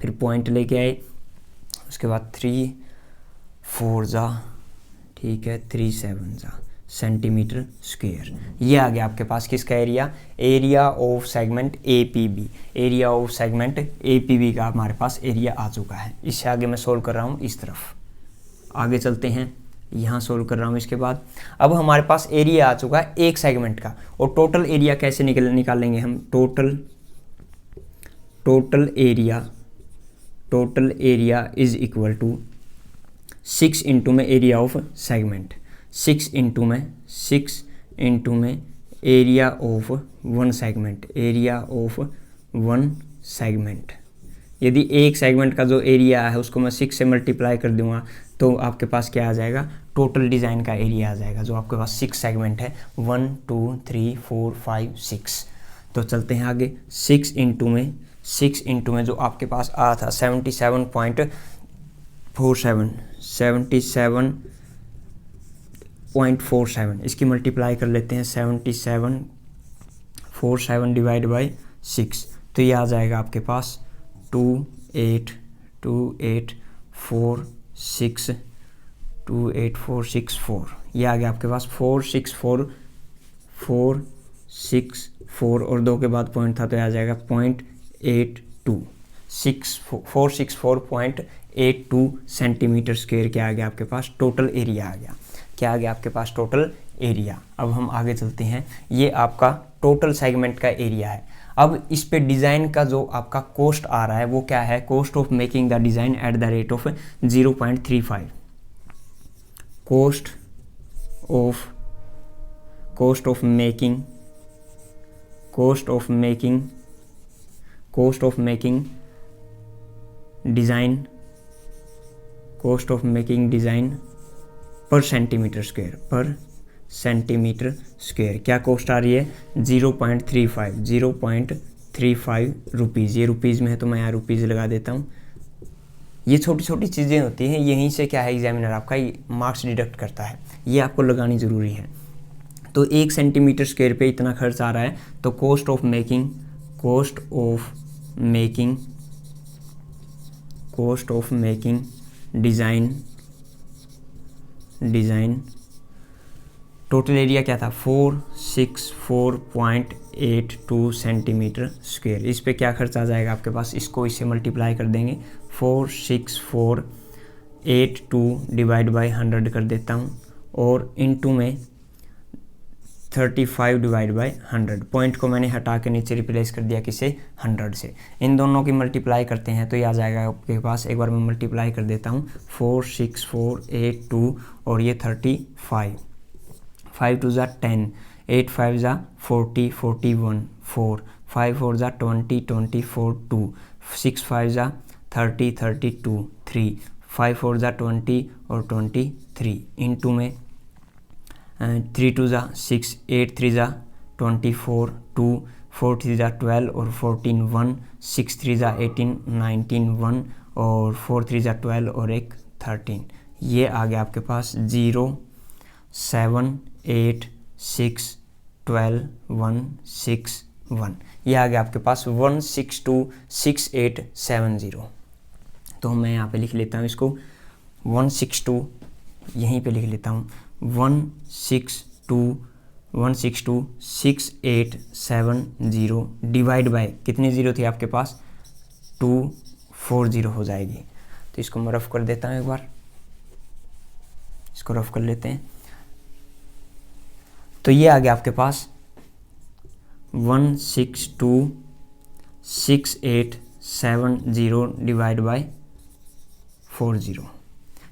फिर पॉइंट लेके आए, उसके बाद 3 4 जा, ठीक है 3 7 जा सेंटीमीटर स्क्वायर। ये आ गया आपके पास किसका area of segment APB। Area of segment APB का हमारे पास एरिया आ चुका है। इससे आगे मैं सोल्व कर रहा हूँ इस तरफ, आगे चलते हैं, यहाँ सोल्व कर रहा हूँ। इसके बाद अब हमारे पास एरिया आ चुका है एक सेगमेंट का, और टोटल एरिया कैसे निकालेंगे हम, total area is equal to 6 into में एरिया ऑफ सेगमेंट, 6 इंटू में एरिया ऑफ वन सेगमेंट, यदि एक सेगमेंट का जो एरिया है उसको मैं 6 से मल्टीप्लाई कर दूंगा तो आपके पास क्या आ जाएगा, टोटल डिज़ाइन का एरिया आ जाएगा, जो आपके पास 6 सेगमेंट है 1 2 3 4 5 6। तो चलते हैं आगे, 6 इंटू में जो आपके पास आ था 77.47, इसकी मल्टीप्लाई कर लेते हैं 77.47 डिवाइड बाई 6, तो ये आ जाएगा आपके पास 28464, ये आ गया आपके पास 464 464 और 2 के बाद पॉइंट था तो आ जाएगा 0.82 464.82 सेंटीमीटर स्क्वायर क्या आ गया आपके पास टोटल एरिया आ गया। क्या आ गया आपके पास टोटल एरिया। अब हम आगे चलते हैं, ये आपका टोटल सेगमेंट का एरिया है। अब इस पे डिज़ाइन का जो आपका कॉस्ट आ रहा है वो क्या है, cost of making the design at the rate of 0.35। cost of making design पर सेंटीमीटर स्क्वायर क्या कॉस्ट आ रही है 0.35 रुपीज़। ये रुपीज़ में है तो मैं यहाँ रुपीज़ लगा देता हूँ। ये छोटी छोटी चीज़ें होती हैं, यहीं से क्या है एग्जामिनर आपका मार्क्स डिडक्ट करता है, ये आपको लगानी ज़रूरी है। तो 1 सेंटीमीटर स्क्वायर पे इतना खर्च आ रहा है तो cost of making design total area क्या था 464.82 सेंटीमीटर स्क्वायर। इस पे क्या खर्च आ जाएगा आपके पास, इसको इससे मल्टीप्लाई कर देंगे 46482 डिवाइड बाई 100 कर देता हूँ और इनटू में 35 डिवाइड बाई 100। पॉइंट को मैंने हटा के नीचे रिप्लेस कर दिया किसे 100 से। इन दोनों की मल्टीप्लाई करते हैं तो ये आ जाएगा आपके पास, एक बार मैं मल्टीप्लाई कर देता हूँ 46482 और ये 35, 5 2 ज़ा 10, 8 5 ज़ा 40, 41 4, 5 4 ज़ा 20, 24 2, 6 5 ज़ा 30, 32 3, 5 4 ज़ा 20 और 23 इनटू में 3 2 ज़ा 6, 8 3 ज़ा 24 2, 4 3 ज़ा 12 और 14 1, 6 3 ज़ा 18 19 1 और 4 3 ज़ा 12 और एक 13। ये आ गया आपके पास 0 7 8 6 12 1 6 1। ये आ गया आपके पास 1626870। तो मैं यहाँ पे लिख लेता हूँ इसको 162, यहीं पे लिख लेता हूँ 1626870 डिवाइड बाय कितनी ज़ीरो थी आपके पास 240 हो जाएगी। तो इसको मैं रफ कर देता हूँ, एक बार इसको रफ कर लेते हैं। तो ये आ गया आपके पास 1626870 डिवाइड बाय 40,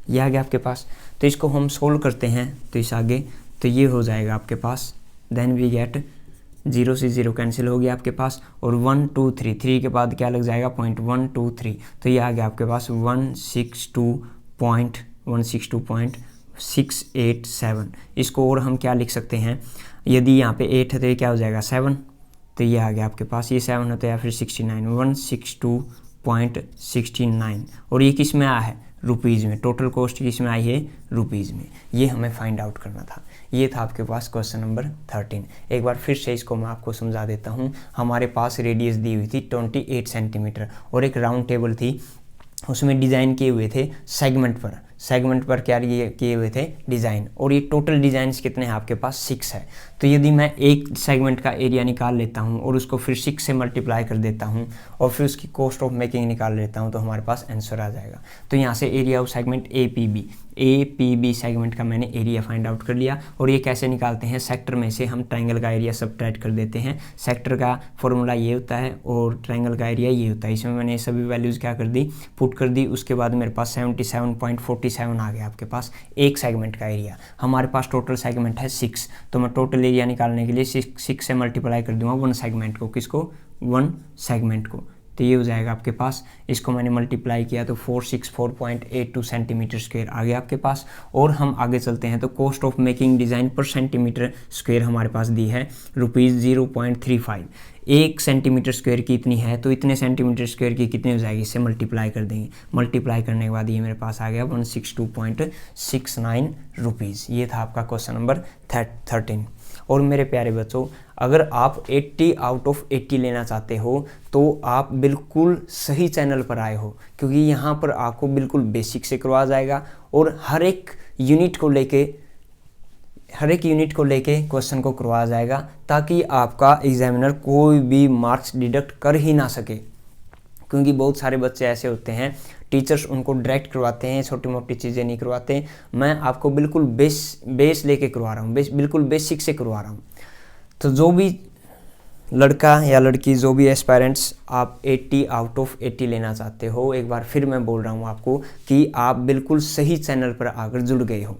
ये आ गया आपके पास। तो इसको हम सोल्व करते हैं तो इस आगे तो ये हो जाएगा आपके पास, देन वी गेट 0 से 0 कैंसिल हो गया आपके पास और 1 2 3 3 के बाद क्या लग जाएगा 0.123। तो ये आ गया आपके पास 162.687। इसको और हम क्या लिख सकते हैं, यदि यहाँ पे 8 है तो ये क्या हो जाएगा 7, तो ये आ गया आपके पास, ये 7 होता है या फिर 69, 162.69। और ये किस में आया है रुपीज़ में, टोटल कॉस्ट किस में आई है रुपीज़ में। ये हमें फाइंड आउट करना था। ये था आपके पास क्वेश्चन नंबर 13। एक बार फिर से इसको मैं आपको समझा देता हूँ। हमारे पास रेडियस दी हुई थी 28 सेंटीमीटर और एक राउंड टेबल थी, उसमें डिज़ाइन किए हुए थे सेगमेंट पर क्या किए हुए थे डिज़ाइन, और ये टोटल डिज़ाइंस कितने हैं आपके पास 6 है। तो यदि मैं एक सेगमेंट का एरिया निकाल लेता हूँ और उसको फिर 6 से मल्टीप्लाई कर देता हूँ और फिर उसकी कॉस्ट ऑफ मेकिंग निकाल लेता हूँ तो हमारे पास आंसर आ जाएगा। तो यहाँ से area of segment APB segment का मैंने एरिया फाइंड आउट कर लिया। और ये कैसे निकालते हैं, सेक्टर में से हम ट्रायंगल का एरिया सबट्रैक्ट कर देते हैं। सेक्टर का फॉर्मूला ये होता है और ट्रायंगल का एरिया ये होता है। इसमें मैंने सभी वैल्यूज़ क्या कर दी, पुट कर दी। उसके बाद मेरे पास 77.47 आ गया आपके पास एक सेगमेंट का एरिया। हमारे पास टोटल सेगमेंट है 6, तो मैं टोटल एरिया निकालने के लिए 6 से मल्टीप्लाई कर दूंगा 1 सेगमेंट को, किसको 1 सेगमेंट को। तो ये हो जाएगा आपके पास, इसको मैंने मल्टीप्लाई किया तो 464.82 सेंटीमीटर स्क्वायर आ गया आपके पास। और हम आगे चलते हैं तो कॉस्ट ऑफ मेकिंग डिज़ाइन पर सेंटीमीटर स्क्वायर हमारे पास दी है ₹0.35। 1 सेंटीमीटर स्क्वायर की इतनी है तो इतने सेंटीमीटर स्क्वायर की कितनी हो जाएगी, इससे मल्टीप्लाई कर देंगे। मल्टीप्लाई करने के बाद ये मेरे पास आ गया 162.69 रुपीज़। ये था आपका क्वेश्चन नंबर 13। और मेरे प्यारे बच्चों, अगर आप 80 आउट ऑफ 80 लेना चाहते हो तो आप बिल्कुल सही चैनल पर आए हो, क्योंकि यहाँ पर आपको बिल्कुल बेसिक से करवाया जाएगा और हर एक यूनिट को लेके हर एक यूनिट को लेके क्वेश्चन को करवाया जाएगा, ताकि आपका एग्जामिनर कोई भी मार्क्स डिडक्ट कर ही ना सके। क्योंकि बहुत सारे बच्चे ऐसे होते हैं, टीचर्स उनको डायरेक्ट करवाते हैं, छोटी मोटी चीज़ें नहीं करवाते। मैं आपको बिल्कुल बेस लेके करवा रहा हूँ, बिल्कुल बेसिक से करवा रहा हूँ। तो जो भी लड़का या लड़की, जो भी एस्पायरेंट्स आप 80 आउट ऑफ 80 लेना चाहते हो, एक बार फिर मैं बोल रहा हूँ आपको कि आप बिल्कुल सही चैनल पर आकर जुड़ गए हो।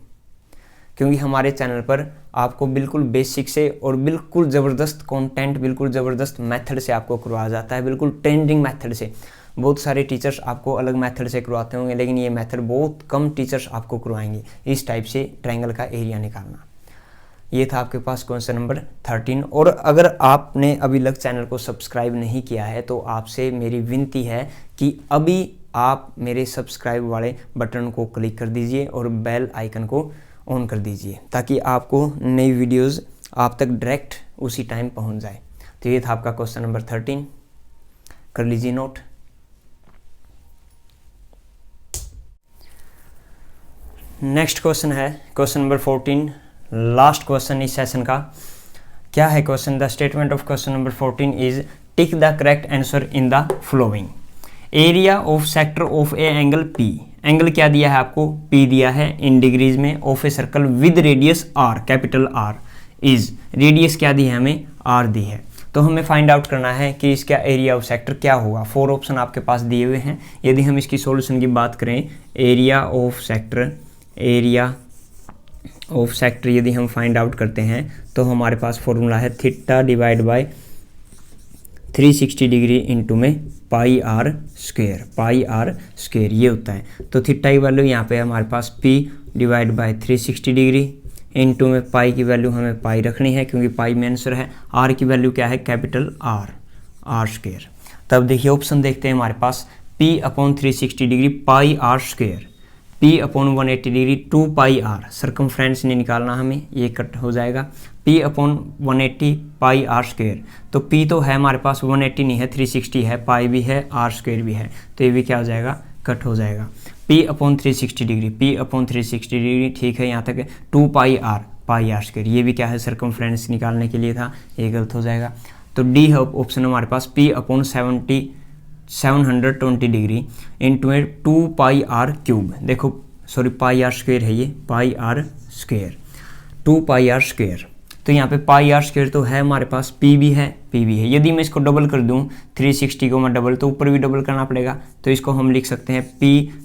क्योंकि हमारे चैनल पर आपको बिल्कुल बेसिक से और बिल्कुल ज़बरदस्त कंटेंट, बिल्कुल ज़बरदस्त मेथड से आपको करवाया जाता है, बिल्कुल ट्रेंडिंग मेथड से। बहुत सारे टीचर्स आपको अलग मेथड से करवाते होंगे, लेकिन ये मेथड बहुत कम टीचर्स आपको करवाएंगे, इस टाइप से ट्रायंगल का एरिया निकालना। ये था आपके पास क्वेश्चन नंबर 13। और अगर आपने अभी तक चैनल को सब्सक्राइब नहीं किया है तो आपसे मेरी विनती है कि अभी आप मेरे सब्सक्राइब वाले बटन को क्लिक कर दीजिए और बेल आइकन को ऑन कर दीजिए, ताकि आपको नई वीडियोस आप तक डायरेक्ट उसी टाइम पहुंच जाए। तो ये था आपका क्वेश्चन नंबर 13, कर लीजिए नोट। नेक्स्ट क्वेश्चन है क्वेश्चन नंबर 14, लास्ट क्वेश्चन इस सेशन का। क्या है question? The statement of question number 14 is tick the correct answer in the flowing. Area of sector of A angle P। Angle क्या दिया है आपको? P दिया है इन डिग्रीज में, of a circle with radius R, capital R is, radius क्या दी है हमें? R दी है। तो हमें फाइंड आउट करना है कि इसका एरिया ऑफ सेक्टर क्या होगा। 4 ऑप्शन आपके पास दिए हुए हैं। यदि हम इसकी सॉल्यूशन की बात करें, एरिया ऑफ सेक्टर यदि हम फाइंड आउट करते हैं तो हमारे पास फॉर्मूला है theta divide by 360 degree into में पाई आर स्क्वेयर, ये होता है। तो थीटा की वैल्यू यहाँ पे हमारे पास P divide by 360 degree into में पाई की वैल्यू हमें पाई रखनी है, क्योंकि पाई में आंसर है। R की वैल्यू क्या है? Capital R square. तब देखिए ऑप्शन देखते हैं हमारे पास, P upon 360 degree pi R square, P upon 180 degree 2 पाई R, सर्कमफ्रेंस नहीं निकालना हमें, ये कट हो जाएगा। P अपॉन 180 पाई R स्क्वेयर, तो P तो है हमारे पास, 180 नहीं है, 360 है, पाई भी है, R स्क्वेयर भी है, तो ये भी क्या हो जाएगा? कट हो जाएगा। P अपॉन 360 डिग्री, ठीक है, यहाँ तक 2 पाई R स्क्वेयर, ये भी क्या है? सर्कमफ्रेंस निकालने के लिए था, ये गलत हो जाएगा। तो डी है ऑप्शन हमारे पास, P अपॉन 720 डिग्री इंटू 2 पाई R क्यूब, देखो सॉरी पाई R स्क्वेयर है, ये पाई R स्क्वेयर, 2 पाई R स्क्वेयर। तो यहाँ पे पाई R स्क्वेयर तो है हमारे पास, P भी है। यदि मैं इसको डबल कर दूँ 360 को मैं डबल, तो ऊपर भी डबल करना पड़ेगा, तो इसको हम लिख सकते हैं P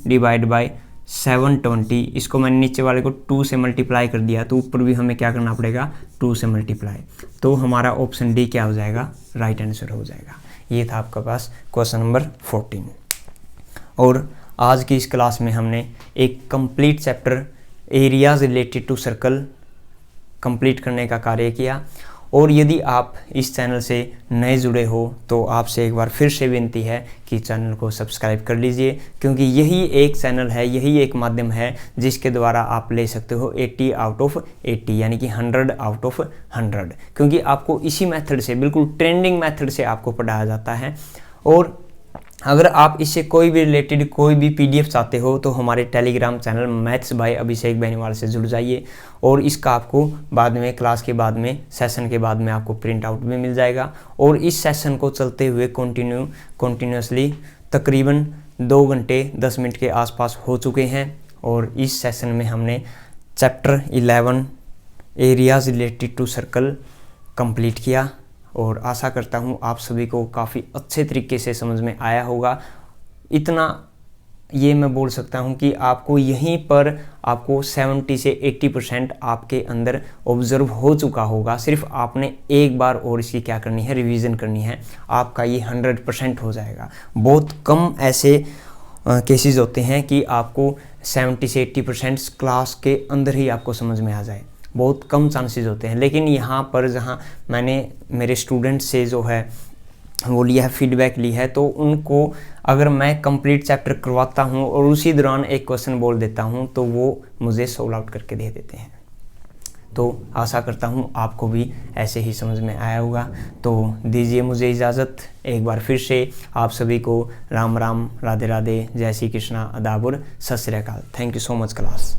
डिवाइड बाई 720। इसको मैंने नीचे वाले को 2 से मल्टीप्लाई कर दिया, तो ऊपर भी हमें क्या करना पड़ेगा? 2 से मल्टीप्लाई। तो हमारा ऑप्शन डी क्या हो जाएगा? राइट आंसर हो जाएगा। ये था आपके पास क्वेश्चन नंबर 14। और आज की इस क्लास में हमने एक complete chapter areas related to circle complete करने का कार्य किया। और यदि आप इस चैनल से नए जुड़े हो तो आपसे एक बार फिर से विनती है कि चैनल को सब्सक्राइब कर लीजिए, क्योंकि यही एक चैनल है, यही एक माध्यम है जिसके द्वारा आप ले सकते हो 80 आउट ऑफ 80, यानी कि 100 आउट ऑफ 100, क्योंकि आपको इसी मेथड से, बिल्कुल ट्रेंडिंग मेथड से आपको पढ़ाया जाता है। और अगर आप इससे कोई भी रिलेटेड कोई भी PDF चाहते हो तो हमारे टेलीग्राम चैनल मैथ्स बाय अभिषेक बेनीवाल से जुड़ जाइए, और इसका आपको बाद में क्लास के बाद में, सेशन के बाद में आपको प्रिंट आउट भी मिल जाएगा। और इस सेशन को चलते हुए कंटिन्यूसली तकरीबन 2 घंटे 10 मिनट के आसपास हो चुके हैं। और इस सेशन में हमने chapter 11 areas related to circle complete किया, और आशा करता हूँ आप सभी को काफ़ी अच्छे तरीके से समझ में आया होगा। इतना ये मैं बोल सकता हूँ कि आपको यहीं पर आपको 70 से 80% आपके अंदर ऑब्जर्व हो चुका होगा। सिर्फ आपने एक बार और इसकी क्या करनी है? रिवीजन करनी है, आपका ये 100% हो जाएगा। बहुत कम ऐसे केसेस होते हैं कि आपको 70 से 80% क्लास के अंदर ही आपको समझ में आ जाए, बहुत कम चांसेस होते हैं। लेकिन यहाँ पर जहाँ मैंने मेरे स्टूडेंट से जो है वो लिया है, फीडबैक ली है, तो उनको अगर मैं कंप्लीट चैप्टर करवाता हूँ और उसी दौरान एक क्वेश्चन बोल देता हूँ तो वो मुझे सॉल्व आउट करके दे देते हैं। तो आशा करता हूँ आपको भी ऐसे ही समझ में आया होगा। तो दीजिए मुझे इजाज़त। एक बार फिर से आप सभी को राम राम, राधे राधे, जय श्री कृष्णा, आदाब और सत श्री अकाल। Thank you so much class.